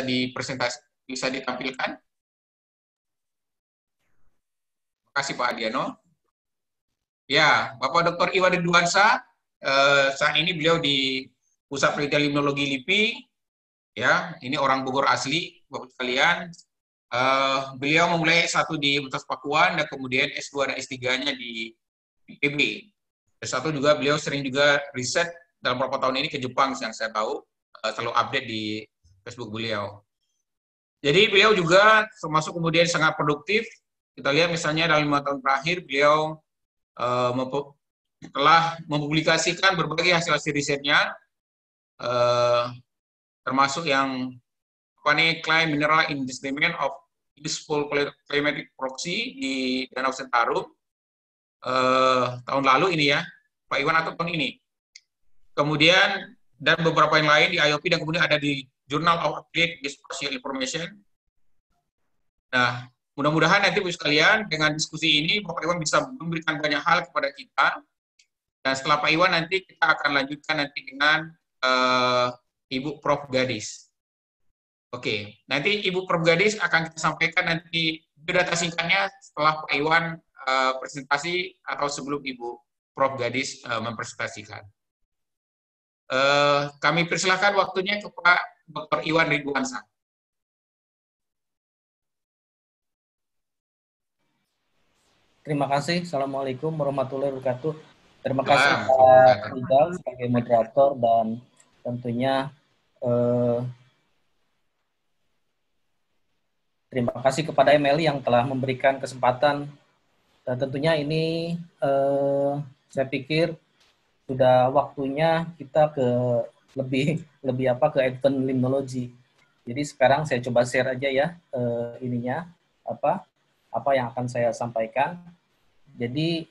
bisa ditampilkan? Terima kasih Pak Adiano. Ya, Bapak Dr. Iwan Ridwansyah, saat ini beliau di Pusat Penelitian Limnologi LIPI, ya, ini orang Bogor asli, Bapak sekalian. Beliau memulai S1 di Universitas Pakuan dan kemudian S2 dan S3-nya di IPB. S1 juga beliau sering juga riset dalam beberapa tahun ini ke Jepang yang saya tahu, selalu update di Facebook beliau. Jadi beliau juga termasuk kemudian sangat produktif. Kita lihat misalnya dalam 5 tahun terakhir beliau telah mempublikasikan berbagai hasil-hasil risetnya, termasuk yang Clay Mineral in Displacement of Useful Climatic Proxy di Danau Sentarum tahun lalu ini ya, Pak Iwan, atau tahun ini. Kemudian dan beberapa yang lain di IOP dan kemudian ada di Journal of Applied Geospatial Information. Nah, mudah-mudahan nanti Bapak sekalian dengan diskusi ini Bapak Iwan bisa memberikan banyak hal kepada kita. Dan setelah Pak Iwan nanti kita akan lanjutkan nanti dengan Ibu Prof. Gadis. Oke, nanti Ibu Prof. Gadis akan kita sampaikan nanti data singkatnya setelah Pak Iwan presentasi atau sebelum Ibu Prof. Gadis mempresentasikan. Kami persilahkan waktunya ke Pak Dr. Iwan Ridwansyah. Terima kasih. Assalamualaikum warahmatullahi wabarakatuh. Terima kasih Pak Rizal sebagai moderator dan tentunya terima kasih kepada Emily yang telah memberikan kesempatan. Dan tentunya ini saya pikir sudah waktunya kita ke lebih ke advance limnology. Jadi sekarang saya coba share aja ya ininya apa yang akan saya sampaikan. Jadi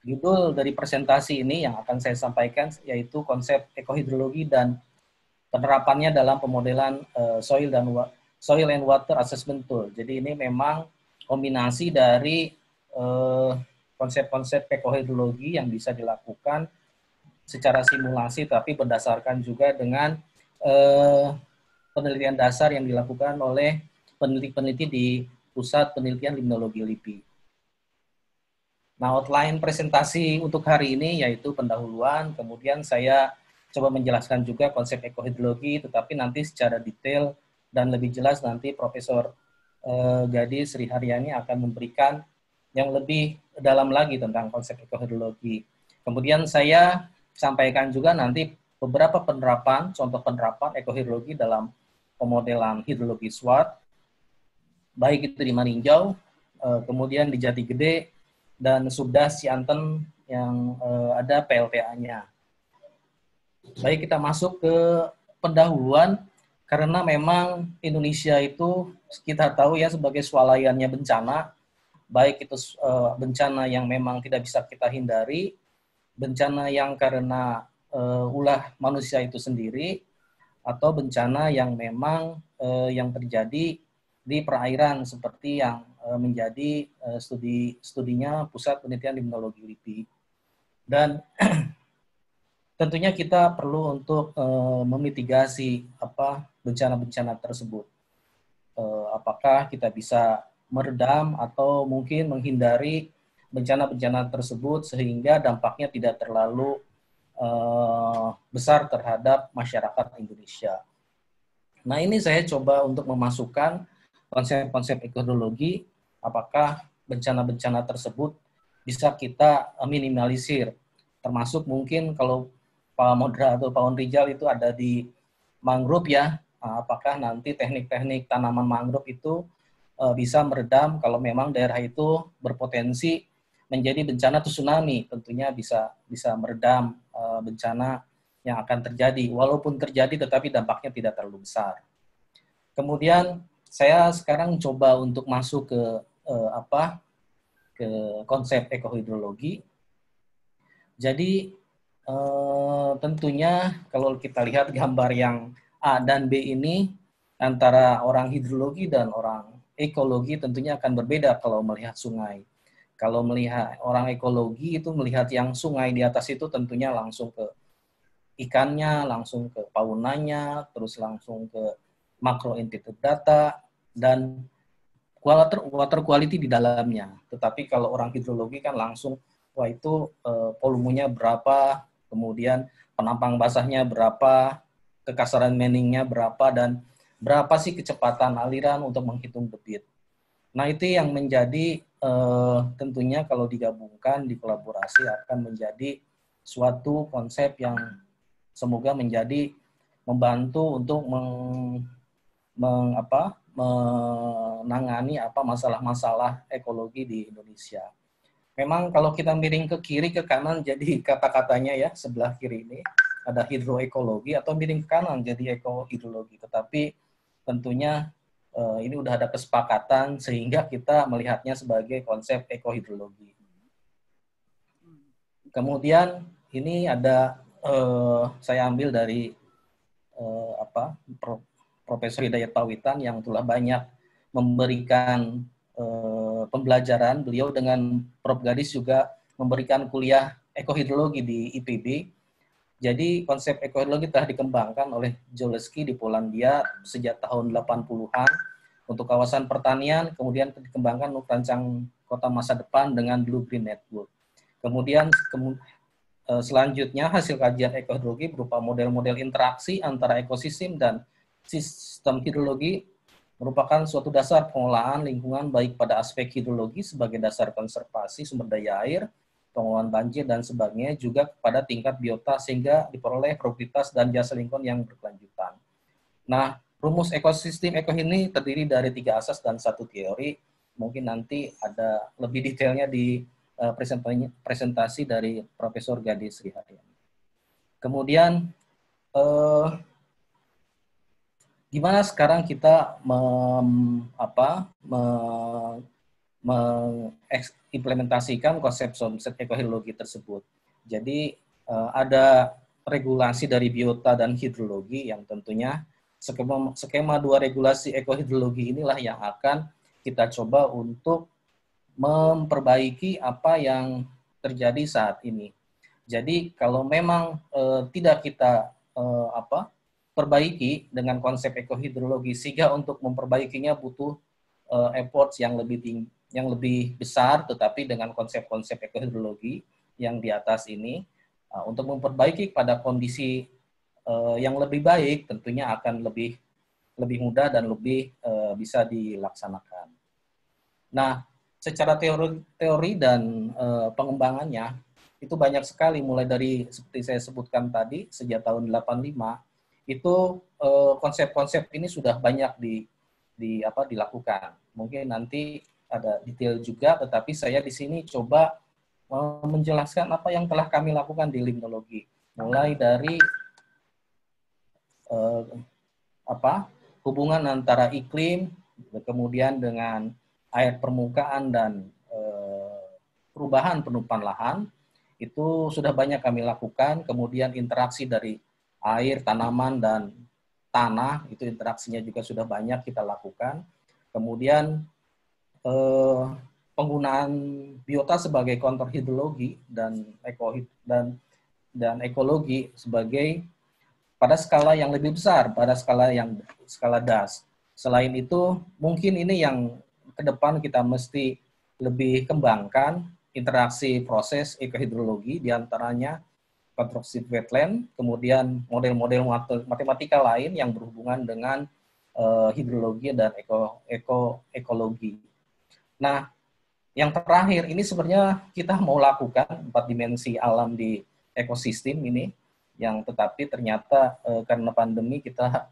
judul dari presentasi ini yang akan saya sampaikan yaitu konsep ekohidrologi dan penerapannya dalam pemodelan soil and water assessment tool. Jadi ini memang kombinasi dari konsep-konsep ekohidrologi yang bisa dilakukan secara simulasi tapi berdasarkan juga dengan penelitian dasar yang dilakukan oleh peneliti-peneliti di Pusat Penelitian Limnologi LIPI. Nah, outline presentasi untuk hari ini yaitu pendahuluan, kemudian saya coba menjelaskan juga konsep ekohidrologi, tetapi nanti secara detail dan lebih jelas nanti Profesor Gadis Sri Haryani akan memberikan yang lebih dalam lagi tentang konsep ekohidrologi. Kemudian saya sampaikan juga nanti beberapa penerapan, contoh penerapan ekohidrologi dalam pemodelan hidrologi SWOT, baik itu di Maninjau, kemudian di Jati Gede, dan Subdas Cianten yang ada PLTA-nya. Baik, kita masuk ke pendahuluan, karena memang Indonesia itu kita tahu ya sebagai swalayannya bencana, baik itu bencana yang memang tidak bisa kita hindari, bencana yang karena ulah manusia itu sendiri, atau bencana yang memang yang terjadi di perairan seperti yang menjadi studinya Pusat Penelitian Limnologi LIPI. Dan tentunya kita perlu untuk memitigasi bencana-bencana tersebut. Apakah kita bisa meredam atau mungkin menghindari bencana-bencana tersebut sehingga dampaknya tidak terlalu besar terhadap masyarakat Indonesia. Nah, ini saya coba untuk memasukkan konsep-konsep ekohidrologi, apakah bencana-bencana tersebut bisa kita minimalisir, termasuk mungkin kalau Pak Modra atau Pak Rizal itu ada di mangrove ya, apakah nanti teknik-teknik tanaman mangrove itu bisa meredam kalau memang daerah itu berpotensi menjadi bencana tsunami, tentunya bisa meredam bencana yang akan terjadi, walaupun terjadi tetapi dampaknya tidak terlalu besar. Kemudian saya sekarang coba untuk masuk ke ke konsep ekohidrologi. Jadi tentunya kalau kita lihat gambar yang A dan B ini antara orang hidrologi dan orang ekologi tentunya akan berbeda kalau melihat sungai. Kalau melihat orang ekologi itu melihat yang sungai di atas itu tentunya langsung ke ikannya, langsung ke faunanya, terus langsung ke makro entity data, dan water quality di dalamnya. Tetapi kalau orang hidrologi kan langsung, wah itu volumenya berapa, kemudian penampang basahnya berapa, kekasaran manning-nya berapa, dan berapa sih kecepatan aliran untuk menghitung debit. Nah itu yang menjadi tentunya kalau digabungkan, dikolaborasi akan menjadi suatu konsep yang semoga menjadi membantu untuk menangani masalah-masalah ekologi di Indonesia. Memang kalau kita miring ke kiri ke kanan jadi kata-katanya ya sebelah kiri ini ada hidroekologi, atau miring ke kanan jadi ekohidrologi. Tetapi tentunya ini udah ada kesepakatan sehingga kita melihatnya sebagai konsep ekohidrologi. Kemudian ini ada saya ambil dari Profesor Hidayat Pawitan yang telah banyak memberikan pembelajaran. Beliau dengan Prof. Gadis juga memberikan kuliah ekohidrologi di IPB. Jadi konsep ekohidrologi telah dikembangkan oleh Zaleski di Polandia sejak tahun 80-an untuk kawasan pertanian, kemudian dikembangkan untuk rancang kota masa depan dengan Blue Green Network. Kemudian selanjutnya hasil kajian ekohidrologi berupa model-model interaksi antara ekosistem dan sistem hidrologi merupakan suatu dasar pengolahan lingkungan baik pada aspek hidrologi sebagai dasar konservasi sumber daya air, pengelolaan banjir dan sebagainya, juga pada tingkat biota sehingga diperoleh produktivitas dan jasa lingkungan yang berkelanjutan. Nah, rumus ekosistem ini terdiri dari 3 asas dan 1 teori. Mungkin nanti ada lebih detailnya di presentasi dari Profesor Gadis Sriharyani. Kemudian gimana sekarang kita mengimplementasikan konsep ekohidrologi tersebut. Jadi ada regulasi dari biota dan hidrologi yang tentunya skema 2 regulasi ekohidrologi inilah yang akan kita coba untuk memperbaiki apa yang terjadi saat ini. Jadi kalau memang tidak kita perbaiki dengan konsep ekohidrologi, sehingga untuk memperbaikinya butuh efforts yang lebih besar, tetapi dengan konsep-konsep ekohidrologi yang di atas ini untuk memperbaiki pada kondisi yang lebih baik tentunya akan lebih mudah dan lebih bisa dilaksanakan. Nah, secara teori dan pengembangannya itu banyak sekali, mulai dari seperti saya sebutkan tadi sejak tahun 85 itu konsep-konsep ini sudah banyak dilakukan. Mungkin nanti ada detail juga, tetapi saya di sini coba menjelaskan apa yang telah kami lakukan di limnologi, mulai dari hubungan antara iklim, kemudian dengan air permukaan dan perubahan penutupan lahan, itu sudah banyak kami lakukan. Kemudian interaksi dari air, tanaman, dan tanah, itu interaksinya juga sudah banyak kita lakukan. Kemudian penggunaan biota sebagai kontur hidrologi dan ekologi sebagai pada skala yang lebih besar, pada skala DAS. Selain itu, mungkin ini yang ke depan kita mesti lebih kembangkan, interaksi proses ekohidrologi, diantaranya constructive wetland, kemudian model-model matematika lain yang berhubungan dengan hidrologi dan ekologi. Nah, yang terakhir ini sebenarnya kita mau lakukan 4 dimensi alam di ekosistem ini, yang tetapi ternyata karena pandemi kita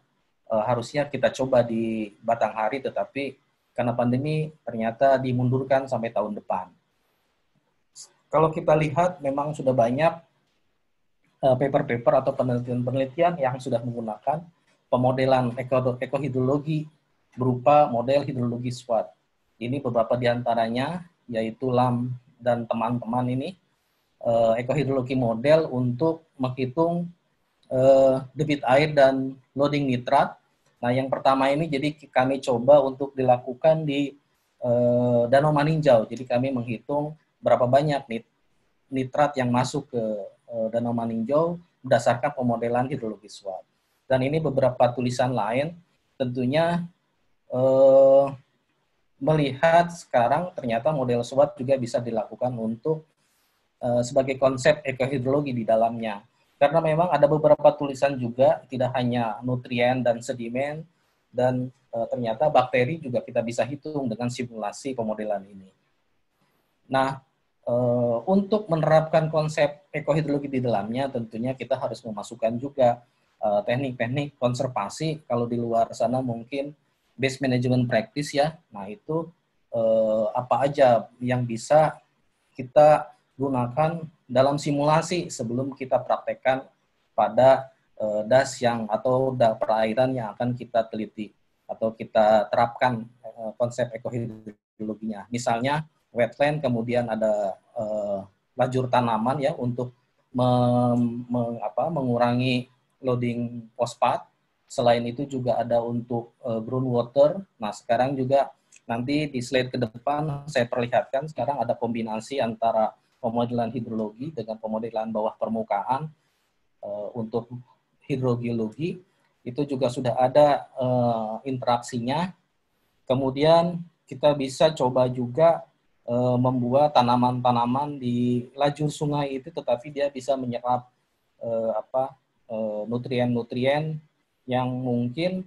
harusnya kita coba di Batanghari, tetapi karena pandemi ternyata dimundurkan sampai tahun depan. Kalau kita lihat memang sudah banyak paper-paper atau penelitian-penelitian yang sudah menggunakan pemodelan ekohidrologi berupa model hidrologi SWOT. Ini beberapa diantaranya, yaitu Lam dan teman-teman ini, ekohidrologi model untuk menghitung debit air dan loading nitrat. Nah, yang pertama ini jadi kami coba untuk dilakukan di Danau Maninjau. Jadi kami menghitung berapa banyak nitrat yang masuk ke Danau Maninjau berdasarkan pemodelan hidrologi SWOT. Dan ini beberapa tulisan lain tentunya melihat sekarang ternyata model SWOT juga bisa dilakukan untuk sebagai konsep ekohidrologi di dalamnya. Karena memang ada beberapa tulisan juga, tidak hanya nutrien dan sedimen, dan ternyata bakteri juga kita bisa hitung dengan simulasi pemodelan ini. Nah, untuk menerapkan konsep ekohidrologi di dalamnya, tentunya kita harus memasukkan juga teknik-teknik konservasi. Kalau di luar sana mungkin base management practice ya. Nah, itu apa aja yang bisa kita gunakan dalam simulasi sebelum kita praktekkan pada das yang atau perairan yang akan kita teliti atau kita terapkan konsep ekohidrologinya. Misalnya wetland, kemudian ada lajur tanaman ya untuk mengurangi loading fosfat. Selain itu juga ada untuk groundwater. Nah, sekarang juga nanti di slide ke depan saya perlihatkan sekarang ada kombinasi antara pemodelan hidrologi dengan pemodelan bawah permukaan. Untuk hidrogeologi itu juga sudah ada interaksinya. Kemudian kita bisa coba juga membuat tanaman-tanaman di lajur sungai itu, tetapi dia bisa menyerap nutrien-nutrien yang mungkin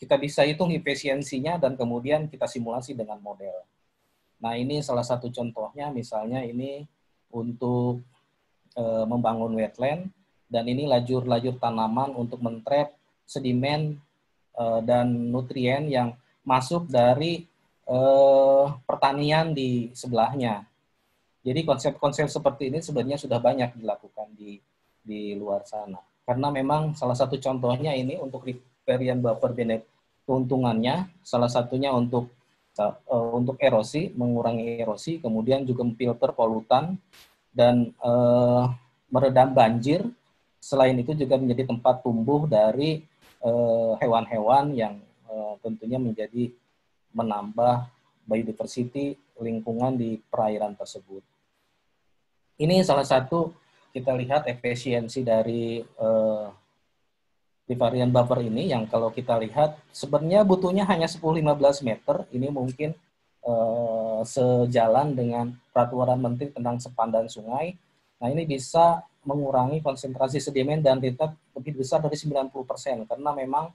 kita bisa hitung efisiensinya dan kemudian kita simulasi dengan model. Nah, ini salah satu contohnya, misalnya ini untuk membangun wetland, dan ini lajur-lajur tanaman untuk mentrap sedimen dan nutrien yang masuk dari pertanian di sebelahnya. Jadi konsep-konsep seperti ini sebenarnya sudah banyak dilakukan di luar sana. Karena memang salah satu contohnya ini untuk riparian buffer keuntungannya, salah satunya untuk erosi, mengurangi erosi, kemudian juga memfilter polutan, dan meredam banjir. Selain itu juga menjadi tempat tumbuh dari hewan-hewan yang tentunya menambah biodiversity lingkungan di perairan tersebut. Ini salah satu kita lihat efisiensi dari riparian buffer ini, yang kalau kita lihat sebenarnya butuhnya hanya 10-15 meter. Ini mungkin sejalan dengan peraturan Menteri tentang sepadan sungai. Nah, ini bisa mengurangi konsentrasi sedimen dan nitrat lebih besar dari 90%, karena memang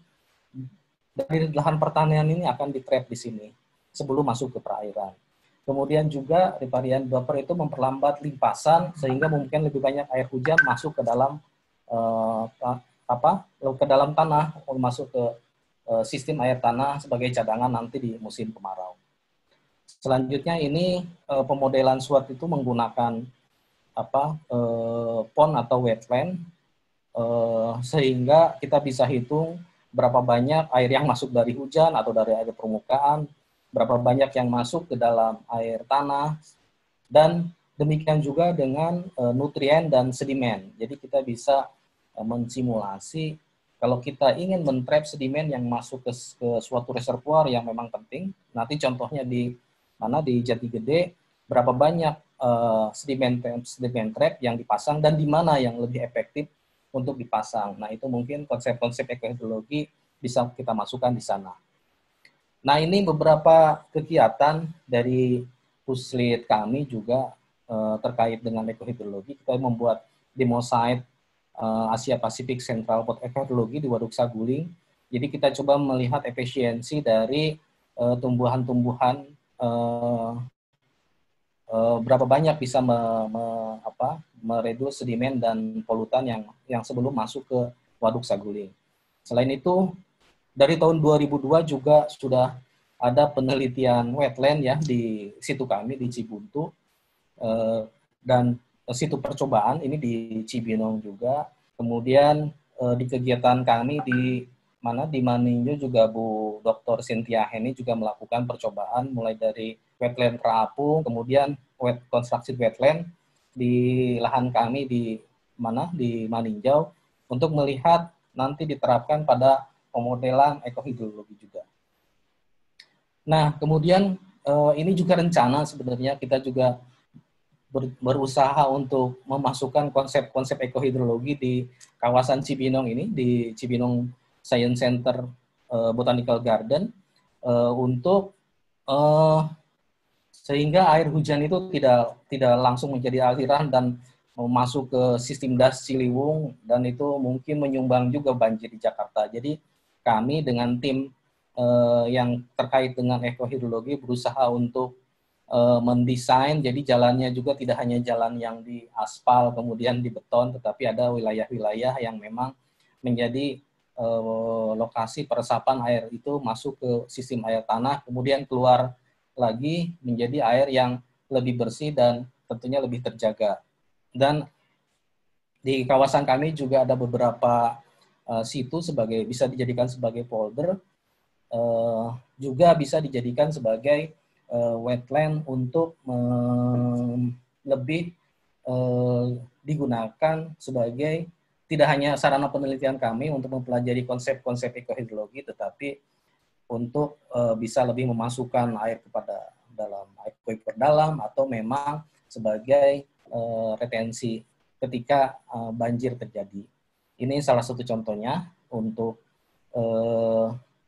dari lahan pertanian ini akan di-trap di sini sebelum masuk ke perairan. Kemudian juga riparian buffer itu memperlambat limpasan sehingga mungkin lebih banyak air hujan masuk ke dalam ke dalam tanah, masuk ke sistem air tanah sebagai cadangan nanti di musim kemarau. Selanjutnya ini pemodelan SWOT itu menggunakan pond atau wetland, sehingga kita bisa hitung berapa banyak air yang masuk dari hujan atau dari air permukaan, berapa banyak yang masuk ke dalam air tanah, dan demikian juga dengan nutrien dan sedimen. Jadi kita bisa mensimulasi kalau kita ingin mentrap sedimen yang masuk ke suatu reservoir yang memang penting. Nanti contohnya di Jati Gede, berapa banyak sedimen trap yang dipasang dan di mana yang lebih efektif untuk dipasang. Nah, itu mungkin konsep-konsep ekohidrologi bisa kita masukkan di sana. Nah, ini beberapa kegiatan dari puslit kami juga terkait dengan ekohidrologi. Kita membuat demo site Asia Pasifik Central Pot Ekohidrologi di Waduk Saguling. Jadi kita coba melihat efisiensi dari tumbuhan-tumbuhan, berapa banyak bisa meredus sedimen dan polutan yang sebelum masuk ke Waduk Saguling. Selain itu, dari tahun 2002 juga sudah ada penelitian wetland ya di situ kami di Cibuntu, dan situ percobaan ini di Cibinong juga. Kemudian di kegiatan kami di Maninjau juga Bu Dr. Cynthia Heni juga melakukan percobaan mulai dari wetland terapung, kemudian constructed wetland di lahan kami di Maninjau untuk melihat nanti diterapkan pada pemodelan ekohidrologi juga. Nah, kemudian ini juga rencana sebenarnya kita juga berusaha untuk memasukkan konsep-konsep ekohidrologi di kawasan Cibinong ini, di Cibinong Science Center Botanical Garden, untuk sehingga air hujan itu tidak langsung menjadi aliran dan masuk ke sistem das Ciliwung, dan itu mungkin menyumbang juga banjir di Jakarta. Jadi kami dengan tim yang terkait dengan ekohidrologi berusaha untuk mendesain, jadi jalannya juga tidak hanya jalan yang di aspal kemudian di beton, tetapi ada wilayah-wilayah yang memang menjadi lokasi peresapan air itu masuk ke sistem air tanah, kemudian keluar lagi menjadi air yang lebih bersih dan tentunya lebih terjaga. Dan di kawasan kami juga ada beberapa situ bisa dijadikan sebagai polder, juga bisa dijadikan sebagai wetland untuk lebih digunakan sebagai tidak hanya sarana penelitian kami untuk mempelajari konsep-konsep ekohidrologi, tetapi untuk bisa lebih memasukkan air kepada dalam aquifer dalam, atau memang sebagai retensi ketika banjir terjadi. Ini salah satu contohnya untuk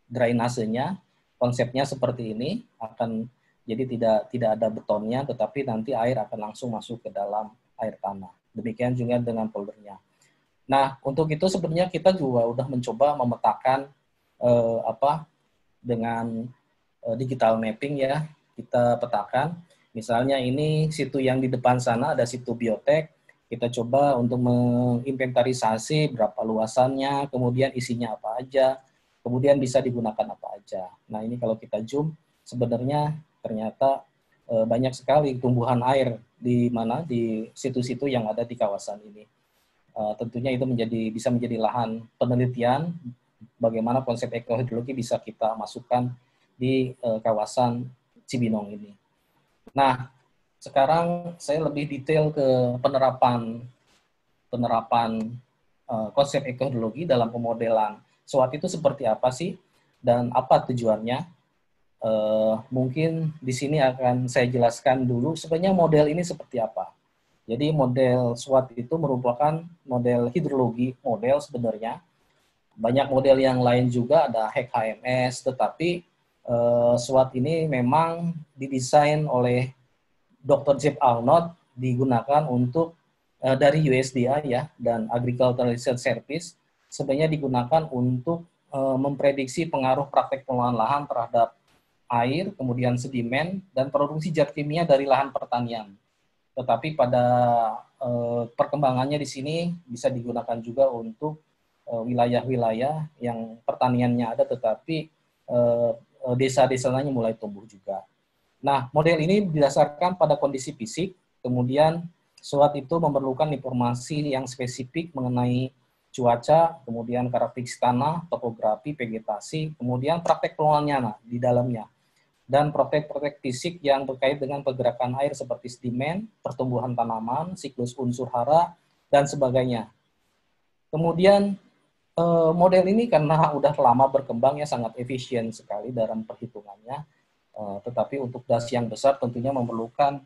drainasenya. Konsepnya seperti ini, akan jadi tidak ada betonnya, tetapi nanti air akan langsung masuk ke dalam air tanah. Demikian juga dengan poldernya. Nah, untuk itu sebenarnya kita juga udah mencoba memetakan dengan digital mapping ya, kita petakan. Misalnya ini situ yang di depan sana ada situ biotek, kita coba untuk menginventarisasi berapa luasannya, kemudian isinya apa aja, kemudian bisa digunakan apa aja. Nah, ini kalau kita zoom, sebenarnya ternyata banyak sekali tumbuhan air di situ-situ yang ada di kawasan ini. Tentunya itu bisa menjadi lahan penelitian bagaimana konsep ekohidrologi bisa kita masukkan di kawasan Cibinong ini. Nah, sekarang saya lebih detail ke penerapan konsep ekohidrologi dalam pemodelan SWOT itu seperti apa sih dan apa tujuannya. Mungkin di sini akan saya jelaskan dulu sebenarnya model ini seperti apa. Jadi model SWOT itu merupakan model hidrologi model sebenarnya. Banyak model yang lain juga, ada HEC-HMS, tetapi SWOT ini memang didesain oleh Dr. Jeff Arnold, digunakan untuk dari USDA ya, dan Agricultural Research Service, sebenarnya digunakan untuk memprediksi pengaruh praktek pengelolaan lahan terhadap air, kemudian sedimen, dan produksi zat kimia dari lahan pertanian. Tetapi pada perkembangannya di sini bisa digunakan juga untuk wilayah-wilayah yang pertaniannya ada, tetapi desa-desanya mulai tumbuh juga. Nah, model ini didasarkan pada kondisi fisik, kemudian SWOT itu memerlukan informasi yang spesifik mengenai cuaca, kemudian karakteristik tanah, topografi, vegetasi, kemudian praktek pengelolaannya di dalamnya, dan praktek-praktek fisik yang terkait dengan pergerakan air seperti sedimen, pertumbuhan tanaman, siklus unsur hara, dan sebagainya. Kemudian model ini karena udah lama berkembang ya sangat efisien sekali dalam perhitungannya, tetapi untuk das yang besar tentunya memerlukan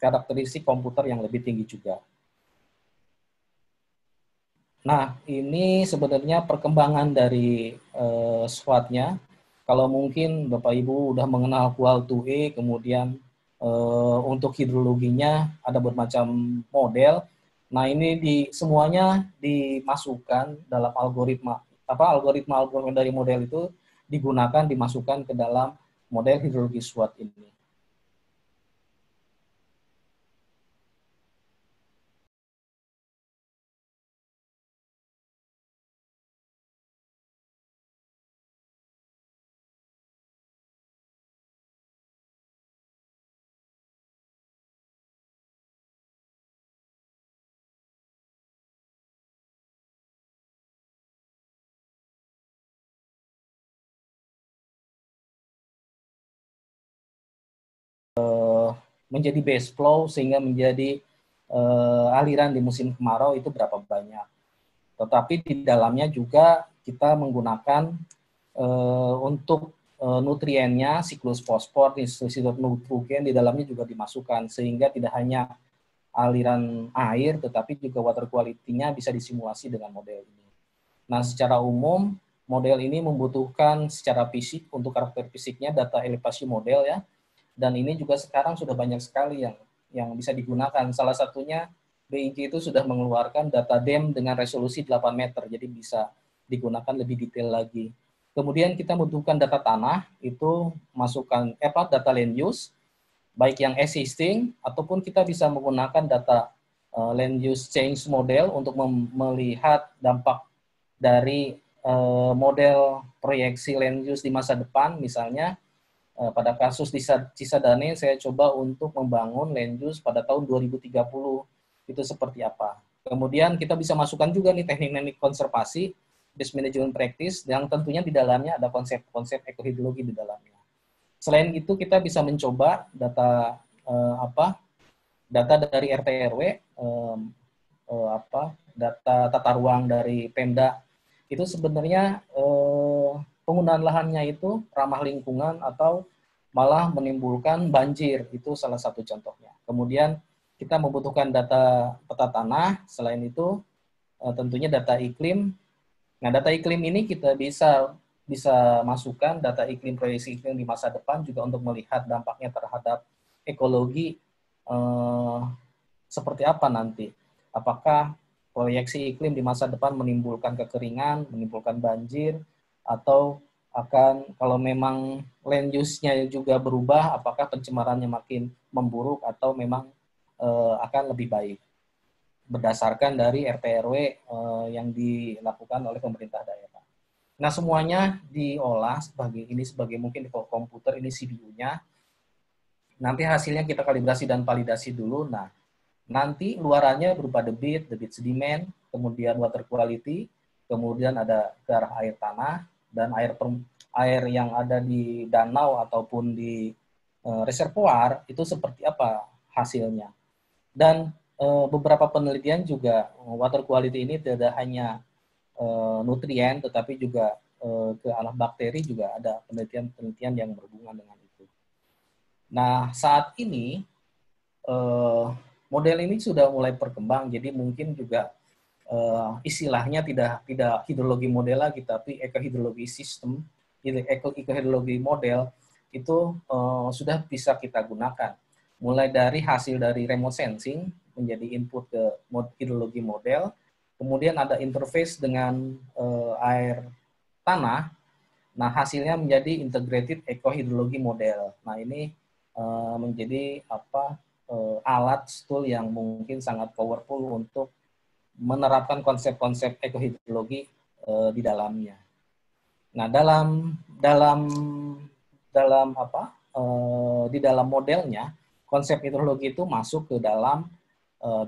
karakteristik komputer yang lebih tinggi juga. Nah, ini sebenarnya perkembangan dari SWOT-nya. Kalau mungkin Bapak Ibu udah mengenal Qual 2E, kemudian untuk hidrologinya ada bermacam model. Nah, ini semuanya dimasukkan dalam algoritma dari model itu digunakan, dimasukkan ke dalam model hidrologi SWOT ini. Menjadi base flow sehingga menjadi aliran di musim kemarau itu berapa banyak. Tetapi di dalamnya juga kita menggunakan untuk nutriennya, siklus fosfor, siklus nitrogen di dalamnya juga dimasukkan, sehingga tidak hanya aliran air, tetapi juga water quality-nya bisa disimulasi dengan model ini. Nah, secara umum, model ini membutuhkan secara fisik, untuk karakter fisiknya, data elevasi model ya, dan ini juga sekarang sudah banyak sekali yang bisa digunakan. Salah satunya, BIG itu sudah mengeluarkan data DEM dengan resolusi 8 meter, jadi bisa digunakan lebih detail lagi. Kemudian kita membutuhkan data tanah, itu masukkan data land use, baik yang existing, ataupun kita bisa menggunakan data land use change model untuk melihat dampak dari model proyeksi land use di masa depan. Misalnya, pada kasus di Cisadane, saya coba untuk membangun land use pada tahun 2030. Itu seperti apa. Kemudian kita bisa masukkan juga nih teknik-teknik konservasi, base management practice, yang tentunya di dalamnya ada konsep-konsep ekohidrologi di dalamnya. Selain itu, kita bisa mencoba data data dari RT RW, data tata ruang dari Pemda. Itu sebenarnya penggunaan lahannya itu ramah lingkungan atau malah menimbulkan banjir. Itu salah satu contohnya. Kemudian kita membutuhkan data peta tanah. Selain itu, tentunya data iklim. Nah, data iklim ini kita bisa masukkan data iklim, proyeksi iklim di masa depan juga untuk melihat dampaknya terhadap ekologi seperti apa nanti. Apakah proyeksi iklim di masa depan menimbulkan kekeringan, menimbulkan banjir, atau akan kalau memang land use-nya juga berubah, apakah pencemarannya makin memburuk atau memang akan lebih baik berdasarkan dari RT RW yang dilakukan oleh pemerintah daerah. Nah, semuanya diolah sebagai mungkin di komputer, ini CPU-nya. Nanti hasilnya kita kalibrasi dan validasi dulu. Nah, nanti luarannya berupa debit sedimen, kemudian water quality, kemudian ada darah air tanah, dan air yang ada di danau ataupun di reservoir itu seperti apa hasilnya. Dan beberapa penelitian juga water quality ini tidak hanya nutrien, tetapi juga ke arah bakteri juga ada penelitian yang berhubungan dengan itu. Nah, saat ini model ini sudah mulai berkembang, jadi mungkin juga istilahnya tidak hidrologi model lagi, tapi ekohidrologi sistem, ekohidrologi model itu sudah bisa kita gunakan. Mulai dari hasil dari remote sensing menjadi input ke hidrologi model, kemudian ada interface dengan air tanah. Nah, hasilnya menjadi integrated ekohidrologi model. Nah, ini menjadi alat tool yang mungkin sangat powerful untuk menerapkan konsep-konsep ekohidrologi di dalamnya. Nah, di dalam modelnya, konsep hidrologi itu masuk ke dalam,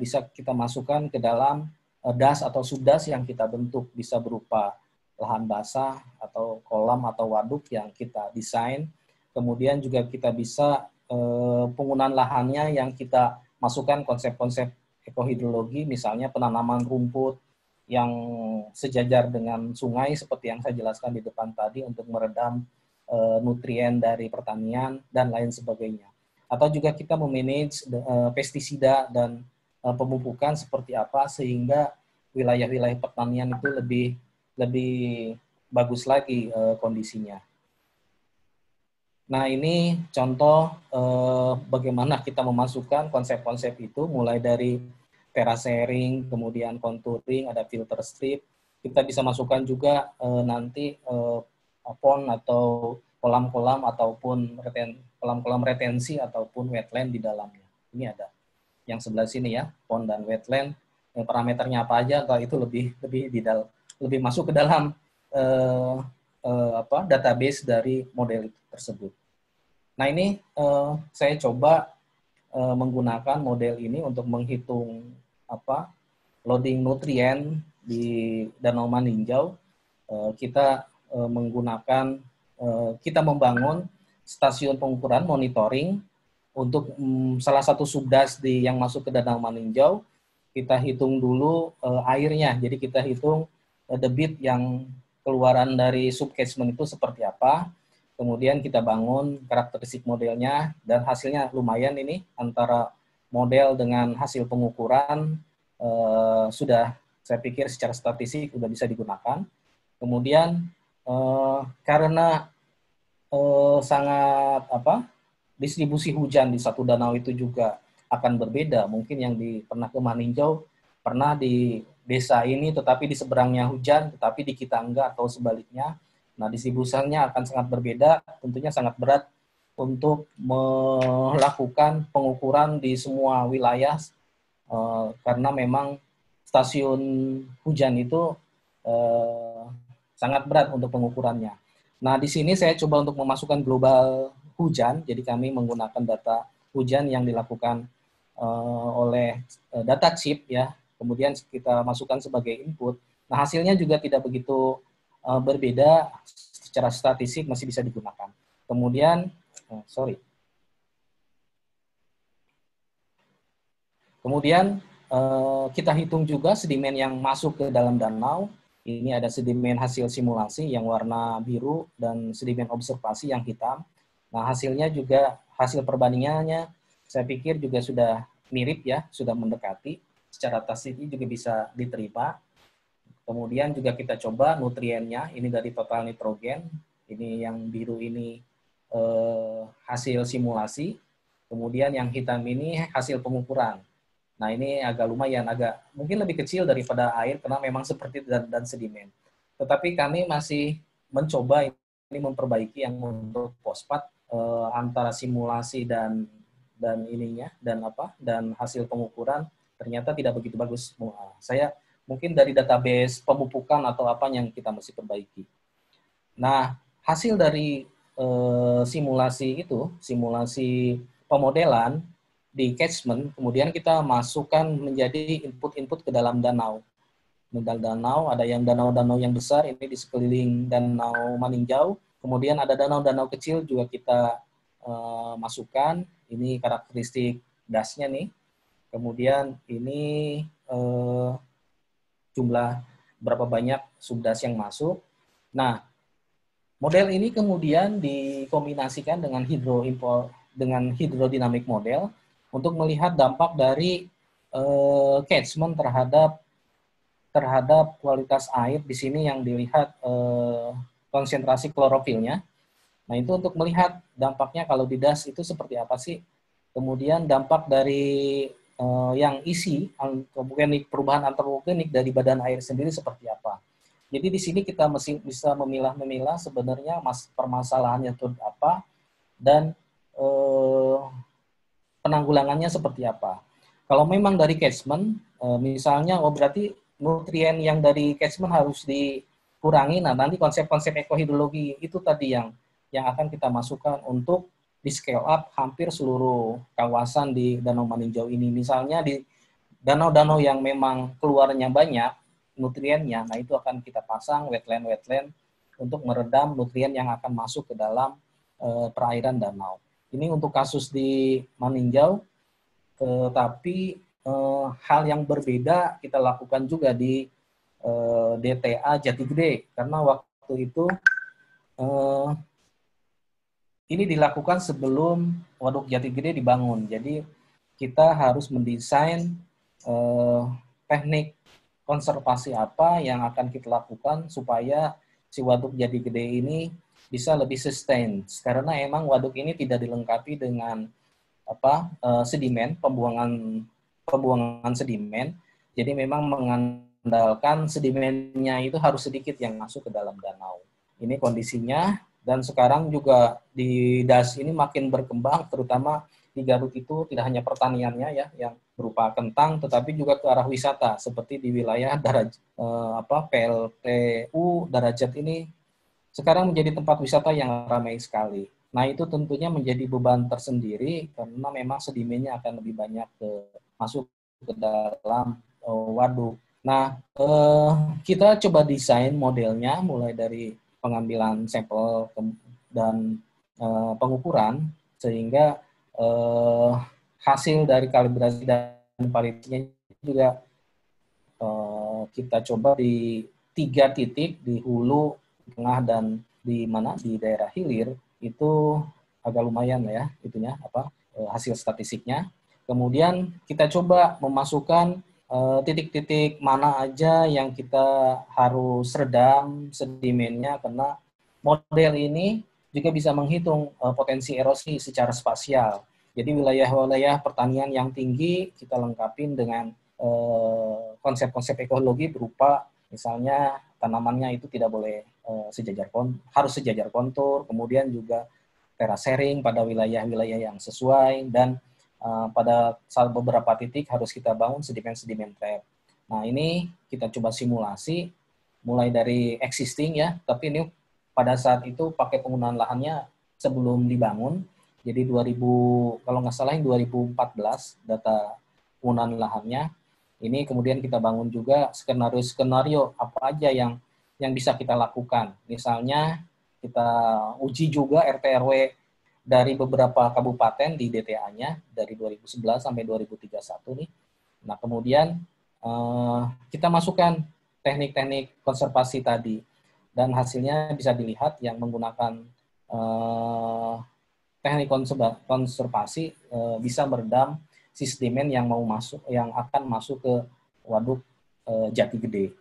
bisa kita masukkan ke dalam das atau subdas yang kita bentuk, bisa berupa lahan basah atau kolam atau waduk yang kita desain. Kemudian juga kita bisa penggunaan lahannya yang kita masukkan konsep-konsep ekohidrologi, misalnya penanaman rumput yang sejajar dengan sungai seperti yang saya jelaskan di depan tadi untuk meredam nutrien dari pertanian dan lain sebagainya. Atau juga kita memanage pestisida dan pemupukan seperti apa sehingga wilayah-wilayah pertanian itu lebih bagus lagi kondisinya. Nah, ini contoh bagaimana kita memasukkan konsep-konsep itu, mulai dari terracering, kemudian contouring, ada filter strip. Kita bisa masukkan juga nanti pond atau kolam-kolam ataupun kolam-kolam retensi ataupun wetland di dalamnya. Ini ada yang sebelah sini ya, pond dan wetland. Parameternya apa aja, kalau itu lebih masuk ke dalam database dari model tersebut. Nah, ini saya coba menggunakan model ini untuk menghitung loading nutrien di Danau Maninjau. Kita menggunakan kita membangun stasiun pengukuran monitoring untuk salah satu subdas yang masuk ke Danau Maninjau. Kita hitung dulu airnya, jadi kita hitung debit yang keluaran dari subcatchment itu seperti apa. kemudian kita bangun karakteristik modelnya, dan hasilnya lumayan ini, antara model dengan hasil pengukuran sudah, saya pikir secara statistik sudah bisa digunakan. Kemudian karena sangat distribusi hujan di satu danau itu juga akan berbeda. Mungkin yang pernah ke Maninjau, pernah di desa ini tetapi di seberangnya hujan, tetapi di kita enggak, atau sebaliknya. Nah, distribusinya akan sangat berbeda, tentunya sangat berat untuk melakukan pengukuran di semua wilayah, karena memang stasiun hujan itu sangat berat untuk pengukurannya. Nah, di sini saya coba untuk memasukkan global hujan, jadi kami menggunakan data hujan yang dilakukan oleh data chip ya, kemudian kita masukkan sebagai input. Nah, hasilnya juga tidak begitu berbeda, secara statistik masih bisa digunakan. Kemudian, kemudian kita hitung juga sedimen yang masuk ke dalam danau. Ini ada sedimen hasil simulasi yang warna biru dan sedimen observasi yang hitam. Nah, hasilnya juga, hasil perbandingannya saya pikir juga sudah mirip ya, sudah mendekati. Secara statistik juga bisa diterima. Kemudian juga kita coba nutriennya, ini dari total nitrogen, ini yang biru ini hasil simulasi, kemudian yang hitam ini hasil pengukuran. Nah, ini agak lumayan, agak mungkin lebih kecil daripada air karena memang seperti dan sedimen. Tetapi kami masih mencoba ini memperbaiki yang untuk fosfat antara simulasi dan ininya dan hasil pengukuran ternyata tidak begitu bagus. Saya mungkin dari database pemupukan atau apa yang kita mesti perbaiki. Nah, hasil dari simulasi itu, simulasi pemodelan di catchment, kemudian kita masukkan menjadi input-input ke dalam danau. Di danau, ada yang danau-danau yang besar, ini di sekeliling Danau Maninjau. Kemudian ada danau-danau kecil juga kita masukkan, ini karakteristik dasnya nih. Kemudian ini jumlah berapa banyak subdas yang masuk. Nah, model ini kemudian dikombinasikan dengan hidrodinamik model untuk melihat dampak dari catchment terhadap kualitas air. Di sini yang dilihat konsentrasi klorofilnya. Nah, itu untuk melihat dampaknya kalau di das itu seperti apa sih. Kemudian dampak dari yang isi, organik, perubahan antropogenik dari badan air sendiri seperti apa. Jadi di sini kita masih bisa memilah-memilah sebenarnya permasalahannya itu apa dan penanggulangannya seperti apa. Kalau memang dari catchment, misalnya berarti nutrien yang dari catchment harus dikurangi. Nah, nanti konsep-konsep ekohidrologi itu tadi yang akan kita masukkan untuk di scale up hampir seluruh kawasan di Danau Maninjau ini. Misalnya di danau-danau yang memang keluarnya banyak nutriennya, nah itu akan kita pasang wetland untuk meredam nutrien yang akan masuk ke dalam perairan danau. Ini untuk kasus di Maninjau, tetapi hal yang berbeda kita lakukan juga di DTA Jati Gede, karena waktu itu ini dilakukan sebelum Waduk Jati Gede dibangun. Jadi kita harus mendesain teknik konservasi apa yang akan kita lakukan supaya si Waduk Jati Gede ini bisa lebih sustain. Karena emang waduk ini tidak dilengkapi dengan sedimen, pembuangan sedimen. Jadi memang mengandalkan sedimennya itu harus sedikit yang masuk ke dalam danau. Ini kondisinya, dan sekarang juga di das ini makin berkembang, terutama di Garut itu tidak hanya pertaniannya ya yang berupa kentang, tetapi juga ke arah wisata seperti di wilayah PLTU Darajat ini sekarang menjadi tempat wisata yang ramai sekali. Nah, itu tentunya menjadi beban tersendiri karena memang sedimennya akan lebih banyak masuk ke dalam waduk. Nah, kita coba desain modelnya mulai dari pengambilan sampel dan pengukuran sehingga hasil dari kalibrasi dan validasinya juga kita coba di 3 titik di hulu, tengah, dan di daerah hilir. itu agak lumayan ya itunya hasil statistiknya. Kemudian kita coba memasukkan titik-titik mana aja yang kita harus redam sedimennya, karena model ini juga bisa menghitung potensi erosi secara spasial. Jadi wilayah-wilayah pertanian yang tinggi kita lengkapin dengan konsep-konsep ekologi berupa misalnya tanamannya itu tidak boleh harus sejajar kontur, kemudian juga terasering pada wilayah-wilayah yang sesuai, dan pada saat beberapa titik harus kita bangun sedimen-sedimen trap. Nah, ini kita coba simulasi mulai dari existing ya, tapi ini pada saat itu pakai penggunaan lahannya sebelum dibangun. Jadi 2000 kalau nggak salah 2014 data penggunaan lahannya. Ini kemudian kita bangun juga skenario-skenario apa aja yang bisa kita lakukan. Misalnya kita uji juga RT/RW dari beberapa kabupaten di DTA-nya dari 2011 sampai 2031 nih. Nah, kemudian kita masukkan teknik-teknik konservasi tadi, dan hasilnya bisa dilihat yang menggunakan teknik konservasi bisa meredam sedimen yang akan masuk ke waduk Jati Gede.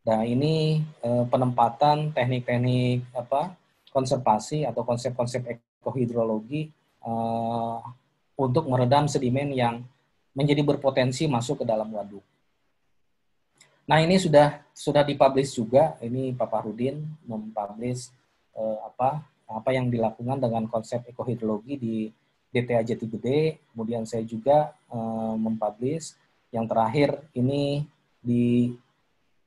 Nah, ini penempatan teknik-teknik konservasi atau konsep-konsep ekohidrologi untuk meredam sedimen yang menjadi berpotensi masuk ke dalam waduk. Nah, ini sudah dipublish juga. Ini Pak Fahrudin mempublish apa yang dilakukan dengan konsep ekohidrologi di DTA Jati Gede. Kemudian saya juga mempublish yang terakhir ini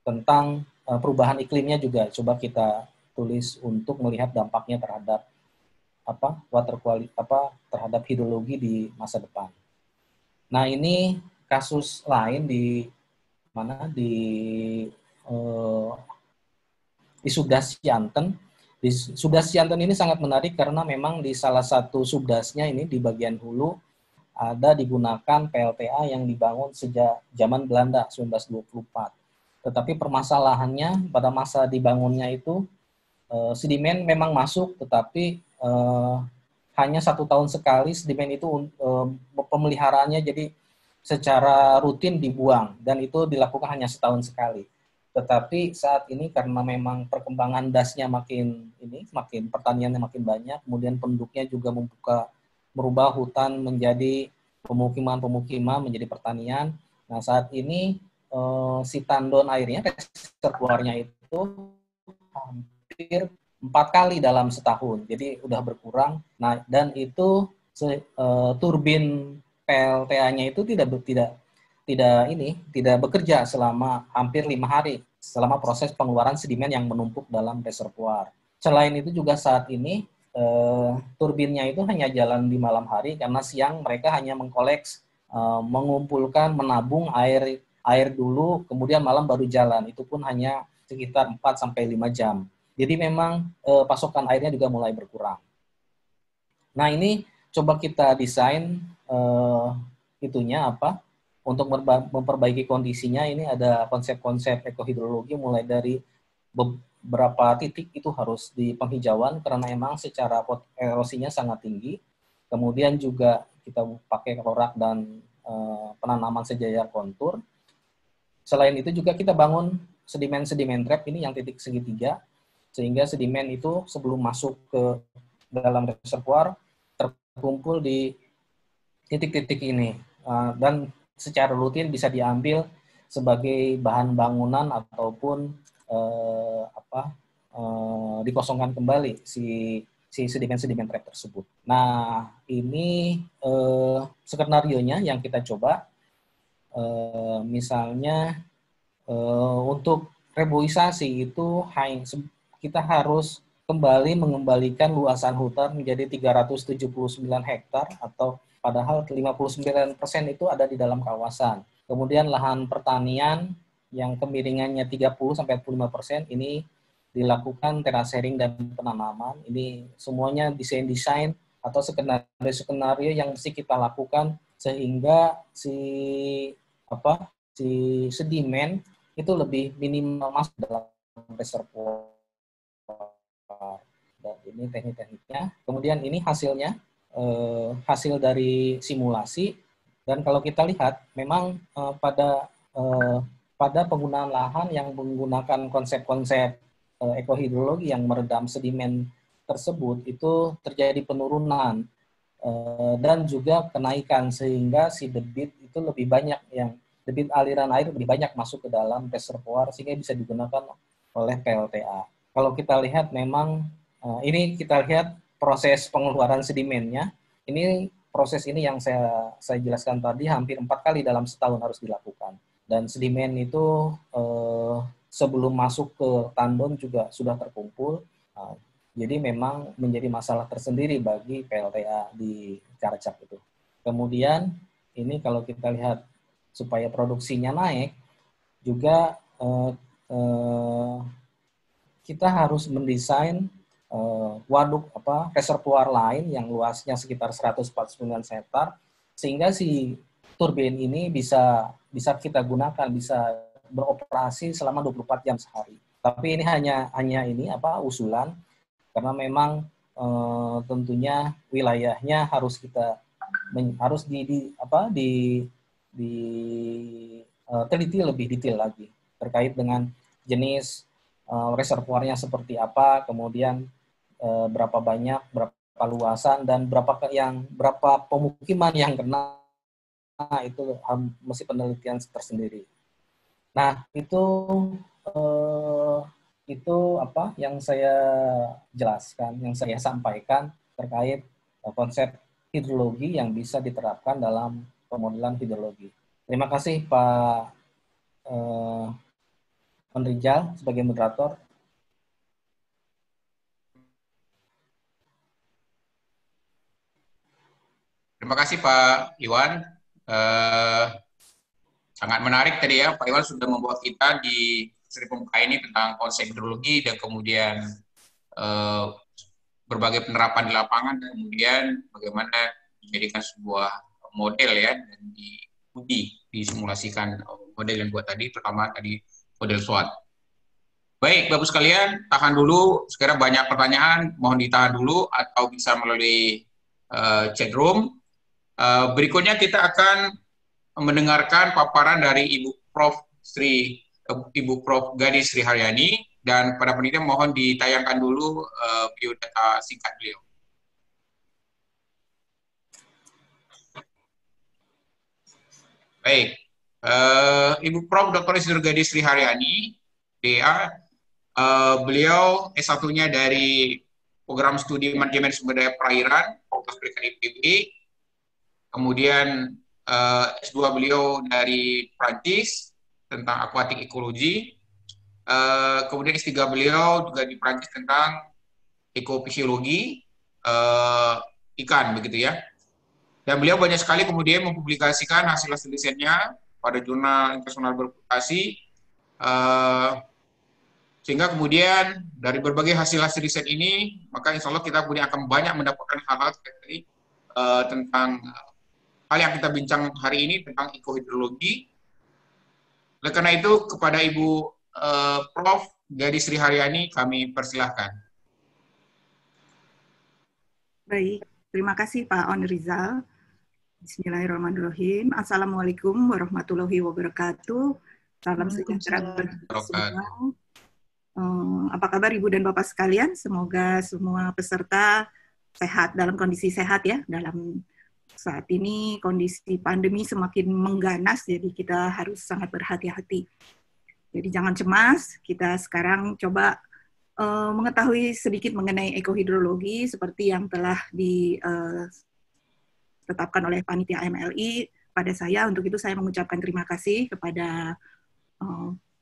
tentang perubahan iklimnya juga coba kita tulis untuk melihat dampaknya terhadap water quality terhadap hidrologi di masa depan. Nah, ini kasus lain di Subdas Cianten. Di Subdas Cianten ini sangat menarik karena memang di salah satu subdasnya ini di bagian hulu ada digunakan PLTA yang dibangun sejak zaman Belanda 1924. Tetapi permasalahannya pada masa dibangunnya itu sedimen memang masuk, tetapi hanya 1 tahun sekali sedimen itu pemeliharaannya jadi secara rutin dibuang, dan itu dilakukan hanya setahun sekali. Tetapi saat ini karena memang perkembangan dasnya makin pertaniannya makin banyak, kemudian penduduknya juga merubah hutan menjadi pemukiman menjadi pertanian. Nah, saat ini si tandon airnya, reservoirnya itu hampir 4 kali dalam setahun, jadi udah berkurang. Nah, dan itu turbin PLTA-nya itu tidak bekerja selama hampir 5 hari selama proses pengeluaran sedimen yang menumpuk dalam reservoir. Selain itu juga saat ini turbinnya itu hanya jalan di malam hari karena siang mereka hanya mengumpulkan, menabung air dulu, kemudian malam baru jalan. Itu pun hanya sekitar 4-5 jam. Jadi memang pasokan airnya juga mulai berkurang. Nah, ini coba kita desain untuk memperbaiki kondisinya. Ini ada konsep-konsep ekohidrologi mulai dari beberapa titik itu harus di penghijauan karena memang secara erosinya sangat tinggi. Kemudian juga kita pakai rorak dan penanaman sejajar kontur. Selain itu juga kita bangun sedimen trap ini yang titik segitiga, sehingga sedimen itu sebelum masuk ke dalam reservoir terkumpul di titik-titik ini, dan secara rutin bisa diambil sebagai bahan bangunan ataupun dikosongkan kembali si sedimen trap tersebut. Nah, ini skenario-nya yang kita coba. Misalnya untuk reboisasi itu kita harus kembali mengembalikan luasan hutan menjadi 379 hektar, atau padahal 59% itu ada di dalam kawasan. Kemudian lahan pertanian yang kemiringannya 30-45% ini dilakukan terasering dan penanaman. Ini semuanya desain atau skenario yang mesti kita lakukan sehingga si sedimen itu lebih minimal masuk dalam reservoir. ini teknik-tekniknya. Kemudian ini hasilnya, hasil dari simulasi. Dan kalau kita lihat, memang pada penggunaan lahan yang menggunakan konsep-konsep ekohidrologi yang meredam sedimen tersebut, itu terjadi penurunan dan juga kenaikan, sehingga si debit itu lebih banyak, yang debit aliran air lebih banyak masuk ke dalam reservoir sehingga bisa digunakan oleh PLTA. Kalau kita lihat memang ini kita lihat proses pengeluaran sedimennya. Ini proses ini yang saya jelaskan tadi hampir 4 kali dalam setahun harus dilakukan. Dan sedimen itu sebelum masuk ke tandon juga sudah terkumpul. Jadi memang menjadi masalah tersendiri bagi PLTA di Caracap itu. Kemudian ini kalau kita lihat supaya produksinya naik, juga kita harus mendesain waduk reservoir lain yang luasnya sekitar 149 hektar, sehingga si turbin ini bisa kita gunakan, bisa beroperasi selama 24 jam sehari. Tapi ini hanya ini usulan, karena memang tentunya wilayahnya harus kita harus teliti lebih detail lagi terkait dengan jenis reservoirnya seperti apa, kemudian berapa banyak, berapa luasan, dan berapa pemukiman yang kena, itu mesti penelitian tersendiri. Nah, itu apa yang saya jelaskan, yang saya sampaikan terkait konsep hidrologi yang bisa diterapkan dalam pemodelan hidrologi. Terima kasih Pak Rizal sebagai moderator. Terima kasih Pak Iwan. Sangat menarik tadi ya, Pak Iwan sudah membawa kita di seri pembuka ini tentang konsep hidrologi dan kemudian berbagai penerapan di lapangan, dan kemudian bagaimana dijadikan sebuah model ya, dan diuji, disimulasikan model yang buat tadi, terutama tadi model SWOT. Baik, Bapak sekalian, tahan dulu. Sekarang banyak pertanyaan, mohon ditahan dulu atau bisa melalui chat room. Berikutnya kita akan mendengarkan paparan dari Ibu Prof. Gadis Sri Haryani, dan pada panitia mohon ditayangkan dulu biodata singkat beliau. Baik, Ibu Prof. Dr. Isidro Gadis Sri Haryani, DA, beliau S1-nya dari Program Studi Manajemen Sumber Daya Perairan, Fakultas Perikanan IPB, kemudian S2 beliau dari Prancis tentang akuatik ekologi, kemudian S3 beliau juga di Prancis tentang ekofisiologi ikan, begitu ya. Dan beliau banyak sekali kemudian mempublikasikan hasil-hasil risetnya pada jurnal internasional berputasi, sehingga kemudian dari berbagai hasil-hasil riset ini, maka insya Allah kita kemudian akan banyak mendapatkan hal-hal tentang hal yang kita bincang hari ini tentang ekohidrologi. Oleh karena itu, kepada Ibu Prof. Gadis Sri Haryani kami persilahkan. Baik, terima kasih Pak On Rizal. Bismillahirrahmanirrahim. Assalamualaikum warahmatullahi wabarakatuh. Salam sejahtera semua. Apa kabar Ibu dan Bapak sekalian? Semoga semua peserta sehat, dalam kondisi sehat ya. Dalam saat ini kondisi pandemi semakin mengganas, jadi kita harus sangat berhati-hati. Jadi jangan cemas, kita sekarang coba mengetahui sedikit mengenai ekohidrologi seperti yang telah ditetapkan oleh Panitia MLI pada saya. Untuk itu saya mengucapkan terima kasih kepada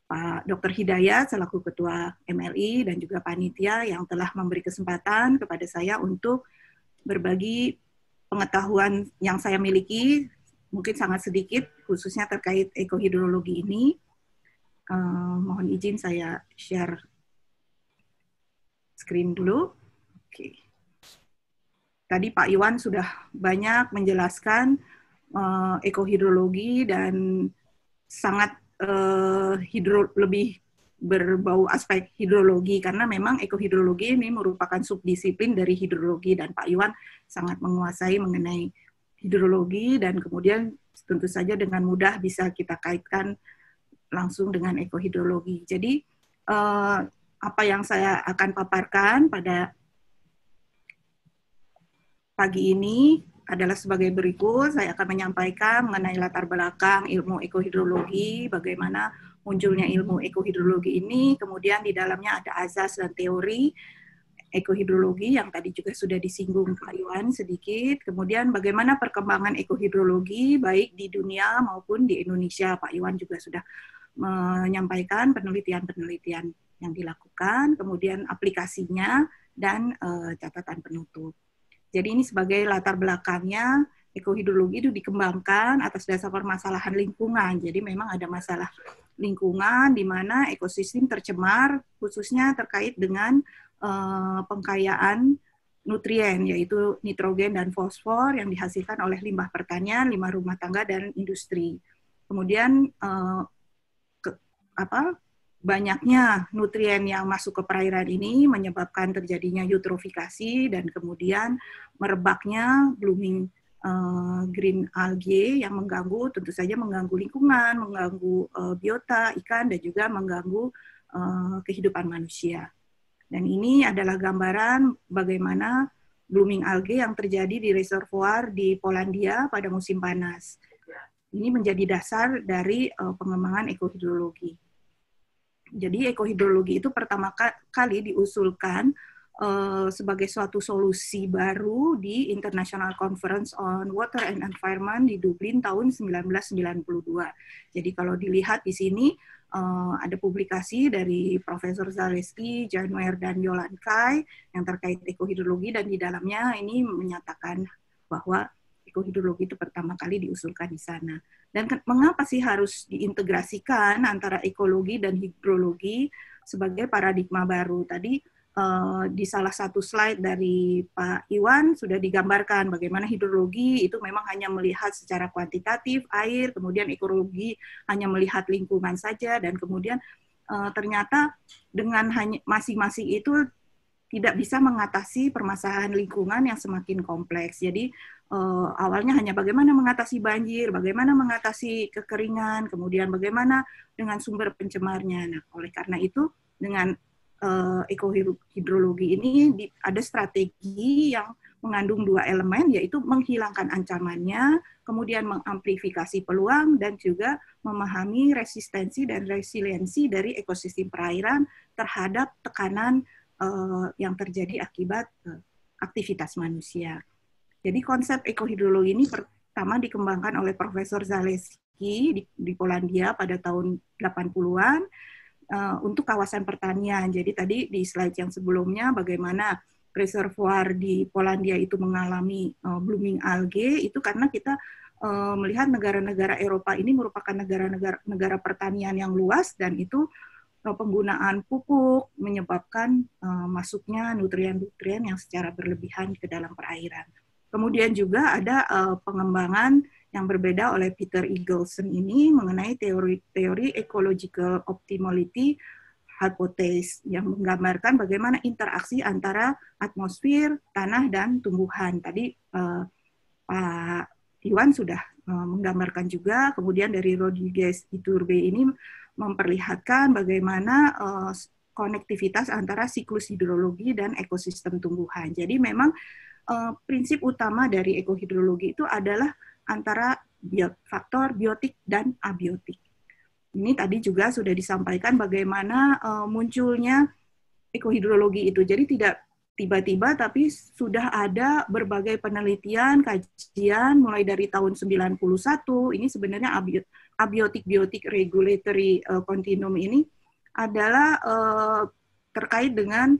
Pak Dr. Hidayat selaku Ketua MLI dan juga Panitia yang telah memberi kesempatan kepada saya untuk berbagi pengetahuan yang saya miliki, mungkin sangat sedikit, khususnya terkait ekohidrologi ini. Mohon izin saya share screen dulu. Oke. Tadi Pak Iwan sudah banyak menjelaskan ekohidrologi dan sangat lebih berbau aspek hidrologi, karena memang ekohidrologi ini merupakan subdisiplin dari hidrologi, dan Pak Iwan sangat menguasai mengenai hidrologi, dan kemudian tentu saja dengan mudah bisa kita kaitkan langsung dengan ekohidrologi. Jadi apa yang saya akan paparkan pada pagi ini adalah sebagai berikut. Saya akan menyampaikan mengenai latar belakang ilmu ekohidrologi, bagaimana munculnya ilmu ekohidrologi ini, kemudian di dalamnya ada azas dan teori ekohidrologi yang tadi juga sudah disinggung Pak Iwan sedikit, kemudian bagaimana perkembangan ekohidrologi baik di dunia maupun di Indonesia. Pak Iwan juga sudah menyampaikan penelitian-penelitian yang dilakukan, kemudian aplikasinya, dan catatan penutup. Jadi ini sebagai latar belakangnya, ekohidrologi itu dikembangkan atas dasar permasalahan lingkungan. Jadi memang ada masalah lingkungan di mana ekosistem tercemar, khususnya terkait dengan pengkayaan nutrien, yaitu nitrogen dan fosfor yang dihasilkan oleh limbah pertanian, limbah rumah tangga, dan industri. Kemudian banyaknya nutrien yang masuk ke perairan ini menyebabkan terjadinya eutrofikasi dan kemudian merebaknya blooming green algae yang mengganggu, tentu saja mengganggu lingkungan, mengganggu biota ikan, dan juga mengganggu kehidupan manusia. Dan ini adalah gambaran bagaimana blooming algae yang terjadi di reservoir di Polandia pada musim panas. Ini menjadi dasar dari pengembangan ekohidrologi. Jadi ekohidrologi itu pertama kali diusulkan sebagai suatu solusi baru di International Conference on Water and Environment di Dublin tahun 1992. Jadi kalau dilihat di sini ada publikasi dari Profesor Zaleski, Janwer, dan Yolan Kai yang terkait ekohidrologi, dan di dalamnya ini menyatakan bahwa ekohidrologi itu pertama kali diusulkan di sana. Dan mengapa sih harus diintegrasikan antara ekologi dan hidrologi sebagai paradigma baru? Tadi di salah satu slide dari Pak Iwan sudah digambarkan bagaimana hidrologi itu memang hanya melihat secara kuantitatif air, kemudian ekologi hanya melihat lingkungan saja, dan kemudian ternyata dengan hanya masing-masing itu tidak bisa mengatasi permasalahan lingkungan yang semakin kompleks. Jadi awalnya hanya bagaimana mengatasi banjir, bagaimana mengatasi kekeringan, kemudian bagaimana dengan sumber pencemarnya. Nah, oleh karena itu dengan ekohidrologi ini ada strategi yang mengandung dua elemen, yaitu menghilangkan ancamannya, kemudian mengamplifikasi peluang, dan juga memahami resistensi dan resiliensi dari ekosistem perairan terhadap tekanan yang terjadi akibat aktivitas manusia. Jadi konsep ekohidrologi ini pertama dikembangkan oleh Profesor Zaleski di Polandia pada tahun 80-an untuk kawasan pertanian. Jadi tadi di slide yang sebelumnya bagaimana reservoir di Polandia itu mengalami blooming algae, itu karena kita melihat negara-negara Eropa ini merupakan negara pertanian yang luas, dan itu penggunaan pupuk menyebabkan masuknya nutrien-nutrien yang secara berlebihan ke dalam perairan. Kemudian juga ada pengembangan yang berbeda oleh Peter Eagleson ini mengenai teori ecological optimality hypothesis yang menggambarkan bagaimana interaksi antara atmosfer, tanah, dan tumbuhan. Tadi Pak Iwan sudah menggambarkan juga, kemudian dari Rodriguez Iturbe ini memperlihatkan bagaimana konektivitas antara siklus hidrologi dan ekosistem tumbuhan. Jadi memang prinsip utama dari ekohidrologi itu adalah antara faktor biotik dan abiotik. Ini tadi juga sudah disampaikan bagaimana munculnya ekohidrologi itu. Jadi tidak tiba-tiba, tapi sudah ada berbagai penelitian, kajian mulai dari tahun 91. Ini sebenarnya abiotic-biotic regulatory continuum ini adalah terkait dengan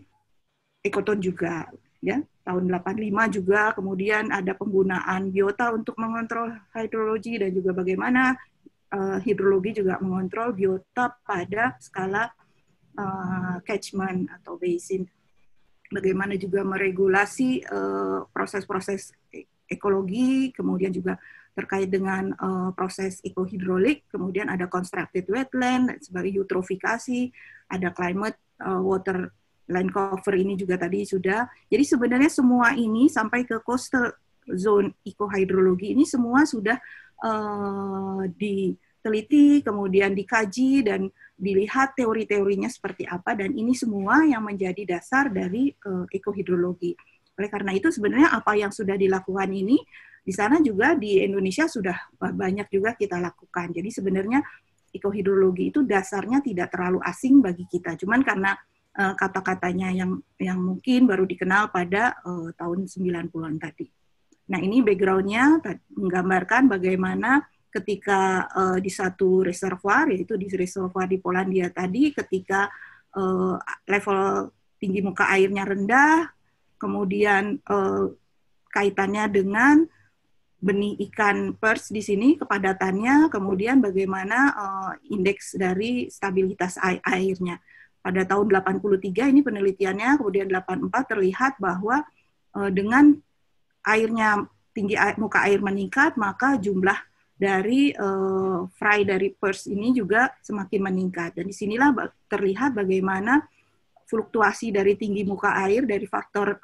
ekoton juga, ya. Tahun 85 juga kemudian ada penggunaan biota untuk mengontrol hidrologi, dan juga bagaimana hidrologi juga mengontrol biota pada skala catchment atau basin. Bagaimana juga meregulasi proses-proses ekologi, kemudian juga terkait dengan proses ekohidrolik, kemudian ada constructed wetland sebagai eutrofikasi, ada climate water land cover ini juga tadi sudah. Jadi sebenarnya semua ini sampai ke coastal zone ekohidrologi ini semua sudah diteliti, kemudian dikaji dan dilihat teori-teorinya seperti apa, dan ini semua yang menjadi dasar dari ekohidrologi. Oleh karena itu sebenarnya apa yang sudah dilakukan ini di sana juga di Indonesia sudah banyak juga kita lakukan. Jadi sebenarnya ekohidrologi itu dasarnya tidak terlalu asing bagi kita. Cuman karena kata-katanya yang mungkin baru dikenal pada tahun 90-an tadi. Nah, ini background-nya menggambarkan bagaimana ketika di satu reservoir, yaitu di reservoir di Polandia tadi, ketika level tinggi muka airnya rendah, kemudian kaitannya dengan benih ikan pers di sini, kepadatannya, kemudian bagaimana indeks dari stabilitas airnya. Pada tahun 83 ini penelitiannya, kemudian 84 terlihat bahwa dengan airnya tinggi muka air meningkat, maka jumlah dari fry dari pers ini juga semakin meningkat. Dan disinilah terlihat bagaimana fluktuasi dari tinggi muka air dari faktor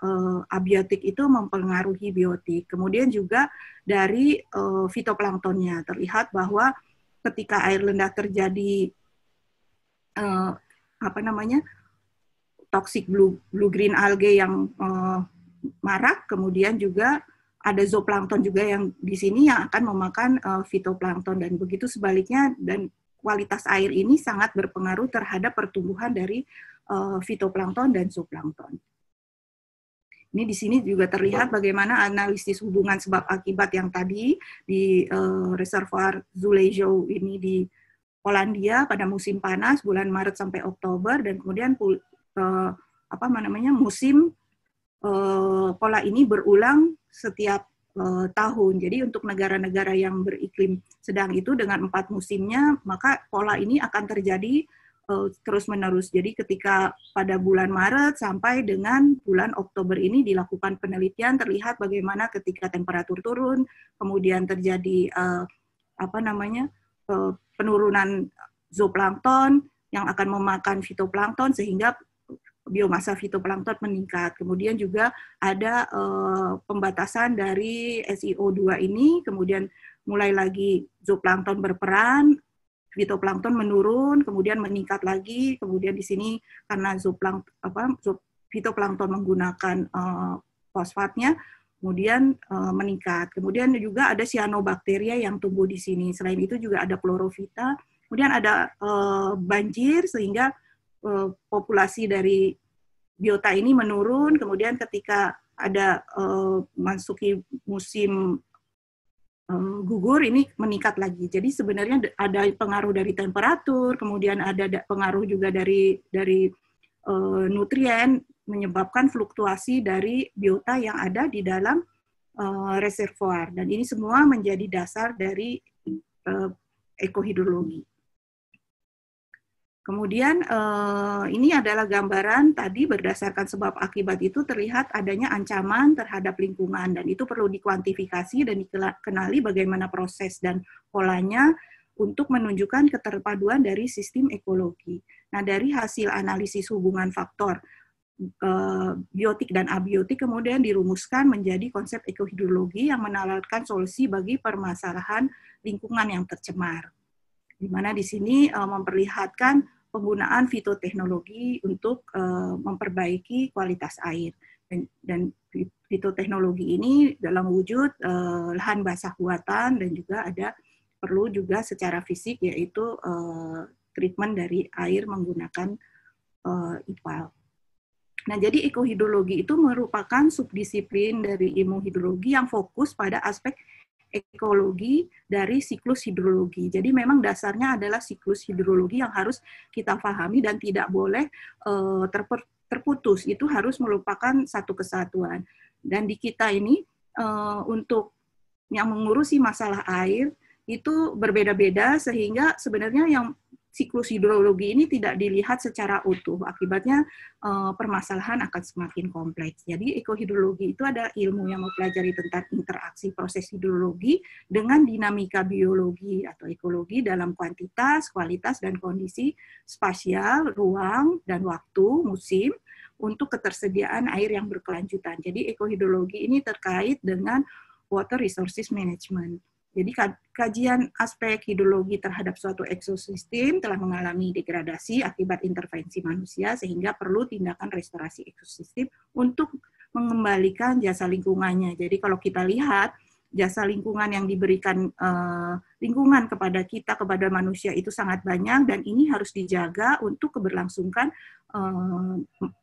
abiotik itu mempengaruhi biotik. Kemudian juga dari fitoplanktonnya terlihat bahwa ketika air rendah terjadi toxic blue green algae yang marak, kemudian juga ada zooplankton juga yang di sini yang akan memakan fitoplankton, dan begitu sebaliknya, dan kualitas air ini sangat berpengaruh terhadap pertumbuhan dari fitoplankton dan zooplankton. Ini di sini juga terlihat bagaimana analisis hubungan sebab akibat yang tadi di reservoir Zulejów ini di Polandia pada musim panas bulan Maret sampai Oktober, dan kemudian musim pola ini berulang setiap tahun. Jadi untuk negara-negara yang beriklim sedang itu dengan 4 musimnya, maka pola ini akan terjadi terus-menerus. Jadi ketika pada bulan Maret sampai dengan bulan Oktober ini dilakukan penelitian, terlihat bagaimana ketika temperatur turun, kemudian terjadi penurunan zooplankton yang akan memakan fitoplankton sehingga biomasa fitoplankton meningkat. Kemudian juga ada pembatasan dari SiO2 ini, kemudian mulai lagi zooplankton berperan, fitoplankton menurun, kemudian meningkat lagi, kemudian di sini karena fitoplankton menggunakan fosfatnya, kemudian meningkat. Kemudian juga ada cyanobacteria yang tumbuh di sini. Selain itu juga ada chlorophyta. Kemudian ada banjir sehingga populasi dari biota ini menurun. Kemudian ketika ada masuki musim gugur ini meningkat lagi. Jadi sebenarnya ada pengaruh dari temperatur, kemudian ada pengaruh juga dari nutrien, menyebabkan fluktuasi dari biota yang ada di dalam reservoir. Dan ini semua menjadi dasar dari ekohidrologi. Kemudian ini adalah gambaran tadi berdasarkan sebab akibat itu terlihat adanya ancaman terhadap lingkungan, dan itu perlu dikuantifikasi dan dikenali bagaimana proses dan polanya untuk menunjukkan keterpaduan dari sistem ekologi. Nah, dari hasil analisis hubungan faktor biotik dan abiotik kemudian dirumuskan menjadi konsep ekohidrologi yang menawarkan solusi bagi permasalahan lingkungan yang tercemar. Di mana di sini memperlihatkan penggunaan fitoteknologi untuk memperbaiki kualitas air. Dan fitoteknologi ini dalam wujud lahan basah buatan, dan juga ada perlu juga secara fisik, yaitu treatment dari air menggunakan IPAL. Nah, jadi ekohidrologi itu merupakan subdisiplin dari ilmu hidrologi yang fokus pada aspek ekologi dari siklus hidrologi. Jadi memang dasarnya adalah siklus hidrologi yang harus kita pahami dan tidak boleh terputus. Itu harus merupakan satu kesatuan. Dan di kita ini untuk yang mengurusi masalah air itu berbeda-beda, sehingga sebenarnya yang siklus hidrologi ini tidak dilihat secara utuh. Akibatnya permasalahan akan semakin kompleks. Jadi ekohidrologi itu adalah ilmu yang mempelajari tentang interaksi proses hidrologi dengan dinamika biologi atau ekologi dalam kuantitas, kualitas, dan kondisi spasial, ruang, dan waktu, musim, untuk ketersediaan air yang berkelanjutan. Jadi ekohidrologi ini terkait dengan water resources management. Jadi kajian aspek hidrologi terhadap suatu ekosistem telah mengalami degradasi akibat intervensi manusia sehingga perlu tindakan restorasi ekosistem untuk mengembalikan jasa lingkungannya. Jadi kalau kita lihat jasa lingkungan yang diberikan lingkungan kepada kita, kepada manusia itu sangat banyak dan ini harus dijaga untuk keberlangsungan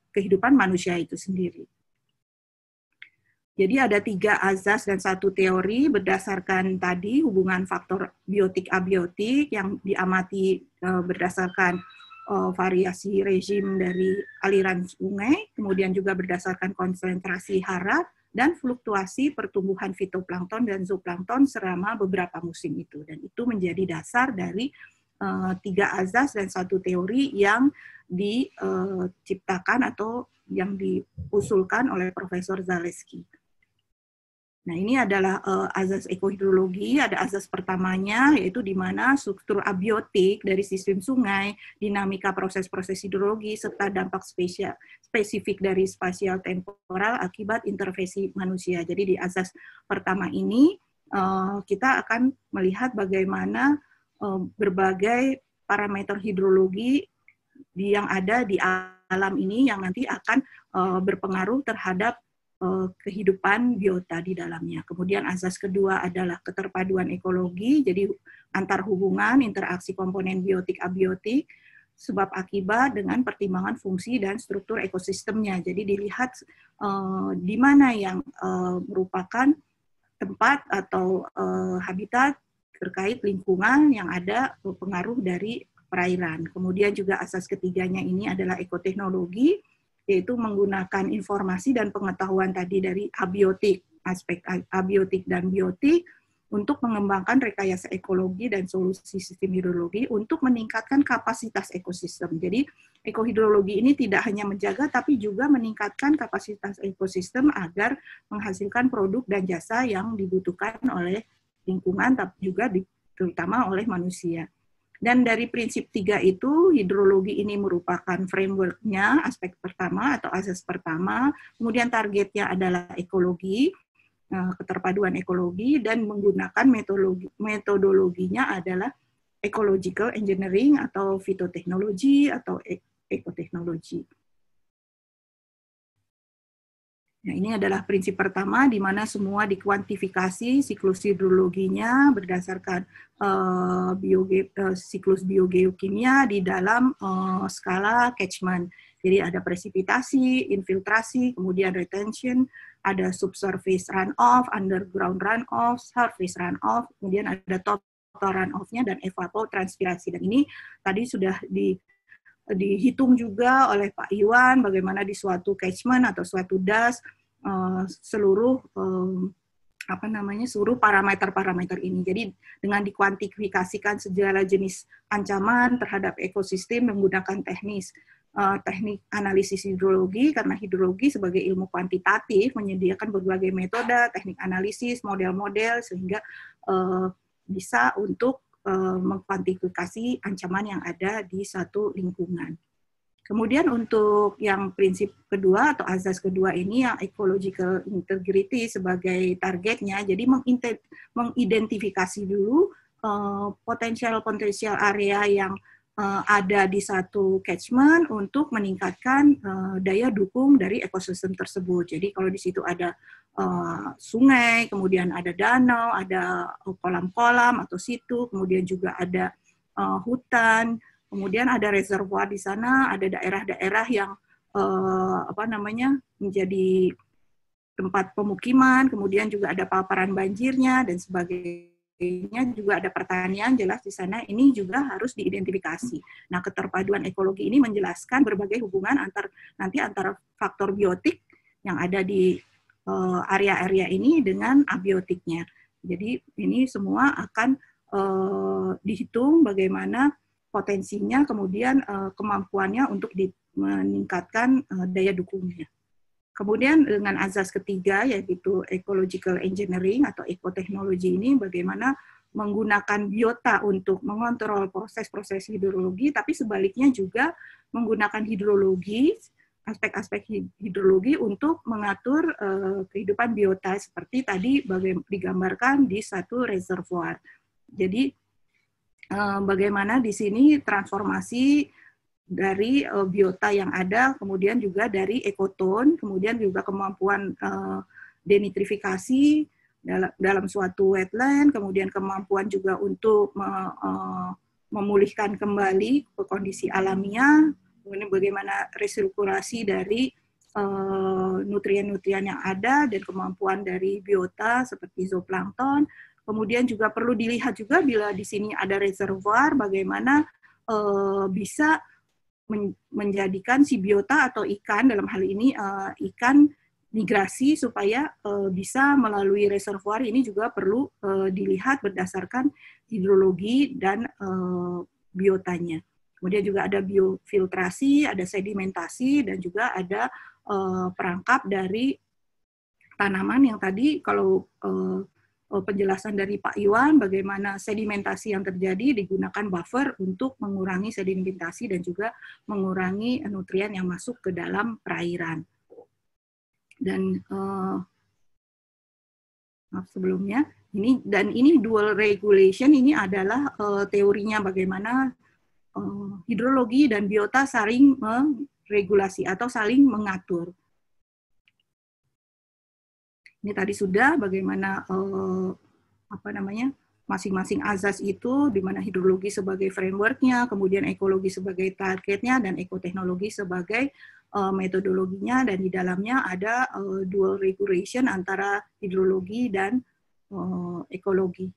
kehidupan manusia itu sendiri. Jadi ada 3 azas dan 1 teori berdasarkan tadi hubungan faktor biotik-abiotik yang diamati berdasarkan variasi rezim dari aliran sungai, kemudian juga berdasarkan konsentrasi hara dan fluktuasi pertumbuhan fitoplankton dan zooplankton selama beberapa musim itu. Dan itu menjadi dasar dari 3 azas dan 1 teori yang diciptakan atau yang diusulkan oleh Profesor Zaleski. Nah, ini adalah azas ekohidrologi. Ada azas pertamanya, yaitu di mana struktur abiotik dari sistem sungai, dinamika proses-proses hidrologi, serta dampak spesifik dari spasial temporal akibat intervensi manusia. Jadi di azas pertama ini, kita akan melihat bagaimana berbagai parameter hidrologi yang ada di alam ini yang nanti akan berpengaruh terhadap kehidupan biota di dalamnya. Kemudian azas kedua adalah keterpaduan ekologi, jadi antar hubungan, interaksi komponen biotik-abiotik, sebab akibat dengan pertimbangan fungsi dan struktur ekosistemnya. Jadi dilihat di mana yang merupakan tempat atau habitat terkait lingkungan yang ada pengaruh dari perairan. Kemudian juga asas ketiganya ini adalah ekoteknologi, yaitu menggunakan informasi dan pengetahuan tadi dari abiotik, aspek abiotik dan biotik, untuk mengembangkan rekayasa ekologi dan solusi sistem hidrologi untuk meningkatkan kapasitas ekosistem. Jadi ekohidrologi ini tidak hanya menjaga, tapi juga meningkatkan kapasitas ekosistem agar menghasilkan produk dan jasa yang dibutuhkan oleh lingkungan, tapi juga terutama oleh manusia. Dan dari prinsip 3 itu, hidrologi ini merupakan framework-nya, aspek pertama atau asas pertama, kemudian targetnya adalah ekologi, keterpaduan ekologi, dan menggunakan metodologinya adalah ecological engineering atau fitoteknologi atau ekoteknologi. Nah, ini adalah prinsip pertama di mana semua dikuantifikasi siklus hidrologinya berdasarkan siklus biogeokimia di dalam skala catchment. Jadi ada presipitasi, infiltrasi, kemudian retention, ada subsurface runoff, underground runoff, surface runoff, kemudian ada total runoff-nya dan evapotranspirasi. Dan ini tadi sudah dihitung juga oleh Pak Iwan bagaimana di suatu catchment atau suatu das seluruh seluruh parameter-parameter ini. Jadi dengan dikuantifikasikan segala jenis ancaman terhadap ekosistem menggunakan teknik analisis hidrologi, karena hidrologi sebagai ilmu kuantitatif menyediakan berbagai metode, teknik analisis, model-model sehingga bisa untuk mengkuantifikasi ancaman yang ada di satu lingkungan. Kemudian untuk yang prinsip kedua atau azas kedua ini yang ecological integrity sebagai targetnya, jadi mengidentifikasi dulu potensial area yang ada di satu catchment untuk meningkatkan daya dukung dari ekosistem tersebut. Jadi kalau di situ ada sungai, kemudian ada danau, ada kolam-kolam atau situ, kemudian juga ada hutan, kemudian ada reservoir di sana, ada daerah-daerah yang menjadi tempat pemukiman, kemudian juga ada paparan banjirnya dan sebagainya. Juga ada pertanian jelas di sana, ini juga harus diidentifikasi. Nah, keterpaduan ekologi ini menjelaskan berbagai hubungan antara faktor biotik yang ada di area-area ini dengan abiotiknya. Jadi ini semua akan dihitung bagaimana potensinya, kemudian kemampuannya untuk meningkatkan daya dukungnya. Kemudian dengan azas ketiga, yaitu ecological engineering atau ekoteknologi ini, bagaimana menggunakan biota untuk mengontrol proses-proses hidrologi, tapi sebaliknya juga menggunakan hidrologi, aspek-aspek hidrologi untuk mengatur kehidupan biota, seperti tadi digambarkan di satu reservoir. Jadi, bagaimana di sini transformasi dari biota yang ada, kemudian juga dari ekoton, kemudian juga kemampuan denitrifikasi dalam suatu wetland, kemudian kemampuan juga untuk memulihkan kembali ke kondisi alamiah, kemudian bagaimana resirkulasi dari nutrien-nutrien yang ada, dan kemampuan dari biota seperti zooplankton. Kemudian juga perlu dilihat juga bila di sini ada reservoir, bagaimana bisa menjadikan si biota atau ikan, dalam hal ini ikan migrasi, supaya bisa melalui reservoir ini juga perlu dilihat berdasarkan hidrologi dan biotanya. Kemudian juga ada biofiltrasi, ada sedimentasi, dan juga ada perangkap dari tanaman yang tadi kalau penjelasan dari Pak Iwan, bagaimana sedimentasi yang terjadi digunakan buffer untuk mengurangi sedimentasi dan juga mengurangi nutrien yang masuk ke dalam perairan. Dan sebelumnya ini dual regulation ini adalah teorinya bagaimana hidrologi dan biota saling meregulasi atau saling mengatur. Ini tadi sudah bagaimana masing-masing azas itu, di mana hidrologi sebagai framework-nya, kemudian ekologi sebagai targetnya, dan ekoteknologi sebagai metodologinya, dan di dalamnya ada dual regulation antara hidrologi dan ekologi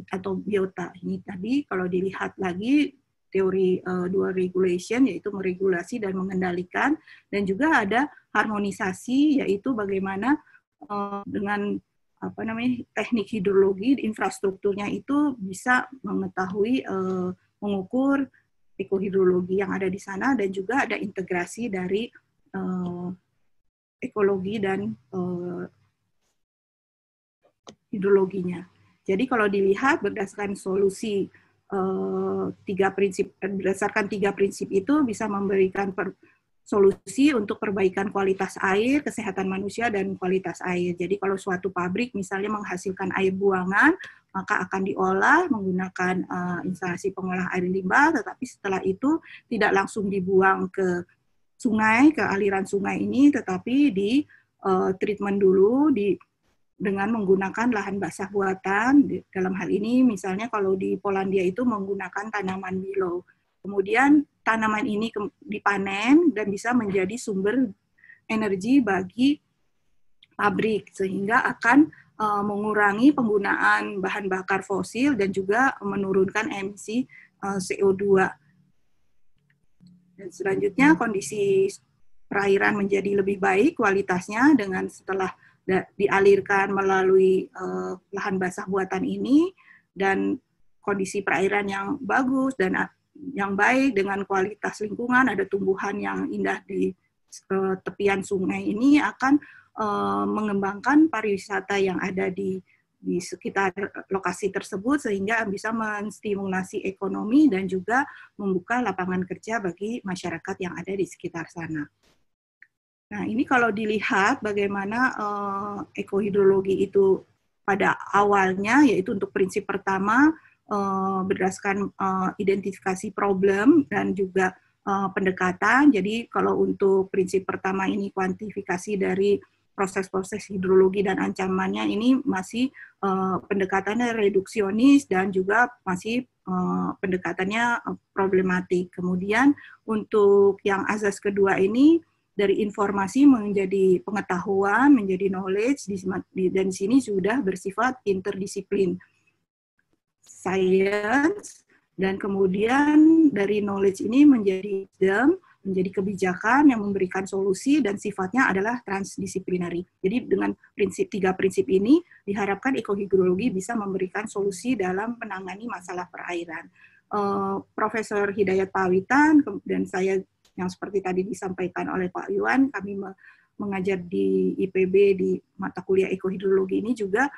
atau biota. Ini tadi kalau dilihat lagi teori dual regulation, yaitu meregulasi dan mengendalikan, dan juga ada harmonisasi, yaitu bagaimana dengan teknik hidrologi, infrastrukturnya itu bisa mengetahui, mengukur ekohidrologi yang ada di sana, dan juga ada integrasi dari ekologi dan hidrologinya. Jadi kalau dilihat berdasarkan solusi berdasarkan tiga prinsip itu bisa memberikan solusi untuk perbaikan kualitas air, kesehatan manusia, dan kualitas air. Jadi kalau suatu pabrik misalnya menghasilkan air buangan, maka akan diolah menggunakan instalasi pengolah air limbah, tetapi setelah itu tidak langsung dibuang ke sungai, ke aliran sungai ini, tetapi di treatment dulu dengan menggunakan lahan basah buatan. Dalam hal ini misalnya kalau di Polandia itu menggunakan tanaman willow. Kemudian tanaman ini dipanen dan bisa menjadi sumber energi bagi pabrik, sehingga akan mengurangi penggunaan bahan bakar fosil dan juga menurunkan emisi CO2. Dan selanjutnya kondisi perairan menjadi lebih baik kualitasnya dengan setelah dialirkan melalui lahan basah buatan ini, dan kondisi perairan yang bagus dan yang baik dengan kualitas lingkungan, ada tumbuhan yang indah di tepian sungai ini, akan mengembangkan pariwisata yang ada di sekitar lokasi tersebut, sehingga bisa menstimulasi ekonomi dan juga membuka lapangan kerja bagi masyarakat yang ada di sekitar sana. Nah, ini kalau dilihat bagaimana ekohidrologi itu pada awalnya, yaitu untuk prinsip pertama, berdasarkan identifikasi problem dan juga pendekatan. Jadi kalau untuk prinsip pertama ini kuantifikasi dari proses-proses hidrologi dan ancamannya, ini masih pendekatannya reduksionis dan juga masih pendekatannya problematik. Kemudian untuk yang azas kedua ini, dari informasi menjadi pengetahuan, menjadi knowledge, dan di sini sudah bersifat interdisiplin. Science, dan kemudian dari knowledge ini menjadi wisdom, menjadi kebijakan yang memberikan solusi, dan sifatnya adalah transdisiplinary. Jadi dengan tiga prinsip ini diharapkan ekohidrologi bisa memberikan solusi dalam menangani masalah perairan. Profesor Hidayat Pawitan, dan saya yang seperti tadi disampaikan oleh Pak Iwan, kami mengajar di IPB di mata kuliah ekohidrologi ini juga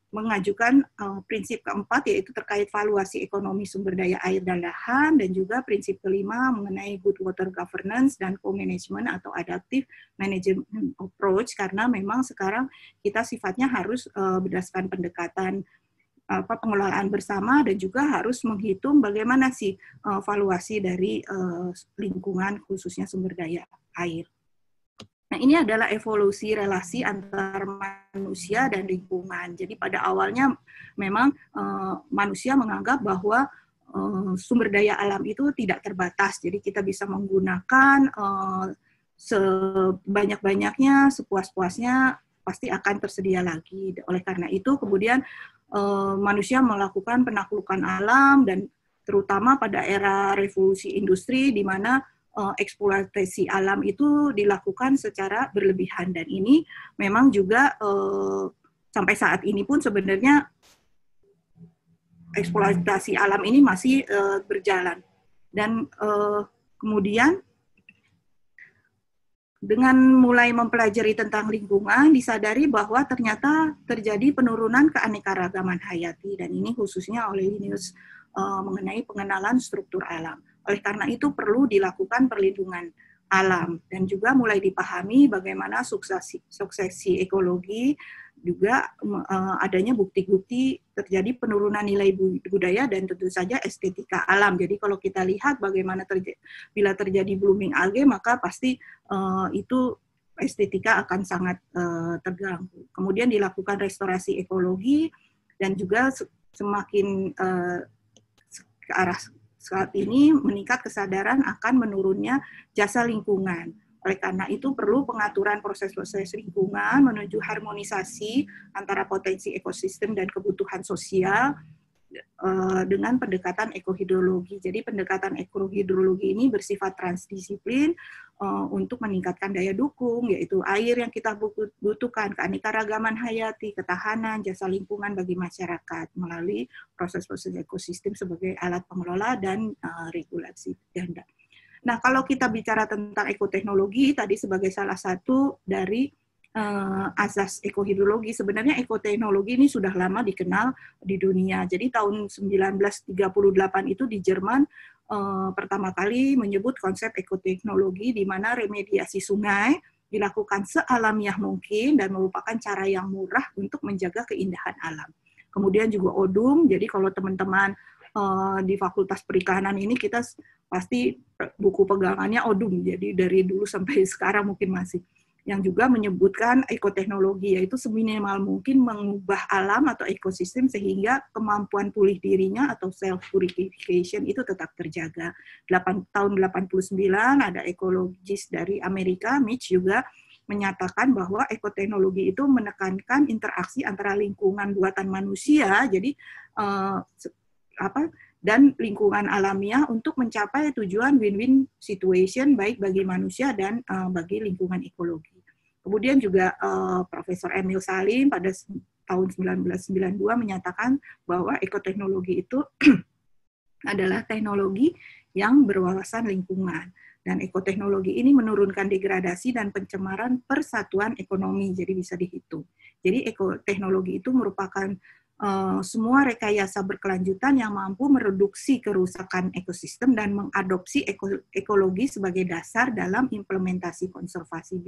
mengajukan prinsip keempat, yaitu terkait valuasi ekonomi sumber daya air dan lahan, dan juga prinsip kelima mengenai good water governance dan co-management atau adaptive management approach, karena memang sekarang kita sifatnya harus berdasarkan pendekatan pengelolaan bersama dan juga harus menghitung bagaimana sih valuasi dari lingkungan khususnya sumber daya air. Nah, ini adalah evolusi relasi antar manusia dan lingkungan. Jadi pada awalnya memang manusia menganggap bahwa sumber daya alam itu tidak terbatas. Jadi kita bisa menggunakan sebanyak-banyaknya, sepuas-puasnya, pasti akan tersedia lagi. Oleh karena itu kemudian manusia melakukan penaklukan alam, dan terutama pada era revolusi industri di mana eksploitasi alam itu dilakukan secara berlebihan, dan ini memang juga sampai saat ini pun sebenarnya eksploitasi alam ini masih berjalan. Dan kemudian dengan mulai mempelajari tentang lingkungan, disadari bahwa ternyata terjadi penurunan keanekaragaman hayati, dan ini khususnya oleh Linnaeus mengenai pengenalan struktur alam. Oleh karena itu perlu dilakukan perlindungan alam, dan juga mulai dipahami bagaimana suksesi ekologi, juga adanya bukti-bukti terjadi penurunan nilai budaya dan tentu saja estetika alam. Jadi kalau kita lihat bagaimana bila terjadi blooming algae, maka pasti itu estetika akan sangat terganggu. Kemudian dilakukan restorasi ekologi, dan juga semakin ke arah saat ini meningkat kesadaran akan menurunnya jasa lingkungan. Oleh karena itu perlu pengaturan proses-proses lingkungan menuju harmonisasi antara potensi ekosistem dan kebutuhan sosial dengan pendekatan ekohidrologi. Jadi pendekatan ekohidrologi ini bersifat transdisiplin untuk meningkatkan daya dukung, yaitu air yang kita butuhkan, keanekaragaman hayati, ketahanan, jasa lingkungan bagi masyarakat melalui proses-proses ekosistem sebagai alat pengelola dan regulasi ganda. Nah, kalau kita bicara tentang ekoteknologi tadi sebagai salah satu dari asas ekohidrologi, sebenarnya ekoteknologi ini sudah lama dikenal di dunia. Jadi tahun 1938 itu di Jerman pertama kali menyebut konsep ekoteknologi, di mana remediasi sungai dilakukan sealamiah mungkin dan merupakan cara yang murah untuk menjaga keindahan alam. Kemudian juga odum, jadi kalau teman-teman di Fakultas Perikanan ini kita pasti buku pegangannya odum, jadi dari dulu sampai sekarang mungkin masih, yang juga menyebutkan ekoteknologi, yaitu seminimal mungkin mengubah alam atau ekosistem sehingga kemampuan pulih dirinya atau self-purification itu tetap terjaga. Tahun 89 ada ekologis dari Amerika, Mitch, juga menyatakan bahwa ekoteknologi itu menekankan interaksi antara lingkungan buatan manusia, jadi dan lingkungan alamiah untuk mencapai tujuan win-win situation baik bagi manusia dan bagi lingkungan ekologi. Kemudian juga Profesor Emil Salim pada tahun 1992 menyatakan bahwa ekoteknologi itu adalah teknologi yang berwawasan lingkungan. Dan ekoteknologi ini menurunkan degradasi dan pencemaran persatuan ekonomi, jadi bisa dihitung. Jadi ekoteknologi itu merupakan semua rekayasa berkelanjutan yang mampu mereduksi kerusakan ekosistem dan mengadopsi ekologi sebagai dasar dalam implementasi konservasi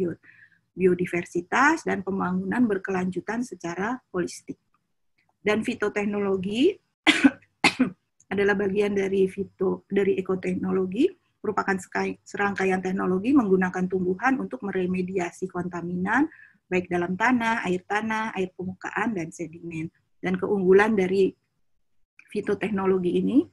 biodiversitas dan pembangunan berkelanjutan secara holistik. Dan fitoteknologi adalah bagian dari ekoteknologi, merupakan serangkaian teknologi menggunakan tumbuhan untuk meremediasi kontaminan baik dalam tanah, air permukaan, dan sedimen. Dan keunggulan dari fitoteknologi ini,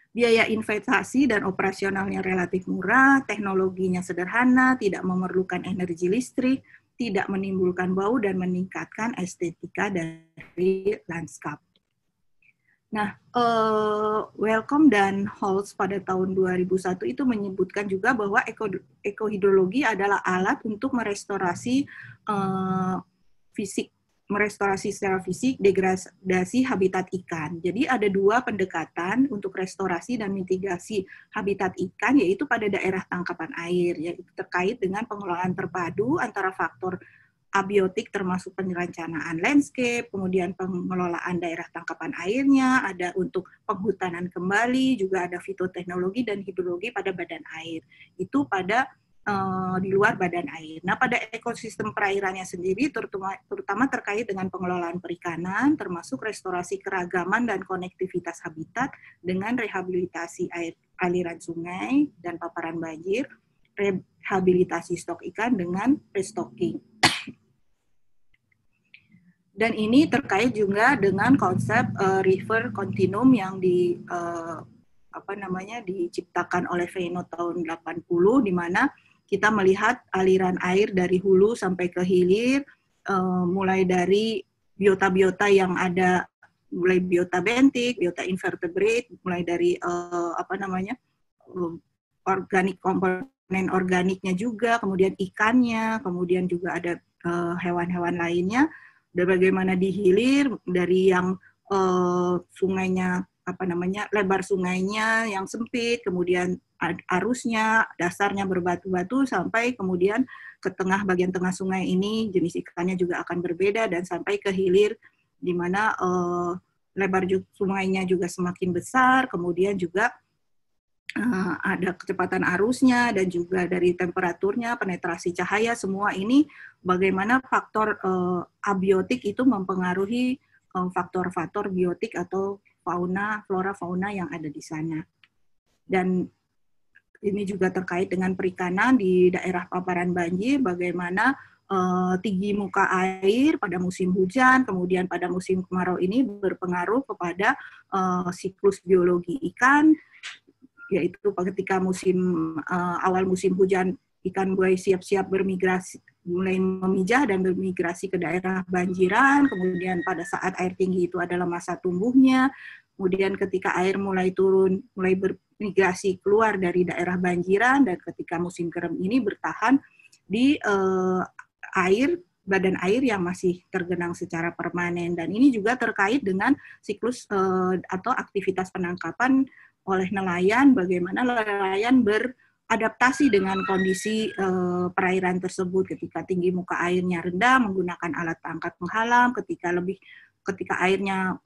biaya investasi dan operasionalnya relatif murah, teknologinya sederhana, tidak memerlukan energi listrik, tidak menimbulkan bau, dan meningkatkan estetika dari lanskap. Nah, Wellcome dan Holtz pada tahun 2001 itu menyebutkan juga bahwa ekohidrologi adalah alat untuk merestorasi fisik merestorasi secara fisik degradasi habitat ikan. Jadi ada dua pendekatan untuk restorasi dan mitigasi habitat ikan, yaitu pada daerah tangkapan air, yaitu terkait dengan pengelolaan terpadu antara faktor abiotik termasuk perencanaan landscape, kemudian pengelolaan daerah tangkapan airnya, ada untuk penghutanan kembali, juga ada fitoteknologi dan hidrologi pada badan air. Itu pada di luar badan air. Nah, pada ekosistem perairannya sendiri, terutama terkait dengan pengelolaan perikanan, termasuk restorasi keragaman dan konektivitas habitat dengan rehabilitasi aliran sungai dan paparan banjir, rehabilitasi stok ikan dengan restocking. Dan ini terkait juga dengan konsep river continuum yang diciptakan oleh Veno tahun 80, di mana kita melihat aliran air dari hulu sampai ke hilir, mulai dari biota-biota yang ada, mulai biota bentik, biota invertebrate, mulai dari organik, komponen organiknya juga, kemudian ikannya, kemudian juga ada hewan-hewan lainnya, dan bagaimana di hilir dari yang sungainya lebar sungainya yang sempit, kemudian arusnya, dasarnya berbatu-batu, sampai kemudian ke tengah, bagian tengah sungai ini jenis ikannya juga akan berbeda, dan sampai ke hilir di mana lebar sungainya juga semakin besar, kemudian juga ada kecepatan arusnya, dan juga dari temperaturnya, penetrasi cahaya, semua ini bagaimana faktor abiotik itu mempengaruhi faktor-faktor biotik atau flora fauna yang ada di sana. Dan ini juga terkait dengan perikanan di daerah paparan banjir, bagaimana tinggi muka air pada musim hujan, kemudian pada musim kemarau ini berpengaruh kepada siklus biologi ikan, yaitu ketika awal musim hujan, ikan buai siap-siap bermigrasi, mulai memijah dan bermigrasi ke daerah banjiran, kemudian pada saat air tinggi itu adalah masa tumbuhnya, kemudian ketika air mulai turun, mulai bermigrasi keluar dari daerah banjiran, dan ketika musim kering ini bertahan di badan air yang masih tergenang secara permanen. Dan ini juga terkait dengan siklus atau aktivitas penangkapan oleh nelayan, bagaimana nelayan beradaptasi dengan kondisi perairan tersebut. Ketika tinggi muka airnya rendah, menggunakan alat tangkap penghalam, ketika airnya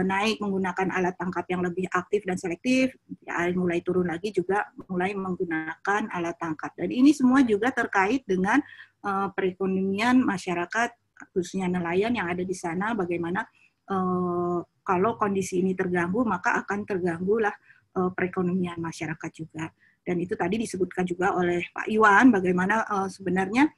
naik, menggunakan alat tangkap yang lebih aktif dan selektif, air mulai turun lagi juga mulai menggunakan alat tangkap. Dan ini semua juga terkait dengan perekonomian masyarakat, khususnya nelayan yang ada di sana, bagaimana kalau kondisi ini terganggu, maka akan terganggulah perekonomian masyarakat juga. Dan itu tadi disebutkan juga oleh Pak Iwan, bagaimana sebenarnya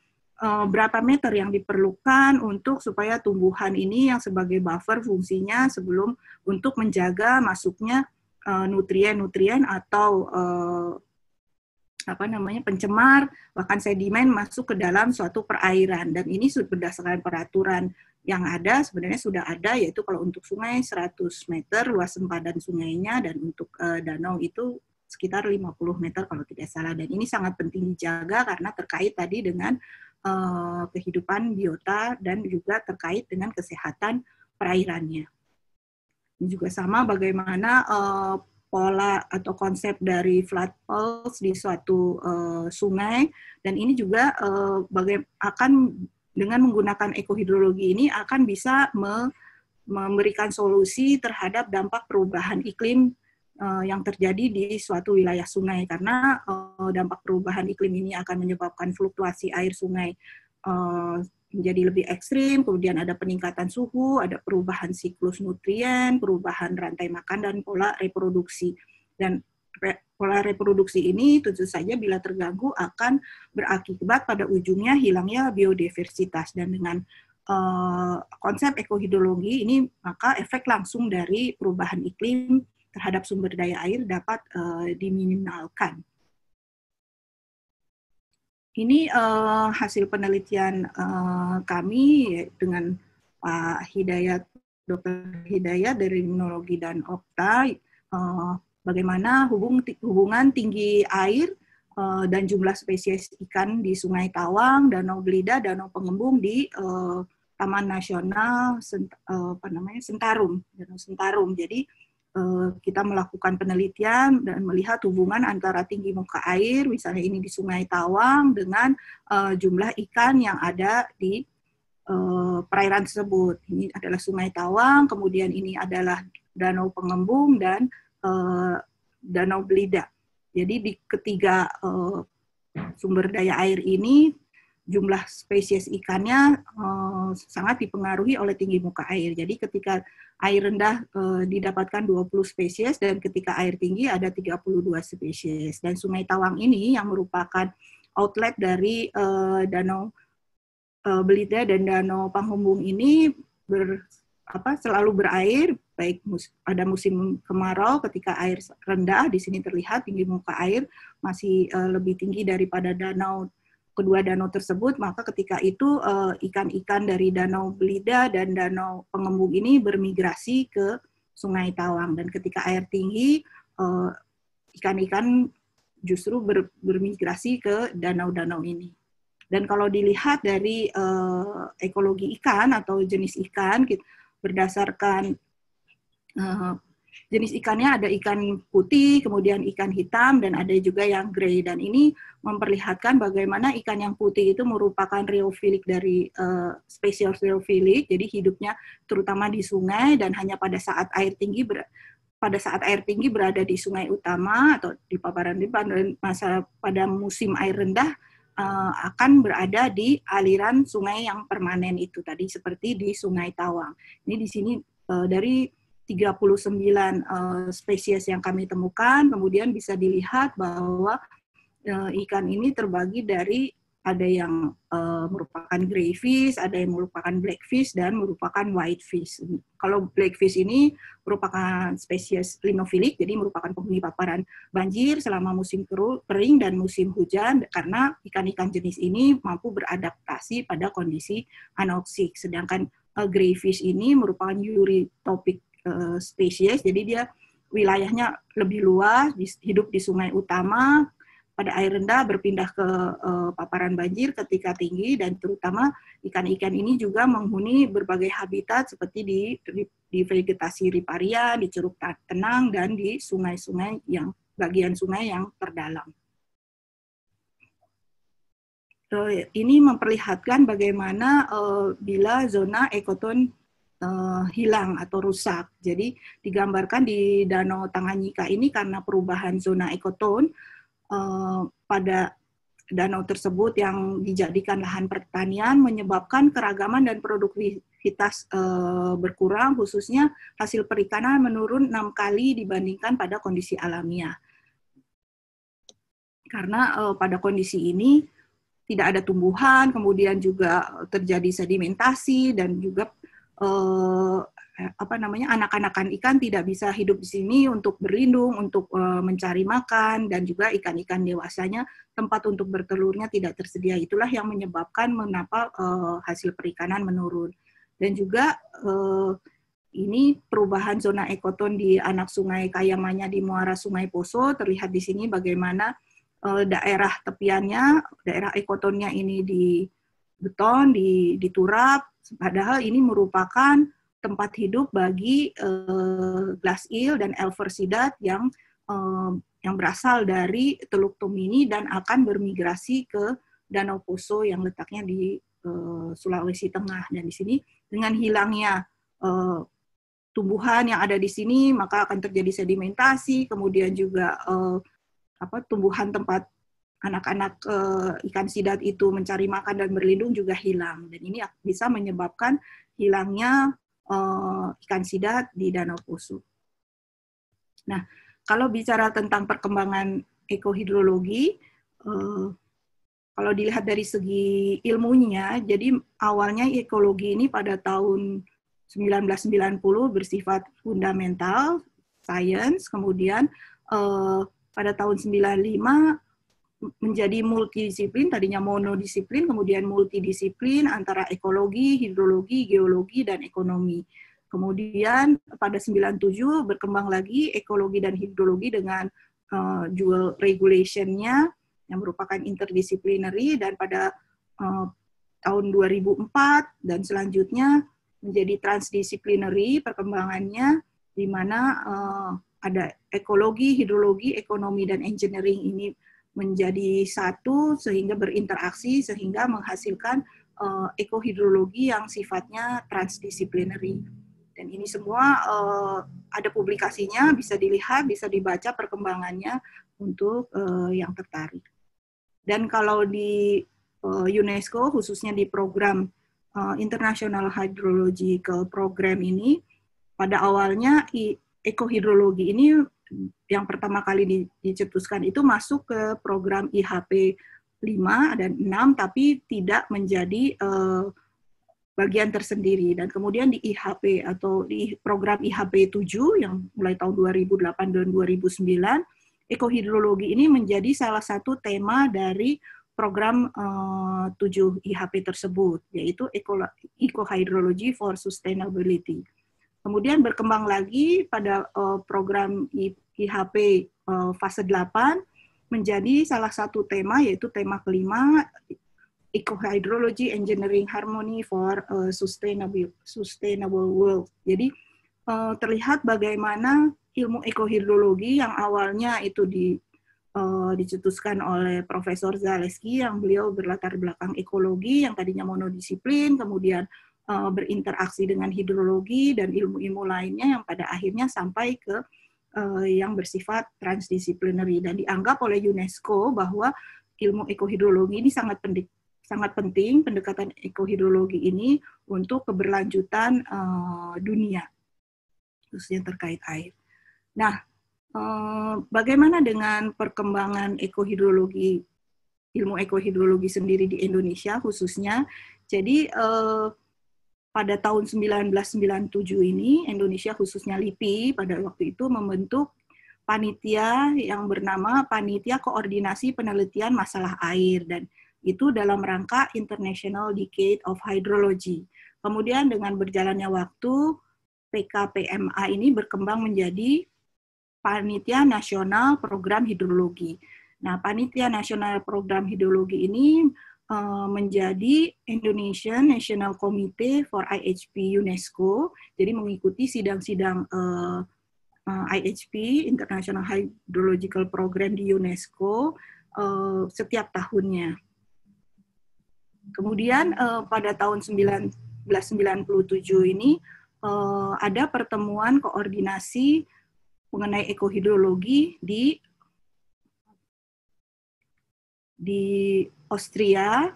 berapa meter yang diperlukan untuk supaya tumbuhan ini yang sebagai buffer fungsinya sebelum untuk menjaga masuknya nutrien-nutrien atau pencemar, bahkan sedimen masuk ke dalam suatu perairan. Dan ini berdasarkan peraturan yang ada, sebenarnya sudah ada, yaitu kalau untuk sungai 100 meter luas sempadan sungainya, dan untuk danau itu sekitar 50 meter kalau tidak salah. Dan ini sangat penting dijaga karena terkait tadi dengan kehidupan biota dan juga terkait dengan kesehatan perairannya. Ini juga sama bagaimana pola atau konsep dari flood pulse di suatu sungai, dan ini juga akan dengan menggunakan ekohidrologi ini akan bisa memberikan solusi terhadap dampak perubahan iklim yang terjadi di suatu wilayah sungai, karena dampak perubahan iklim ini akan menyebabkan fluktuasi air sungai menjadi lebih ekstrim, kemudian ada peningkatan suhu, ada perubahan siklus nutrien, perubahan rantai makan, dan pola reproduksi. Dan pola reproduksi ini tentu saja bila terganggu akan berakibat pada ujungnya hilangnya biodiversitas. Dan dengan konsep ekohidrologi ini, maka efek langsung dari perubahan iklim terhadap sumber daya air dapat diminimalkan. Ini hasil penelitian kami dengan Pak Hidayat, Dr. Hidayat dari Limnologi dan Okta, bagaimana hubungan tinggi air dan jumlah spesies ikan di Sungai Tawang, Danau Belida, Danau Pengembung di Taman Nasional Sentarum, Danau Sentarum. Jadi kita melakukan penelitian dan melihat hubungan antara tinggi muka air, misalnya ini di Sungai Tawang, dengan jumlah ikan yang ada di perairan tersebut. Ini adalah Sungai Tawang, kemudian ini adalah Danau Pengembung dan Danau Belida. Jadi di ketiga sumber daya air ini jumlah spesies ikannya sangat dipengaruhi oleh tinggi muka air. Jadi ketika air rendah didapatkan 20 spesies dan ketika air tinggi ada 32 spesies. Dan Sungai Tawang ini yang merupakan outlet dari Danau Belida dan Danau Pengembung ini selalu berair, baik ada musim kemarau ketika air rendah, di sini terlihat tinggi muka air masih lebih tinggi daripada kedua danau tersebut, maka ketika itu ikan-ikan dari Danau Belida dan Danau Pengembung ini bermigrasi ke Sungai Tawang, dan ketika air tinggi ikan-ikan justru bermigrasi ke danau-danau ini. Dan kalau dilihat dari ekologi ikan atau jenis ikan, berdasarkan jenis ikannya ada ikan putih, kemudian ikan hitam, dan ada juga yang grey. Dan ini memperlihatkan bagaimana ikan yang putih itu merupakan rheophilik dari spesies rheophilik, jadi hidupnya terutama di sungai dan hanya pada saat air tinggi berada di sungai utama atau di paparan depan, dan pada musim air rendah akan berada di aliran sungai yang permanen itu tadi, seperti di Sungai Tawang. Ini di sini dari 39 spesies yang kami temukan, kemudian bisa dilihat bahwa ikan ini terbagi dari ada yang merupakan greyfish, ada yang merupakan blackfish, dan merupakan whitefish. Kalau blackfish ini merupakan spesies linofilik, jadi merupakan penghuni paparan banjir selama musim kering dan musim hujan, karena ikan-ikan jenis ini mampu beradaptasi pada kondisi anoksik. Sedangkan greyfish ini merupakan eurytopik spesies, jadi dia wilayahnya lebih luas, hidup di sungai utama, pada air rendah berpindah ke paparan banjir ketika tinggi, dan terutama ikan-ikan ini juga menghuni berbagai habitat seperti di vegetasi riparian, di curug tenang, dan di sungai-sungai yang bagian sungai yang terdalam. Ini memperlihatkan bagaimana bila zona ekoton hilang atau rusak. Jadi digambarkan di Danau Tanganyika ini karena perubahan zona ekoton pada danau tersebut yang dijadikan lahan pertanian menyebabkan keragaman dan produktivitas berkurang, khususnya hasil perikanan menurun 6 kali dibandingkan pada kondisi alamiah. Karena pada kondisi ini tidak ada tumbuhan, kemudian juga terjadi sedimentasi, dan juga anak-anakan ikan tidak bisa hidup di sini untuk berlindung, untuk mencari makan, dan juga ikan-ikan dewasanya tempat untuk bertelurnya tidak tersedia. Itulah yang menyebabkan mengapa hasil perikanan menurun. Dan juga ini perubahan zona ekoton di anak sungai Kayamanya di muara Sungai Poso, terlihat di sini bagaimana daerah tepiannya, daerah ekotonnya ini di beton, diturap, padahal ini merupakan tempat hidup bagi glass eel dan elversidat yang berasal dari Teluk Tomini dan akan bermigrasi ke Danau Poso yang letaknya di Sulawesi Tengah. Dan di sini dengan hilangnya tumbuhan yang ada di sini, maka akan terjadi sedimentasi, kemudian juga tumbuhan tempat anak-anak ikan sidat itu mencari makan dan berlindung juga hilang. Dan ini bisa menyebabkan hilangnya ikan sidat di Danau Poso. Nah, kalau bicara tentang perkembangan ekohidrologi, kalau dilihat dari segi ilmunya, jadi awalnya ekologi ini pada tahun 1990 bersifat fundamental, science, kemudian pada tahun 95 menjadi multidisiplin, tadinya monodisiplin, kemudian multidisiplin antara ekologi, hidrologi, geologi, dan ekonomi. Kemudian pada 97 berkembang lagi ekologi dan hidrologi dengan dual regulation-nya yang merupakan interdisciplinary, dan pada tahun 2004 dan selanjutnya menjadi transdisciplinary perkembangannya, di mana ada ekologi, hidrologi, ekonomi, dan engineering ini menjadi satu sehingga berinteraksi sehingga menghasilkan ekohidrologi yang sifatnya transdisciplinary. Dan ini semua ada publikasinya, bisa dilihat, bisa dibaca perkembangannya untuk yang tertarik. Dan kalau di UNESCO, khususnya di program International Hydrological Program ini, pada awalnya ekohidrologi ini yang pertama kali dicetuskan itu masuk ke program IHP 5 dan 6, tapi tidak menjadi bagian tersendiri. Dan kemudian di IHP atau di program IHP 7 yang mulai tahun 2008 dan 2009, ekohidrologi ini menjadi salah satu tema dari program 7 IHP tersebut, yaitu Eco-Hydrology for Sustainability. Kemudian berkembang lagi pada program IHP fase 8 menjadi salah satu tema, yaitu tema kelima, Eco-Hydrology Engineering Harmony for Sustainable World. Jadi terlihat bagaimana ilmu ekohidrologi yang awalnya itu dicetuskan oleh Profesor Zaleski, yang beliau berlatar belakang ekologi, yang tadinya monodisiplin, kemudian berinteraksi dengan hidrologi dan ilmu-ilmu lainnya, yang pada akhirnya sampai ke yang bersifat transdisciplinary. Dan dianggap oleh UNESCO bahwa ilmu ekohidrologi ini sangat penting, pendekatan ekohidrologi ini untuk keberlanjutan dunia, khususnya terkait air. Nah, bagaimana dengan perkembangan ekohidrologi, ilmu ekohidrologi sendiri di Indonesia khususnya? Jadi pada tahun 1997 ini, Indonesia khususnya LIPI pada waktu itu membentuk panitia yang bernama Panitia Koordinasi Penelitian Masalah Air, dan itu dalam rangka International Decade of Hydrology. Kemudian dengan berjalannya waktu, PKPMA ini berkembang menjadi Panitia Nasional Program Hidrologi. Nah, Panitia Nasional Program Hidrologi ini menjadi Indonesian National Committee for IHP UNESCO, jadi mengikuti sidang-sidang IHP, International Hydrological Program di UNESCO, setiap tahunnya. Kemudian pada tahun 1997 ini ada pertemuan koordinasi mengenai ekohidrologi di Austria,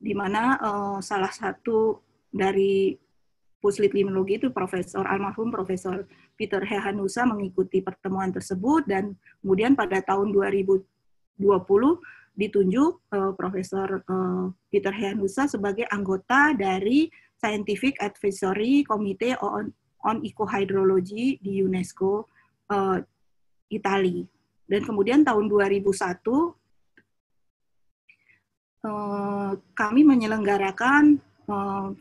di mana salah satu dari Puslit Limnologi itu almarhum Profesor Peter Hehanusa mengikuti pertemuan tersebut, dan kemudian pada tahun 2020 ditunjuk Profesor Peter Hehanusa sebagai anggota dari Scientific Advisory Committee on Eco-Hydrology di UNESCO Italia. Dan kemudian tahun 2001 kami menyelenggarakan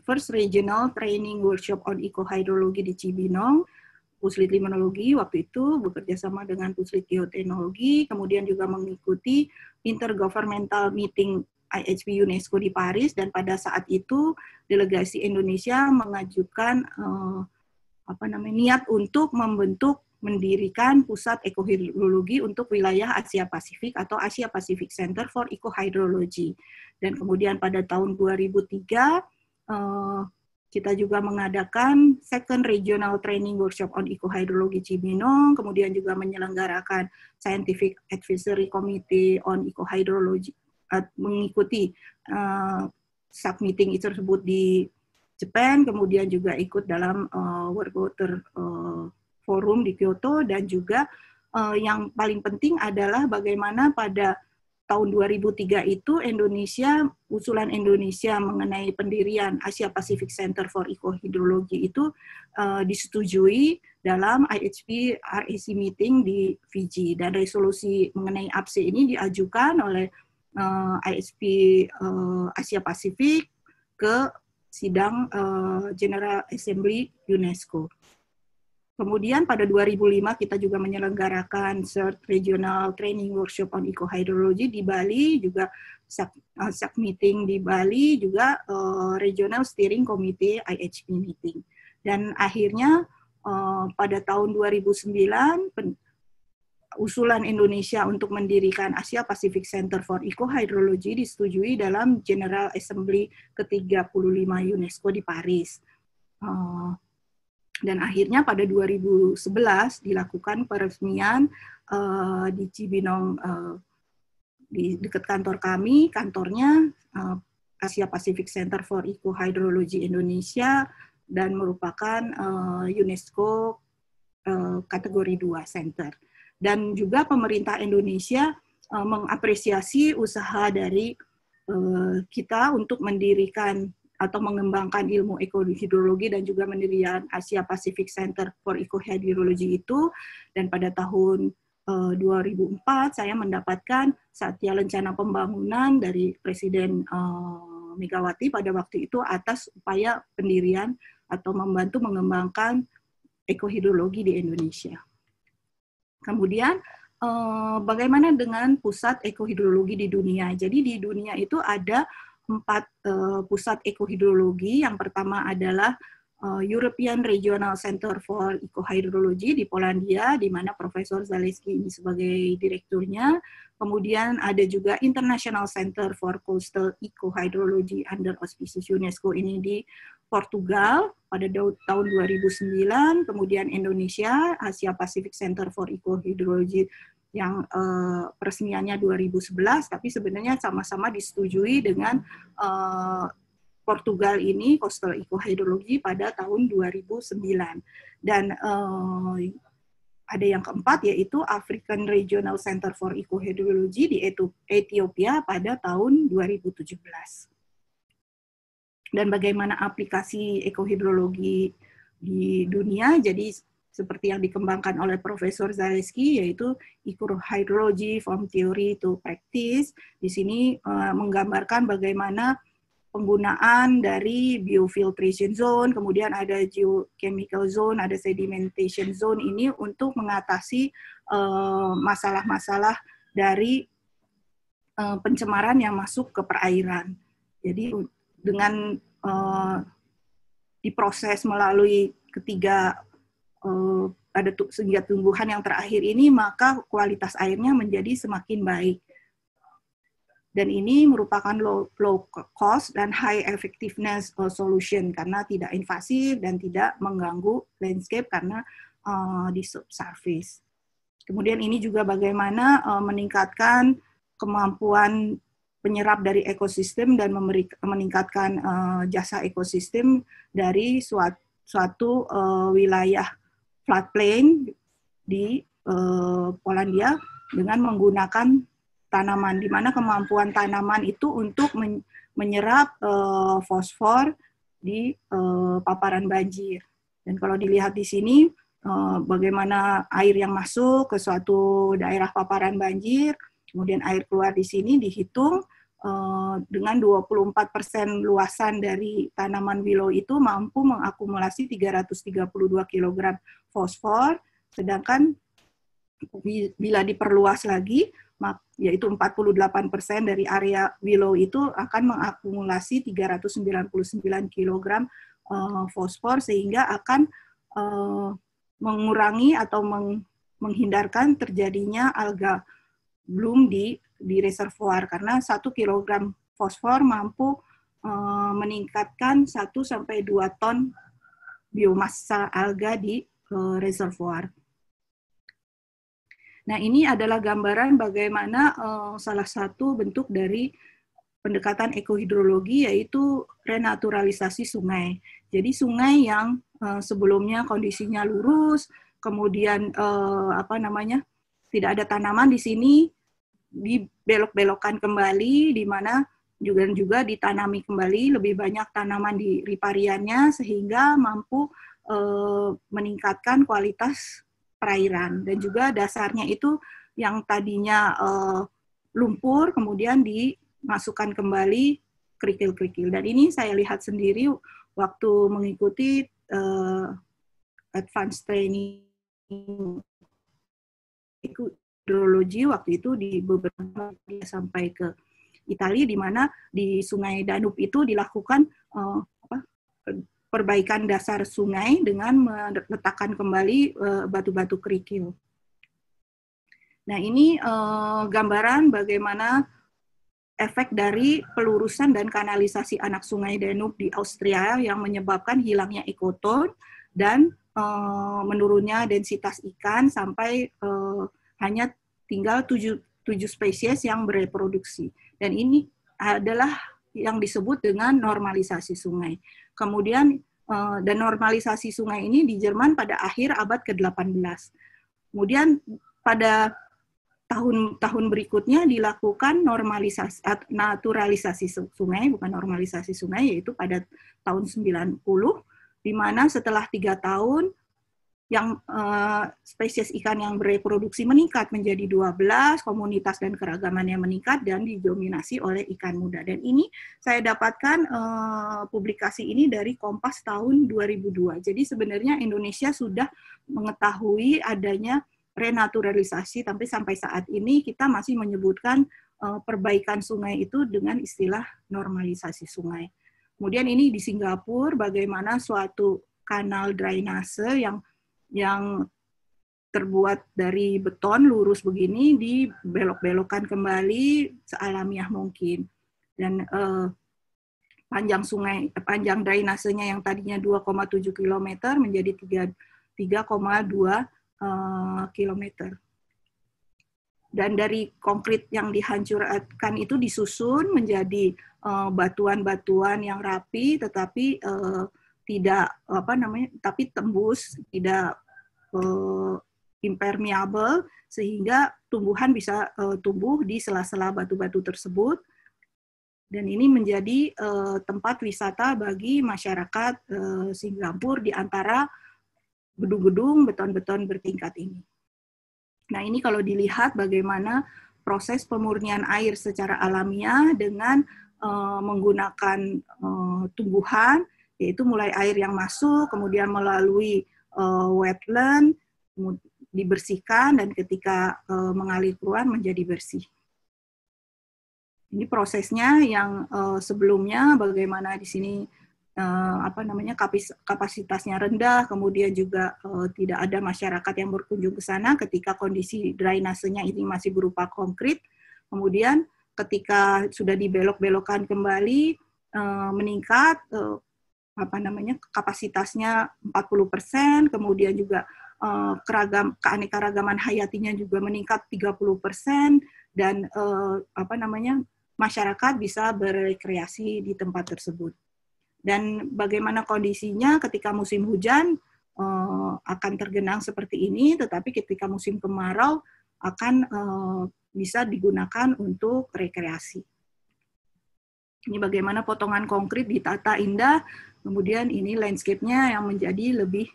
First Regional Training Workshop on Eco-Hydrology di Cibinong. Puslit Limnologi waktu itu bekerja sama dengan Puslit Geoteknologi, kemudian juga mengikuti Intergovernmental Meeting IHP UNESCO di Paris, dan pada saat itu delegasi Indonesia mengajukan niat untuk mendirikan pusat ekohidrologi untuk wilayah Asia Pasifik atau Asia Pacific Center for Eco-Hydrology. Dan kemudian pada tahun 2003 kita juga mengadakan Second Regional Training Workshop on Eco-Hydrology Cibinong, kemudian juga menyelenggarakan Scientific Advisory Committee on Eco-Hydrology, mengikuti sub-meeting tersebut di Jepang, kemudian juga ikut dalam World Water Forum di Kyoto, dan juga yang paling penting adalah bagaimana pada tahun 2003 itu usulan Indonesia mengenai pendirian Asia Pacific Center for Eco-Hydrology itu disetujui dalam IHP REC meeting di Fiji, dan resolusi mengenai APSE ini diajukan oleh IHP Asia Pasifik ke sidang General Assembly UNESCO. Kemudian pada 2005 kita juga menyelenggarakan Third Regional Training Workshop on Eco-Hydrology di Bali, juga SAC meeting di Bali, juga Regional Steering Committee IHP meeting. Dan akhirnya pada tahun 2009 usulan Indonesia untuk mendirikan Asia Pacific Center for Eco-Hydrology disetujui dalam General Assembly ke-35 UNESCO di Paris. Dan akhirnya pada 2011 dilakukan peresmian di Cibinong, di dekat kantor kami, kantornya Asia Pacific Center for Eco-Hydrology Indonesia, dan merupakan UNESCO kategori 2 center. Dan juga pemerintah Indonesia mengapresiasi usaha dari kita untuk mendirikan atau mengembangkan ilmu ekohidrologi dan juga mendirikan Asia Pacific Center for Eco-Hydrology itu. Dan pada tahun 2004 saya mendapatkan Satya Lencana Pembangunan dari Presiden Megawati pada waktu itu atas upaya pendirian atau membantu mengembangkan ekohidrologi di Indonesia. Kemudian bagaimana dengan pusat ekohidrologi di dunia? Jadi di dunia itu ada 4 pusat ekohidrologi. Yang pertama adalah European Regional Center for Eco-Hydrology di Polandia, di mana Profesor Zaleski ini sebagai direkturnya. Kemudian ada juga International Center for Coastal Eco-Hydrology under auspices UNESCO ini di Portugal pada tahun 2009. Kemudian Indonesia, Asia Pacific Center for Eco-Hydrology yang peresmiannya 2011, tapi sebenarnya sama-sama disetujui dengan Portugal ini, Coastal Eco-Hydrology pada tahun 2009. Dan ada yang keempat, yaitu African Regional Center for Eco-Hydrology di Ethiopia pada tahun 2017. Dan bagaimana aplikasi ekohidrologi di dunia, jadi seperti yang dikembangkan oleh Profesor Zaleski, yaitu Eco-Hydrology from Theory to Practice. Di sini menggambarkan bagaimana penggunaan dari biofiltration zone, kemudian ada geochemical zone, ada sedimentation zone ini untuk mengatasi masalah-masalah dari pencemaran yang masuk ke perairan. Jadi dengan diproses melalui ketiga ada senjata tumbuhan yang terakhir ini, maka kualitas airnya menjadi semakin baik. Dan ini merupakan low cost dan high effectiveness solution karena tidak invasif dan tidak mengganggu landscape karena di subsurface. Kemudian ini juga bagaimana meningkatkan kemampuan penyerap dari ekosistem dan meningkatkan jasa ekosistem dari suatu wilayah floodplain di Polandia dengan menggunakan tanaman, di mana kemampuan tanaman itu untuk menyerap fosfor di paparan banjir. Dan kalau dilihat di sini, bagaimana air yang masuk ke suatu daerah paparan banjir, kemudian air keluar di sini dihitung dengan 24% luasan dari tanaman willow itu mampu mengakumulasi 332 kg fosfor, sedangkan bila diperluas lagi, yaitu 48% dari area willow itu akan mengakumulasi 399 kg fosfor, sehingga akan mengurangi atau menghindarkan terjadinya alga bloom di reservoir, karena 1 kg fosfor mampu meningkatkan 1-2 ton biomassa alga di reservoir. Nah, ini adalah gambaran bagaimana salah satu bentuk dari pendekatan ekohidrologi, yaitu renaturalisasi sungai. Jadi sungai yang sebelumnya kondisinya lurus, kemudian tidak ada tanaman di sini, dibelok-belokkan kembali, di mana juga ditanami kembali lebih banyak tanaman di ripariannya, sehingga mampu meningkatkan kualitas perairan. Dan juga dasarnya itu yang tadinya lumpur, kemudian dimasukkan kembali kerikil-kerikil. Dan ini saya lihat sendiri waktu mengikuti advance training hidrologi waktu itu di beberapa sampai ke Italia, di mana di Sungai Danube itu dilakukan perbaikan dasar sungai dengan meletakkan kembali batu-batu kerikil. Nah, ini gambaran bagaimana efek dari pelurusan dan kanalisasi anak sungai Danube di Austria yang menyebabkan hilangnya ekoton dan menurunnya densitas ikan sampai hanya tinggal 7 spesies yang bereproduksi. Dan ini adalah yang disebut dengan normalisasi sungai. Kemudian, dan normalisasi sungai ini di Jerman pada akhir abad ke-18. Kemudian pada tahun-tahun berikutnya dilakukan normalisasi, naturalisasi sungai, bukan normalisasi sungai, yaitu pada tahun 90, di mana setelah 3 tahun, yang spesies ikan yang bereproduksi meningkat menjadi 12, komunitas dan keragamannya meningkat dan didominasi oleh ikan muda. Dan ini saya dapatkan publikasi ini dari Kompas tahun 2002. Jadi sebenarnya Indonesia sudah mengetahui adanya renaturalisasi, tapi sampai saat ini kita masih menyebutkan perbaikan sungai itu dengan istilah normalisasi sungai. Kemudian ini di Singapura, bagaimana suatu kanal drainase yang terbuat dari beton lurus begini dibelok-belokkan kembali sealamiah mungkin. Dan panjang drainasenya yang tadinya 2,7 km menjadi 3,2 km. Dan dari konkrit yang dihancurkan itu disusun menjadi batuan-batuan yang rapi, tetapi tidak tapi tembus, tidak impermeable, sehingga tumbuhan bisa tumbuh di sela-sela batu-batu tersebut. Dan ini menjadi tempat wisata bagi masyarakat Singapura di antara gedung-gedung beton-beton bertingkat ini. Nah, ini kalau dilihat bagaimana proses pemurnian air secara alamiah dengan menggunakan tumbuhan, yaitu mulai air yang masuk, kemudian melalui wetland, dibersihkan, dan ketika mengalir keluar menjadi bersih. Ini prosesnya yang sebelumnya bagaimana di sini kapasitasnya rendah, kemudian juga tidak ada masyarakat yang berkunjung ke sana ketika kondisi drainasenya ini masih berupa konkrit. Kemudian ketika sudah dibelok-belokkan kembali meningkat, kapasitasnya 40%, kemudian juga keanekaragaman hayatinya juga meningkat 30%, dan masyarakat bisa berekreasi di tempat tersebut. Dan bagaimana kondisinya ketika musim hujan akan tergenang seperti ini, tetapi ketika musim kemarau akan bisa digunakan untuk rekreasi. Ini bagaimana potongan konkrit ditata indah, kemudian ini landscape-nya yang menjadi lebih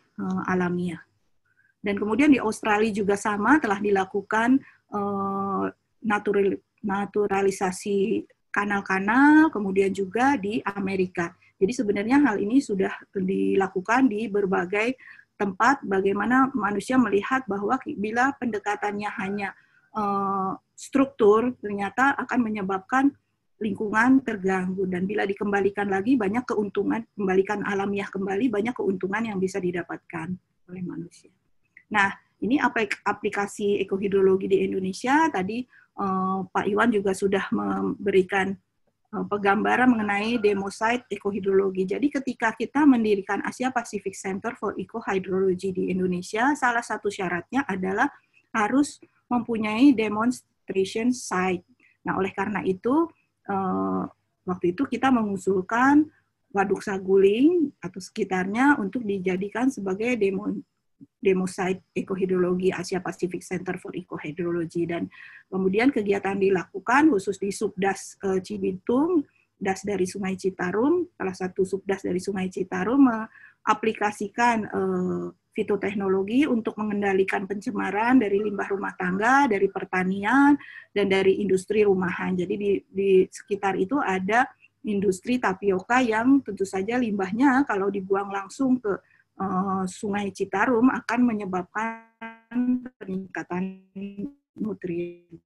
alamiah. Dan kemudian di Australia juga sama, telah dilakukan naturalisasi kanal-kanal, kemudian juga di Amerika. Jadi sebenarnya hal ini sudah dilakukan di berbagai tempat, bagaimana manusia melihat bahwa bila pendekatannya hanya struktur, ternyata akan menyebabkan lingkungan terganggu, dan bila dikembalikan lagi banyak keuntungan, kembalikan alamiah kembali, banyak keuntungan yang bisa didapatkan oleh manusia. Nah, ini aplikasi ekohidrologi di Indonesia. Tadi Pak Iwan juga sudah memberikan penggambaran mengenai demo site ekohidrologi. Jadi ketika kita mendirikan Asia Pacific Center for Ecohydrology di Indonesia, salah satu syaratnya adalah harus mempunyai demonstration site. Nah, oleh karena itu, waktu itu kita mengusulkan Waduk Saguling atau sekitarnya untuk dijadikan sebagai demo site ekohidrologi Asia Pacific Center for Ecohydrology. Dan kemudian kegiatan dilakukan khusus di Subdas Cibitung, das dari Sungai Citarum, salah satu subdas dari Sungai Citarum mengaplikasikan fitoteknologi untuk mengendalikan pencemaran dari limbah rumah tangga, dari pertanian, dan dari industri rumahan. Jadi di sekitar itu ada industri tapioka yang tentu saja limbahnya kalau dibuang langsung ke Sungai Citarum akan menyebabkan peningkatan nutrien.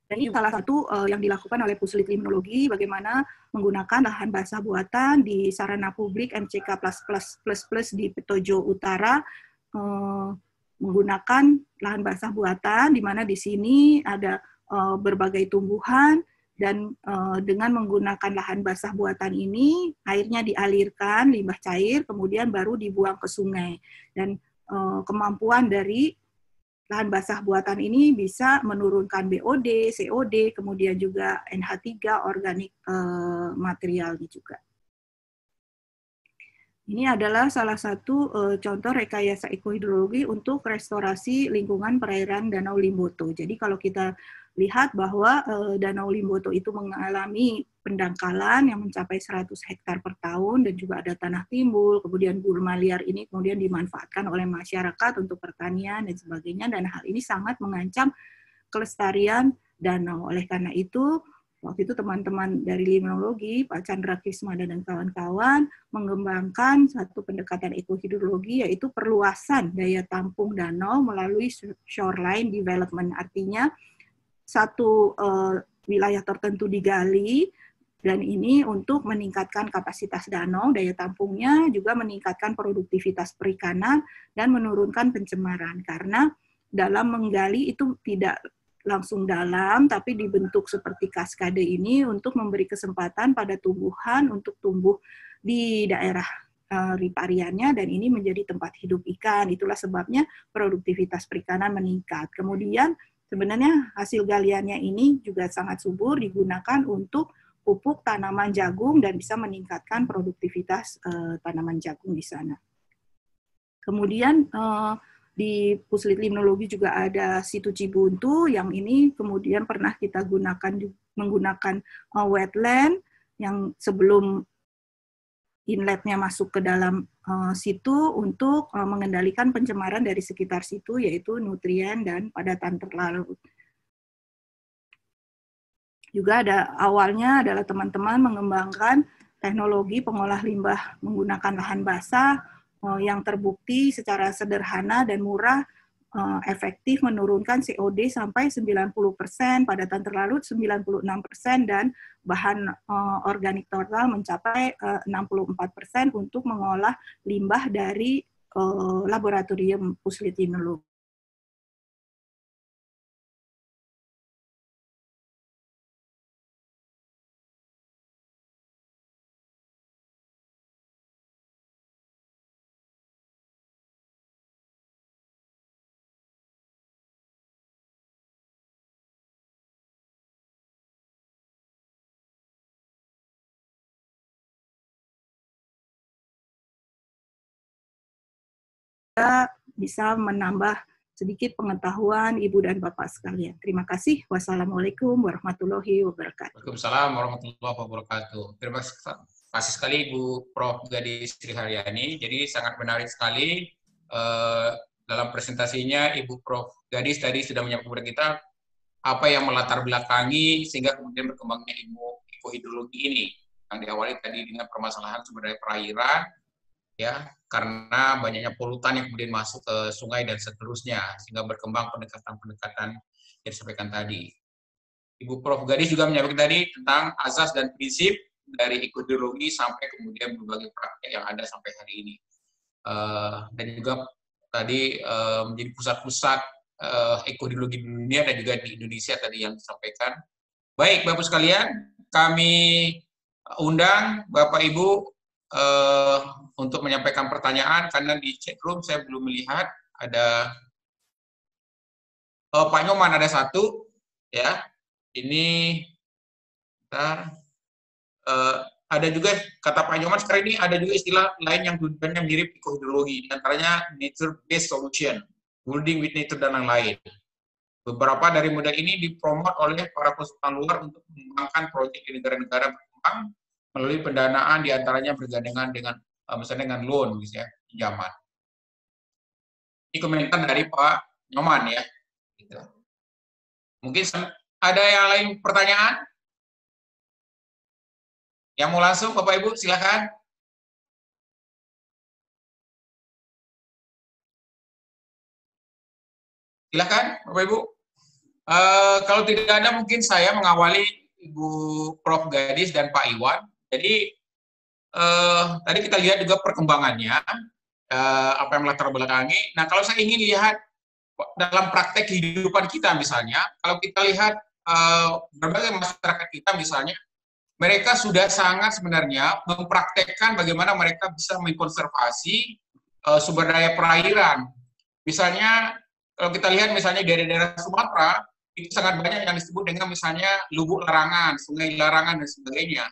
Dan ini salah satu yang dilakukan oleh Puslit Limnologi, bagaimana menggunakan lahan basah buatan di sarana publik MCK++ di Petojo Utara, menggunakan lahan basah buatan, di mana di sini ada berbagai tumbuhan, dan dengan menggunakan lahan basah buatan ini, airnya dialirkan, limbah cair, kemudian baru dibuang ke sungai. Dan kemampuan dari lahan basah buatan ini bisa menurunkan BOD, COD, kemudian juga NH3, organik materialnya juga. Ini adalah salah satu contoh rekayasa ekohidrologi untuk restorasi lingkungan perairan Danau Limboto. Jadi kalau kita lihat bahwa Danau Limboto itu mengalami pendangkalan yang mencapai 100 hektar per tahun, dan juga ada tanah timbul, kemudian gurma liar ini kemudian dimanfaatkan oleh masyarakat untuk pertanian dan sebagainya, dan hal ini sangat mengancam kelestarian danau. Oleh karena itu, waktu itu teman-teman dari limnologi, Pak Chandra Kismada dan kawan-kawan, mengembangkan satu pendekatan ekohidrologi, yaitu perluasan daya tampung danau melalui shoreline development. Artinya, satu wilayah tertentu digali, dan ini untuk meningkatkan kapasitas danau, daya tampungnya, juga meningkatkan produktivitas perikanan, dan menurunkan pencemaran. Karena dalam menggali itu tidak langsung dalam, tapi dibentuk seperti kaskade ini untuk memberi kesempatan pada tumbuhan untuk tumbuh di daerah ripariannya, dan ini menjadi tempat hidup ikan. Itulah sebabnya produktivitas perikanan meningkat. Kemudian sebenarnya hasil galiannya ini juga sangat subur, digunakan untuk pupuk tanaman jagung dan bisa meningkatkan produktivitas tanaman jagung di sana. Kemudian di Puslit Limnologi juga ada situ Cibuntu, yang ini kemudian pernah kita menggunakan wetland yang sebelum inletnya masuk ke dalam situ untuk mengendalikan pencemaran dari sekitar situ, yaitu nutrien dan padatan terlarut. Juga ada awalnya adalah teman-teman mengembangkan teknologi pengolah limbah menggunakan lahan basah yang terbukti secara sederhana dan murah efektif menurunkan COD sampai 90%, padatan terlarut 96%, dan bahan organik total mencapai 64% untuk mengolah limbah dari laboratorium Puslit Limnologi. Bisa menambah sedikit pengetahuan Ibu dan Bapak sekalian. Terima kasih. Wassalamualaikum warahmatullahi wabarakatuh. Waalaikumsalam warahmatullahi wabarakatuh. Terima kasih sekali Ibu Prof. Gadis Sriharyani. Jadi sangat menarik sekali dalam presentasinya Ibu Prof. Gadis tadi sudah menyampaikan kepada kita apa yang melatar belakangi sehingga kemudian berkembangnya ilmu ekohidrologi ini. Yang diawali tadi dengan permasalahan sumber daya perairan, ya, karena banyaknya polutan yang kemudian masuk ke sungai dan seterusnya, sehingga berkembang pendekatan-pendekatan yang disampaikan tadi. Ibu Prof. Gadis juga menyampaikan tadi tentang asas dan prinsip dari ekohidrologi sampai kemudian berbagai praktek yang ada sampai hari ini. Dan juga tadi menjadi pusat-pusat ekohidrologi di dunia dan juga di Indonesia tadi yang disampaikan. Baik, Bapak sekalian, kami undang Bapak Ibu untuk menyampaikan pertanyaan, karena di chat room saya belum melihat ada Pak Nyoman ada satu, ya. Ini ada juga kata Pak Nyoman sekarang ini ada juga istilah lain yang tujuannya mirip ekohidrologi, antaranya nature based solution, building with nature dan lain-lain. Beberapa dari model ini dipromot oleh para konsultan luar untuk mengembangkan proyek di negara-negara berkembang melalui pendanaan, diantaranya bergandengan dengan misalnya dengan loan, misalnya pinjaman. Ini komentar dari Pak Nyoman, ya. Gitu. Mungkin ada yang lain pertanyaan? Yang mau langsung, Bapak Ibu, silakan. Silakan, Bapak Ibu. Kalau tidak ada, mungkin saya mengawali Ibu Prof. Gadis dan Pak Iwan. Jadi, tadi kita lihat juga perkembangannya, apa yang melatar belakangi. Nah, kalau saya ingin lihat dalam praktek kehidupan kita misalnya, kalau kita lihat berbagai masyarakat kita misalnya, mereka sudah sangat sebenarnya mempraktekkan bagaimana mereka bisa mengkonservasi sumber daya perairan. Misalnya, kalau kita lihat misalnya dari daerah Sumatera, itu sangat banyak yang disebut dengan misalnya lubuk larangan, sungai larangan, dan sebagainya.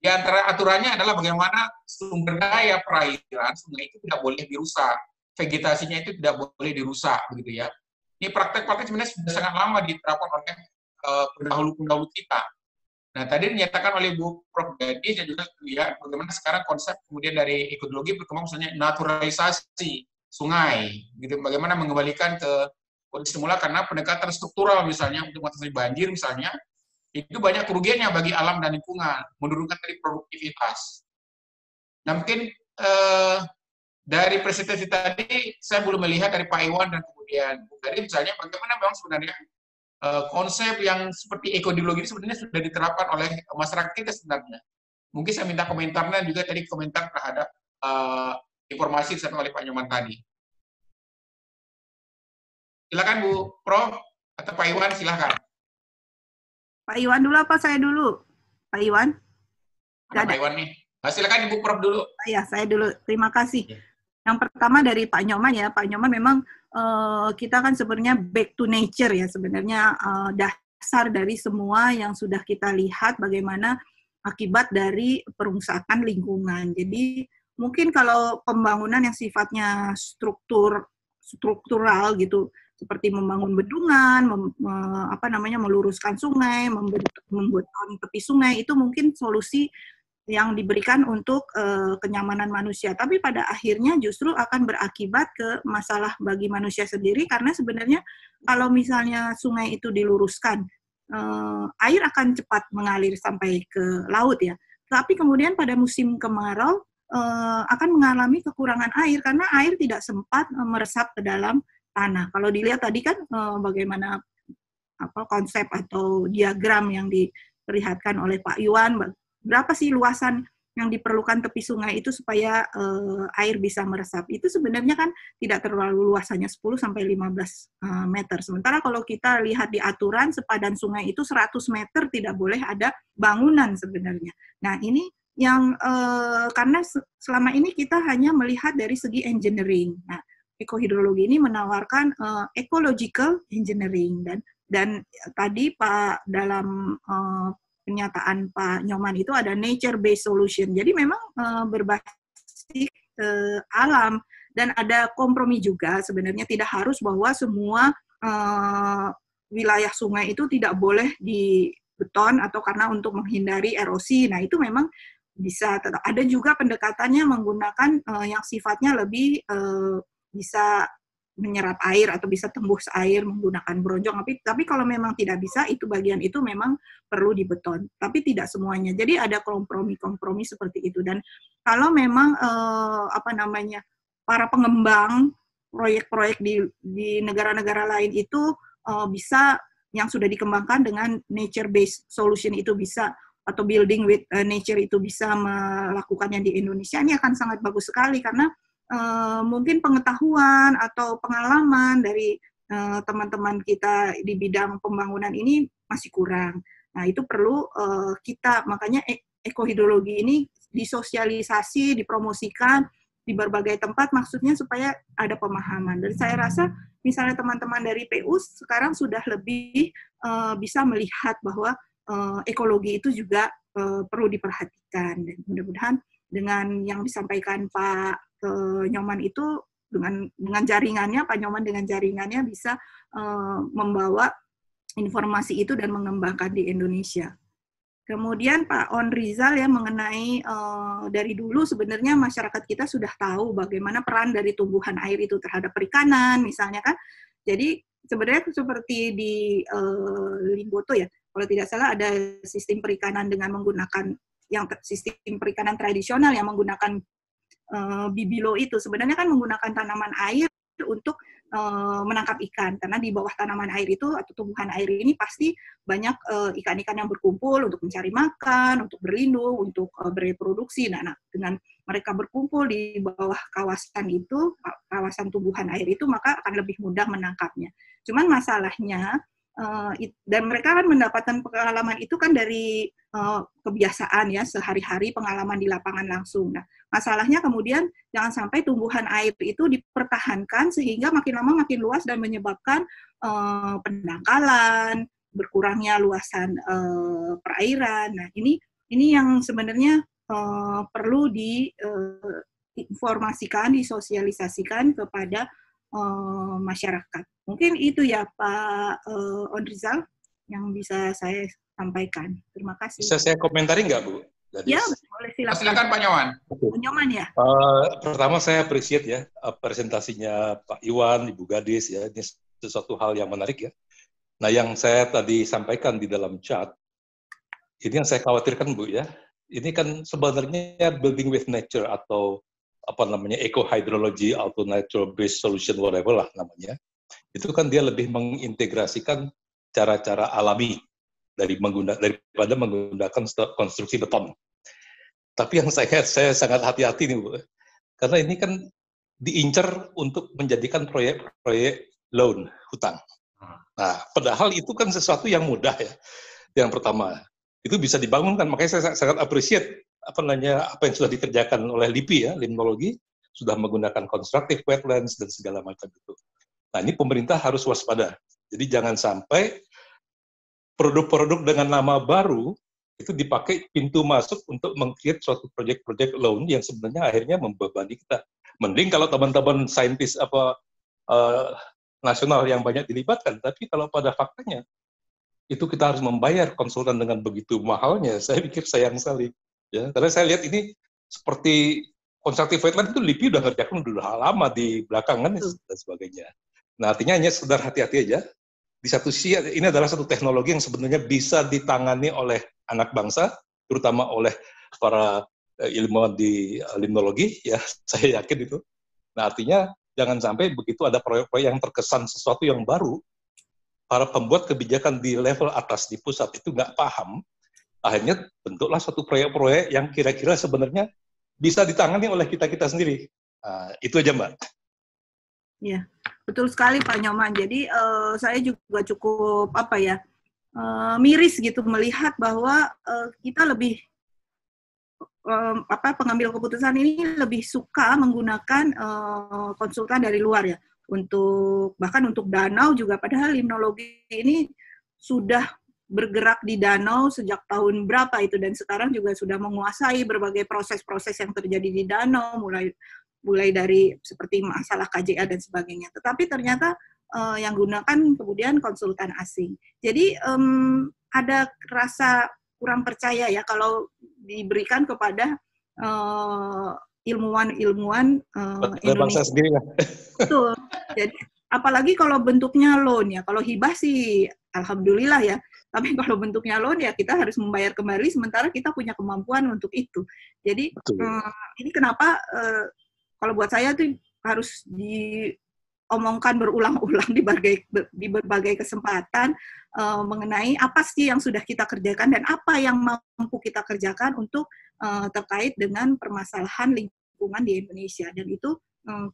Di antara aturannya adalah bagaimana sumber daya perairan, sungai itu tidak boleh dirusak. Vegetasinya itu tidak boleh dirusak, begitu ya. Ini praktek-praktek sebenarnya sudah sangat lama diterapkan oleh pendahulu-pendahulu kita. Nah, tadi dinyatakan oleh Bu Prof. Gadis dan juga lihat bagaimana sekarang konsep kemudian dari ekologi berkembang misalnya naturalisasi sungai, gitu. Bagaimana mengembalikan ke kondisi semula karena pendekatan struktural misalnya untuk mengatasi banjir misalnya, itu banyak kerugiannya bagi alam dan lingkungan, menurunkan dari produktivitas. Nah, mungkin dari presentasi tadi saya belum melihat dari Pak Iwan dan kemudian Bu Gadis misalnya bagaimana memang sebenarnya konsep yang seperti ekodiologi ini sebenarnya sudah diterapkan oleh masyarakat kita sebenarnya. Mungkin saya minta komentarnya juga tadi komentar terhadap informasi yang disampaikan oleh Pak Nyoman tadi. Silakan Bu Prof atau Pak Iwan, silakan. Pak Iwan dulu apa saya dulu? Pak Iwan? Ada Pak Iwan nih. Nah, silakan Ibu Prof dulu. Ya, saya dulu. Terima kasih. Yang pertama dari Pak Nyoman ya. Pak Nyoman memang kita kan sebenarnya back to nature ya. Sebenarnya dasar dari semua yang sudah kita lihat bagaimana akibat dari perusakan lingkungan. Jadi mungkin kalau pembangunan yang sifatnya struktural gitu, seperti membangun bendungan, meluruskan sungai, membuat tepi sungai, itu mungkin solusi yang diberikan untuk kenyamanan manusia. Tapi pada akhirnya justru akan berakibat ke masalah bagi manusia sendiri, karena sebenarnya kalau misalnya sungai itu diluruskan, air akan cepat mengalir sampai ke laut ya. Tapi kemudian pada musim kemarau akan mengalami kekurangan air, karena air tidak sempat meresap ke dalam tanah. Kalau dilihat tadi kan bagaimana konsep atau diagram yang diperlihatkan oleh Pak Iwan, berapa sih luasan yang diperlukan tepi sungai itu supaya air bisa meresap. Itu sebenarnya kan tidak terlalu luasannya 10 sampai 15 meter. Sementara kalau kita lihat di aturan sepadan sungai itu 100 meter tidak boleh ada bangunan sebenarnya. Nah, ini yang karena selama ini kita hanya melihat dari segi engineering. Nah, ekohidrologi ini menawarkan ecological engineering, dan tadi Pak dalam pernyataan Pak Nyoman itu ada nature-based solution. Jadi memang berbasis alam, dan ada kompromi juga sebenarnya. Tidak harus bahwa semua wilayah sungai itu tidak boleh dibeton atau karena untuk menghindari erosi. Nah, itu memang bisa ada juga pendekatannya menggunakan yang sifatnya lebih bisa menyerap air atau bisa tembus air menggunakan bronjong. Tapi kalau memang tidak bisa, itu bagian itu memang perlu dibeton. Tapi tidak semuanya. Jadi ada kompromi-kompromi seperti itu. Dan kalau memang para pengembang proyek-proyek di negara-negara lain itu bisa yang sudah dikembangkan dengan nature-based solution itu bisa, atau building with nature itu bisa melakukannya di Indonesia, ini akan sangat bagus sekali karena mungkin pengetahuan atau pengalaman dari teman-teman kita di bidang pembangunan ini masih kurang. Nah, itu perlu makanya ekohidrologi ini disosialisasi, dipromosikan di berbagai tempat, maksudnya supaya ada pemahaman. Dan saya rasa misalnya teman-teman dari PU sekarang sudah lebih bisa melihat bahwa ekologi itu juga perlu diperhatikan. Dan mudah-mudahan dengan yang disampaikan Pak Nyoman itu dengan jaringannya, Pak Nyoman dengan jaringannya bisa membawa informasi itu dan mengembangkan di Indonesia. Kemudian Pak On Rizal ya, mengenai dari dulu sebenarnya masyarakat kita sudah tahu bagaimana peran dari tumbuhan air itu terhadap perikanan misalnya kan. Jadi sebenarnya seperti di Limboto ya, kalau tidak salah ada sistem perikanan dengan menggunakan sistem perikanan tradisional yang menggunakan bibilo itu sebenarnya kan menggunakan tanaman air untuk menangkap ikan, karena di bawah tanaman air itu atau tumbuhan air ini pasti banyak ikan-ikan yang berkumpul untuk mencari makan, untuk berlindung, untuk bereproduksi. Nah, dengan mereka berkumpul di bawah kawasan itu, kawasan tumbuhan air itu, maka akan lebih mudah menangkapnya. Cuman masalahnya, dan mereka kan mendapatkan pengalaman itu kan dari kebiasaan ya, sehari-hari pengalaman di lapangan langsung. Nah, masalahnya kemudian jangan sampai tumbuhan air itu dipertahankan sehingga makin lama makin luas dan menyebabkan pendangkalan, berkurangnya luasan perairan. Nah, ini yang sebenarnya perlu diinformasikan, disosialisasikan kepada masyarakat. Mungkin itu ya Pak Onrizal yang bisa saya sampaikan. Terima kasih. Bisa saya komentari nggak, Bu? Ya, boleh silakan. Silakan Pak Nyoman. Pak Nyoman ya. Pertama saya appreciate ya presentasinya Pak Iwan, Ibu Gadis ya, ini sesuatu hal yang menarik ya. Nah, yang saya tadi sampaikan di dalam chat, ini yang saya khawatirkan Bu ya. Ini kan sebenarnya building with nature atau apa namanya eco-hydrology atau natural based solution whatever lah namanya. Itu kan dia lebih mengintegrasikan cara-cara alami daripada menggunakan konstruksi beton. Tapi yang saya sangat hati-hati nih Bu. Karena ini kan diincar untuk menjadikan proyek-proyek loan, hutang. Nah, padahal itu kan sesuatu yang mudah ya. Yang pertama, itu bisa dibangunkan. Makanya saya sangat appreciate apa yang sudah dikerjakan oleh LIPI ya, limnologi, sudah menggunakan constructive wetlands dan segala macam itu. Nah, ini pemerintah harus waspada. Jadi jangan sampai produk-produk dengan nama baru itu dipakai pintu masuk untuk meng-create suatu proyek-proyek loan yang sebenarnya akhirnya membebani kita. Mending kalau teman-teman saintis nasional yang banyak dilibatkan, tapi kalau pada faktanya itu kita harus membayar konsultan dengan begitu mahalnya, saya pikir sayang sekali. Ya, karena saya lihat ini seperti constructive wetland itu LIPI udah ngerjakan udah lama di belakang kan dan sebagainya. Nah, artinya hanya sekedar hati-hati aja. Di satu sisi ini adalah satu teknologi yang sebenarnya bisa ditangani oleh anak bangsa, terutama oleh para ilmuwan di limnologi, ya saya yakin itu. Nah, artinya jangan sampai begitu ada proyek-proyek yang terkesan sesuatu yang baru, para pembuat kebijakan di level atas di pusat itu nggak paham, akhirnya bentuklah suatu proyek-proyek yang kira-kira sebenarnya bisa ditangani oleh kita-kita sendiri. Itu aja Mbak. Ya, betul sekali Pak Nyoman. Jadi saya juga cukup miris gitu melihat bahwa kita lebih pengambil keputusan ini lebih suka menggunakan konsultan dari luar ya. Bahkan untuk danau juga, padahal limnologi ini sudah bergerak di danau sejak tahun berapa itu, dan sekarang juga sudah menguasai berbagai proses-proses yang terjadi di danau, mulai dari seperti masalah KJA dan sebagainya. Tetapi ternyata yang gunakan kemudian konsultan asing. Jadi ada rasa kurang percaya ya kalau diberikan kepada ilmuwan-ilmuwan Indonesia. Bangsa sendiri lah. Betul. Jadi apalagi kalau bentuknya loan ya. Kalau hibah sih alhamdulillah ya. Tapi kalau bentuknya loan ya kita harus membayar kembali sementara kita punya kemampuan untuk itu. Jadi ini kenapa kalau buat saya tuh harus diomongkan berulang-ulang di berbagai kesempatan mengenai apa sih yang sudah kita kerjakan dan apa yang mampu kita kerjakan untuk terkait dengan permasalahan lingkungan di Indonesia. Dan itu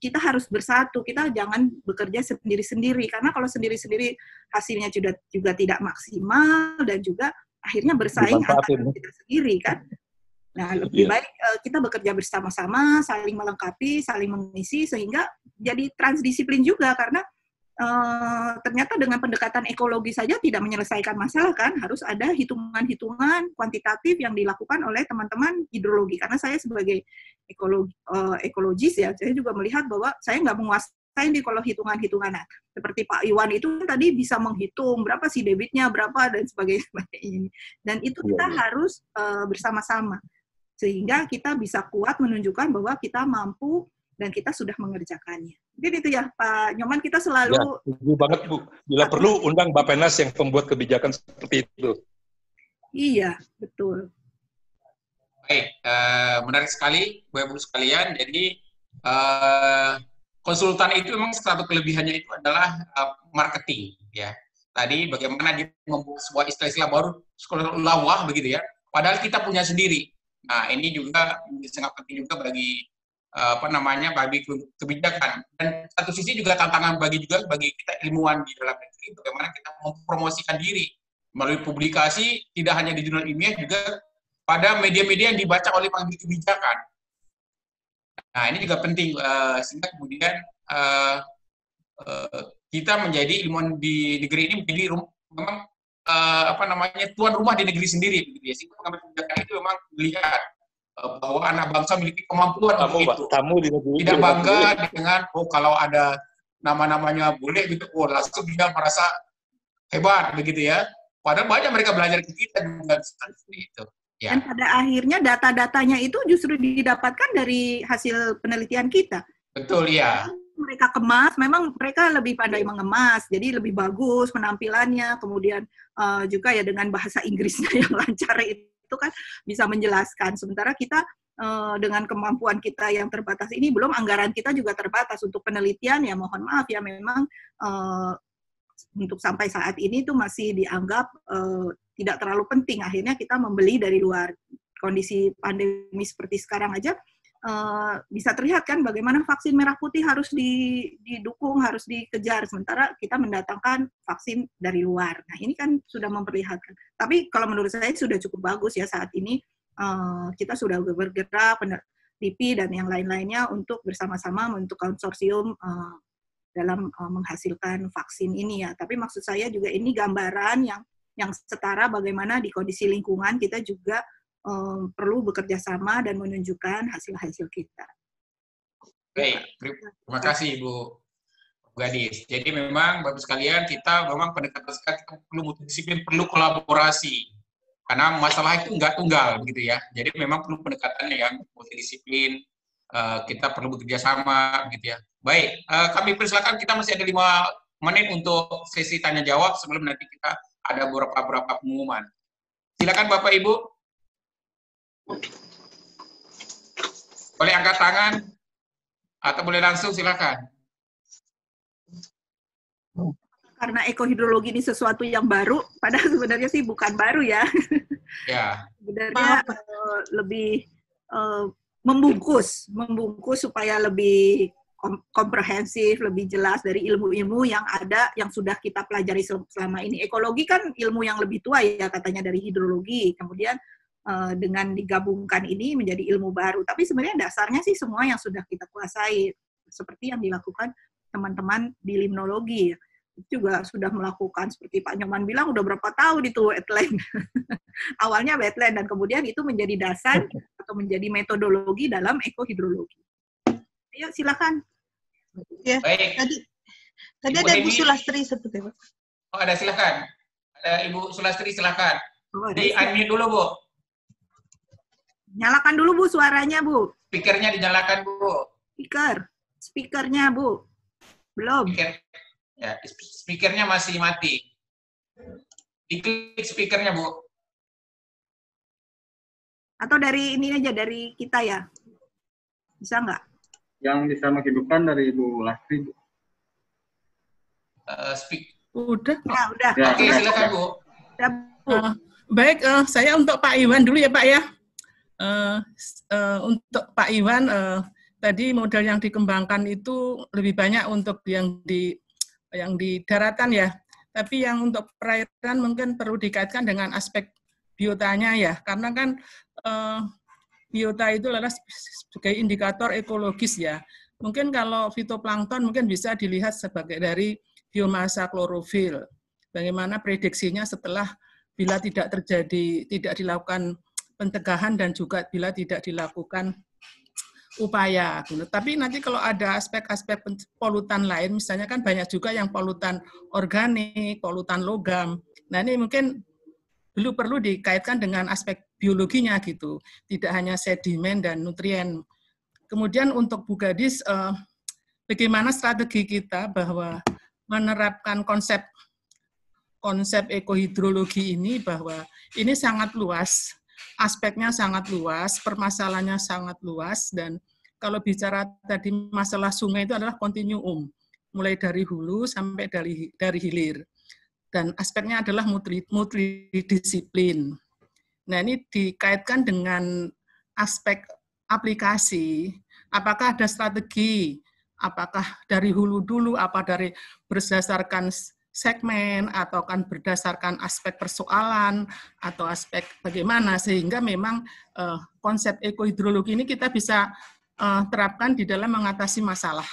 kita harus bersatu, kita jangan bekerja sendiri-sendiri, karena kalau sendiri-sendiri hasilnya juga tidak maksimal dan juga akhirnya bersaing antara kita sendiri kan. Nah, lebih baik kita bekerja bersama-sama, saling melengkapi, saling mengisi, sehingga jadi transdisiplin juga, karena ternyata dengan pendekatan ekologi saja tidak menyelesaikan masalah kan, harus ada hitungan-hitungan kuantitatif yang dilakukan oleh teman-teman hidrologi. Karena saya sebagai ekologis ya, saya juga melihat bahwa saya nggak menguasai di kalau hitungan-hitungan. Nah, seperti Pak Iwan itu tadi bisa menghitung berapa sih debitnya, berapa dan sebagainya. Dan itu kita harus bersama-sama sehingga kita bisa kuat menunjukkan bahwa kita mampu dan kita sudah mengerjakannya. Jadi itu ya Pak Nyoman, kita selalu... Ya, setuju banget Bu. Bila perlu undang Bappenas yang pembuat kebijakan seperti itu. Iya, betul. Baik, menarik sekali Bapak-Ibu sekalian. Jadi konsultan itu memang satu kelebihannya itu adalah marketing, ya. Tadi bagaimana dia membuat sebuah istilah-istilah baru, sekolah lawah begitu ya. Padahal kita punya sendiri. Nah, ini juga sangat penting juga bagi bagi kebijakan. Dan satu sisi juga tantangan bagi kita ilmuwan di dalam negeri, bagaimana kita mempromosikan diri melalui publikasi, tidak hanya di jurnal ilmiah, juga pada media-media yang dibaca oleh pengambil kebijakan. Nah, ini juga penting, sehingga kemudian kita menjadi ilmuwan di negeri ini menjadi memang tuan rumah di negeri sendiri, begitu ya. Sehingga pengambil kebijakan itu memang melihat bahwa anak bangsa memiliki kemampuan untuk itu. Tidak bangga dengan kalau ada nama-namanya bule gitu, langsung dia merasa hebat begitu ya. Padahal banyak mereka belajar ke kita juga seperti itu. Ya. Dan pada akhirnya data-datanya itu justru didapatkan dari hasil penelitian kita. Betul ya. Mereka kemas, memang mereka lebih pandai mengemas, jadi lebih bagus penampilannya, kemudian juga ya dengan bahasa Inggrisnya yang lancar itu kan bisa menjelaskan. Sementara kita dengan kemampuan kita yang terbatas ini, belum anggaran kita juga terbatas untuk penelitian, ya mohon maaf ya memang untuk sampai saat ini itu masih dianggap tidak terlalu penting. Akhirnya kita membeli dari luar. Kondisi pandemi seperti sekarang aja bisa terlihat kan bagaimana vaksin merah putih harus didukung, harus dikejar, sementara kita mendatangkan vaksin dari luar. Nah ini kan sudah memperlihatkan. Tapi kalau menurut saya sudah cukup bagus ya saat ini kita sudah bergerak, LIPI dan yang lain-lainnya untuk bersama-sama membentuk konsorsium dalam menghasilkan vaksin ini ya. Tapi maksud saya juga ini gambaran yang setara bagaimana di kondisi lingkungan kita juga perlu bekerja sama dan menunjukkan hasil-hasil kita. Baik, terima kasih Ibu Gadis. Jadi memang Bapak sekalian, kita memang pendekatan sekali, kita perlu multidisiplin, perlu kolaborasi. Karena masalah itu nggak tunggal begitu ya. Jadi memang perlu pendekatan yang multidisiplin, kita perlu bekerja sama gitu ya. Baik, kami persilakan, kita masih ada 5 menit untuk sesi tanya jawab sebelum nanti kita ada beberapa pengumuman. Silakan Bapak Ibu. Boleh angkat tangan atau boleh langsung, silakan. Karena ekohidrologi ini sesuatu yang baru, padahal sebenarnya sih bukan baru ya. Ya. Sebenarnya lebih membungkus supaya lebih komprehensif, lebih jelas dari ilmu-ilmu yang ada, yang sudah kita pelajari selama ini. Ekologi kan ilmu yang lebih tua ya katanya dari hidrologi, kemudian dengan digabungkan ini menjadi ilmu baru. Tapi sebenarnya dasarnya sih semua yang sudah kita kuasai, seperti yang dilakukan teman-teman di limnologi. Juga sudah melakukan, seperti Pak Nyoman bilang, udah berapa tahun itu wetland. Awalnya wetland, dan kemudian itu menjadi dasar atau menjadi metodologi dalam ekohidrologi. Ayo silakan. Ya, tadi ada Ibu Sulastri seperti Pak. Oh, ada, silakan. Ada Ibu Sulastri, silakan. Di unmute dulu, Bu. Nyalakan dulu, Bu, suaranya, Bu. Speakernya dinyalakan, Bu. Speakernya, Bu. Belum. Ya, speakernya masih mati. Diklik speakernya, Bu. Atau dari ini aja, dari kita ya? Bisa nggak? Yang bisa menghidupkan dari Ibu Lastri, Bu. Udah. Ya, udah. Ya, oke, silakan, Bu. Udah, Bu. Baik, saya untuk Pak Iwan dulu ya, Pak ya. Untuk Pak Iwan, tadi model yang dikembangkan itu lebih banyak untuk yang di daratan ya, tapi yang untuk perairan mungkin perlu dikaitkan dengan aspek biotanya ya, karena kan biota itu adalah sebagai indikator ekologis ya. Mungkin kalau fitoplankton mungkin bisa dilihat sebagai dari biomasa klorofil. Bagaimana prediksinya setelah bila tidak dilakukan pencegahan dan juga bila tidak dilakukan upaya. Tapi nanti kalau ada aspek-aspek polutan lain, misalnya kan banyak juga yang polutan organik, polutan logam. Nah ini mungkin perlu dikaitkan dengan aspek biologinya gitu, tidak hanya sedimen dan nutrien. Kemudian untuk Bu Gadis, bagaimana strategi kita bahwa menerapkan konsep ekohidrologi ini, bahwa ini sangat luas, aspeknya sangat luas, permasalahannya sangat luas, dan kalau bicara tadi masalah sungai itu adalah kontinuum, mulai dari hulu sampai dari hilir. Dan aspeknya adalah multidisiplin. Nah, ini dikaitkan dengan aspek aplikasi. Apakah ada strategi? Apakah dari hulu dulu, apa dari berdasarkan segmen, atau kan berdasarkan aspek persoalan, atau aspek bagaimana, sehingga memang konsep ekohidrologi ini kita bisa terapkan di dalam mengatasi masalah.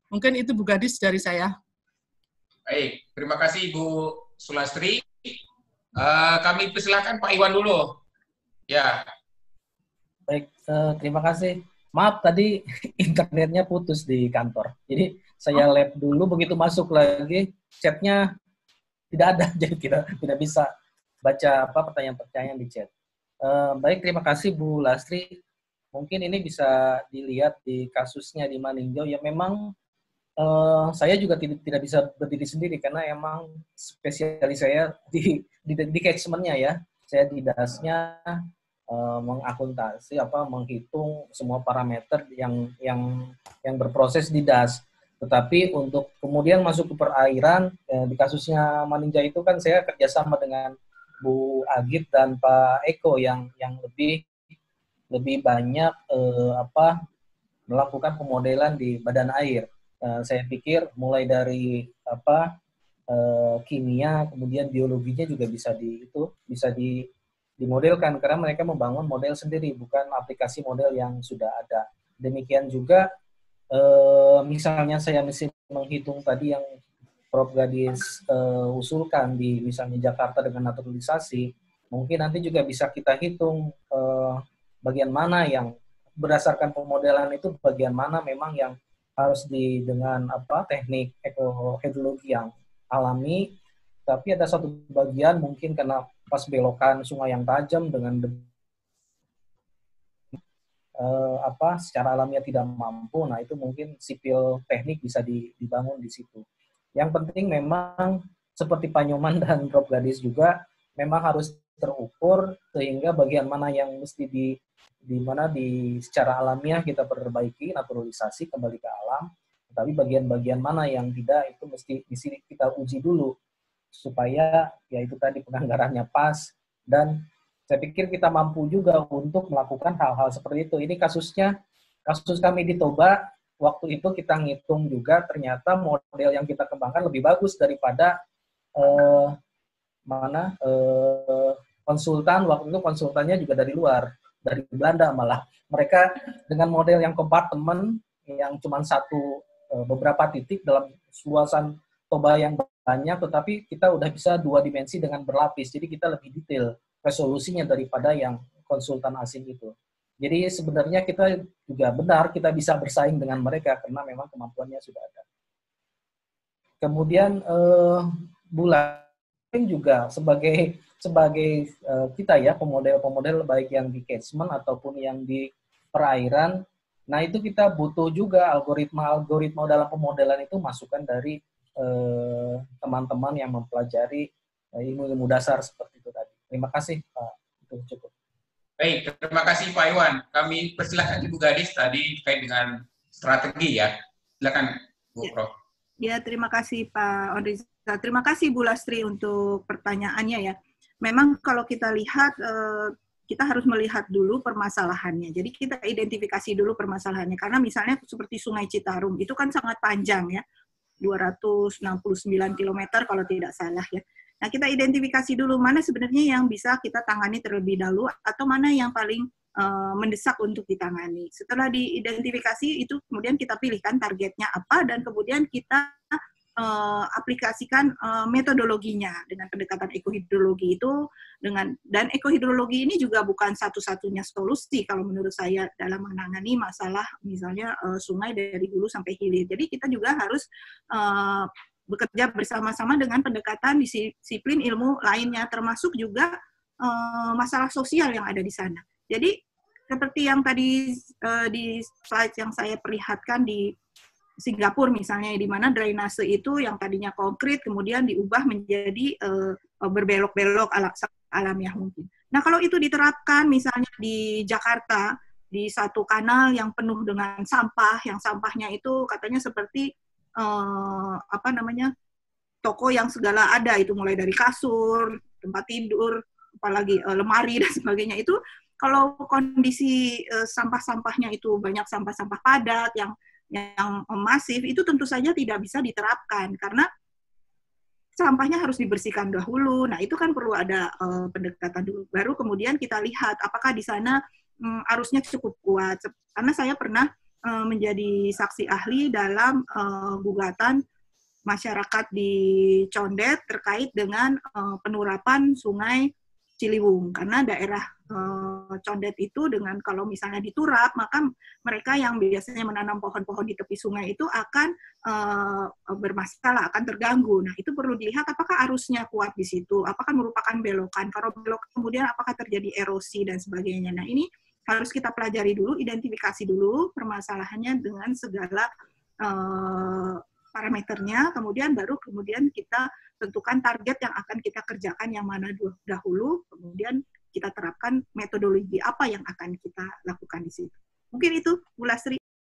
Mungkin itu Bu Gadis dari saya. Baik, terima kasih Ibu Sulastri. Kami persilakan Pak Iwan dulu. Ya. Baik, terima kasih. Maaf tadi internetnya putus di kantor. Jadi saya lab dulu, begitu masuk lagi chatnya tidak ada, jadi tidak bisa baca pertanyaan-pertanyaan di chat. Baik, terima kasih Bu Lastri. Mungkin ini bisa dilihat di kasusnya di Maninjau. Ya memang saya juga tidak bisa berdiri sendiri karena emang spesialis saya di catchment-nya ya. Saya di DAS-nya mengakuntasi menghitung semua parameter yang berproses di DAS. Tetapi untuk kemudian masuk ke perairan, di kasusnya Maninjau itu kan saya kerjasama dengan Bu Agit dan Pak Eko yang lebih banyak melakukan pemodelan di badan air. Saya pikir mulai dari kimia, kemudian biologinya juga bisa dimodelkan karena mereka membangun model sendiri, bukan aplikasi model yang sudah ada. Demikian juga misalnya saya mesti menghitung tadi yang Prof. Gadis usulkan di misalnya Jakarta dengan naturalisasi, mungkin nanti juga bisa kita hitung bagian mana yang berdasarkan pemodelan itu, bagian mana memang yang harus dengan teknik ekohidrologi yang alami, tapi ada satu bagian mungkin karena pas belokan sungai yang tajam dengan secara alamiah tidak mampu, nah itu mungkin sipil teknik bisa dibangun di situ. Yang penting memang seperti Pak Nyoman dan Prof. Gadis juga memang harus terukur sehingga bagian mana yang mesti secara alamiah kita perbaiki, naturalisasi kembali ke alam, tapi bagian-bagian mana yang tidak itu mesti kita uji dulu supaya ya itu tadi penganggarannya pas, dan saya pikir kita mampu juga untuk melakukan hal-hal seperti itu. Ini kasus kami di Toba, waktu itu kita ngitung juga ternyata model yang kita kembangkan lebih bagus daripada konsultan, waktu itu konsultannya juga dari luar, dari Belanda malah. Mereka dengan model yang kompartemen yang cuma beberapa titik dalam luasan Toba yang banyak, tetapi kita udah bisa 2 dimensi dengan berlapis. Jadi kita lebih detail resolusinya daripada yang konsultan asing itu. Jadi sebenarnya kita juga benar, kita bisa bersaing dengan mereka karena memang kemampuannya sudah ada. Kemudian bulan juga sebagai kita ya pemodel baik yang di catchment ataupun yang di perairan. Nah itu kita butuh juga algoritma dalam pemodelan itu masukan dari teman-teman yang mempelajari ilmu dasar seperti itu tadi. Terima kasih Pak. Itu cukup. Baik, terima kasih Pak Iwan. Kami persilahkan Ibu Gadis tadi terkait dengan strategi ya. Silakan Bu Prof. Ya, terima kasih Pak Ondriza. Terima kasih Bu Lastri untuk pertanyaannya ya. Memang kalau kita lihat, kita harus melihat dulu permasalahannya. Jadi kita identifikasi dulu permasalahannya. Karena misalnya seperti Sungai Citarum, itu kan sangat panjang ya. 269 km kalau tidak salah ya. Nah, kita identifikasi dulu mana sebenarnya yang bisa kita tangani terlebih dahulu atau mana yang paling mendesak untuk ditangani. Setelah diidentifikasi itu kemudian kita pilihkan targetnya apa dan kemudian kita aplikasikan metodologinya dengan pendekatan ekohidrologi itu dan ekohidrologi ini juga bukan satu-satunya solusi kalau menurut saya dalam menangani masalah misalnya sungai dari hulu sampai hilir. Jadi kita juga harus bekerja bersama-sama dengan pendekatan disiplin ilmu lainnya, termasuk juga masalah sosial yang ada di sana. Jadi seperti yang tadi di slide yang saya perlihatkan di Singapura misalnya, di mana drainase itu yang tadinya konkret kemudian diubah menjadi berbelok-belok alamiah mungkin. Nah kalau itu diterapkan misalnya di Jakarta, di satu kanal yang penuh dengan sampah, yang sampahnya itu katanya seperti toko yang segala ada, itu mulai dari kasur, tempat tidur, apalagi lemari dan sebagainya. Itu kalau kondisi sampah-sampahnya itu banyak sampah-sampah padat yang masif, itu tentu saja tidak bisa diterapkan karena sampahnya harus dibersihkan dahulu. Nah, itu kan perlu ada pendekatan dulu. Baru kemudian kita lihat apakah di sana arusnya cukup kuat. Karena saya pernah menjadi saksi ahli dalam gugatan masyarakat di Condet terkait dengan penurapan Sungai Ciliwung. Karena daerah Condet itu dengan kalau misalnya diturap, maka mereka yang biasanya menanam pohon-pohon di tepi sungai itu akan bermasalah, akan terganggu. Nah, itu perlu dilihat apakah arusnya kuat di situ, apakah merupakan belokan. Kalau belok kemudian apakah terjadi erosi dan sebagainya. Nah, ini harus kita pelajari dulu, identifikasi dulu permasalahannya dengan segala parameternya, kemudian kita tentukan target yang akan kita kerjakan yang mana dahulu, kemudian kita terapkan metodologi apa yang akan kita lakukan di situ. Mungkin itu, Bu Lastri.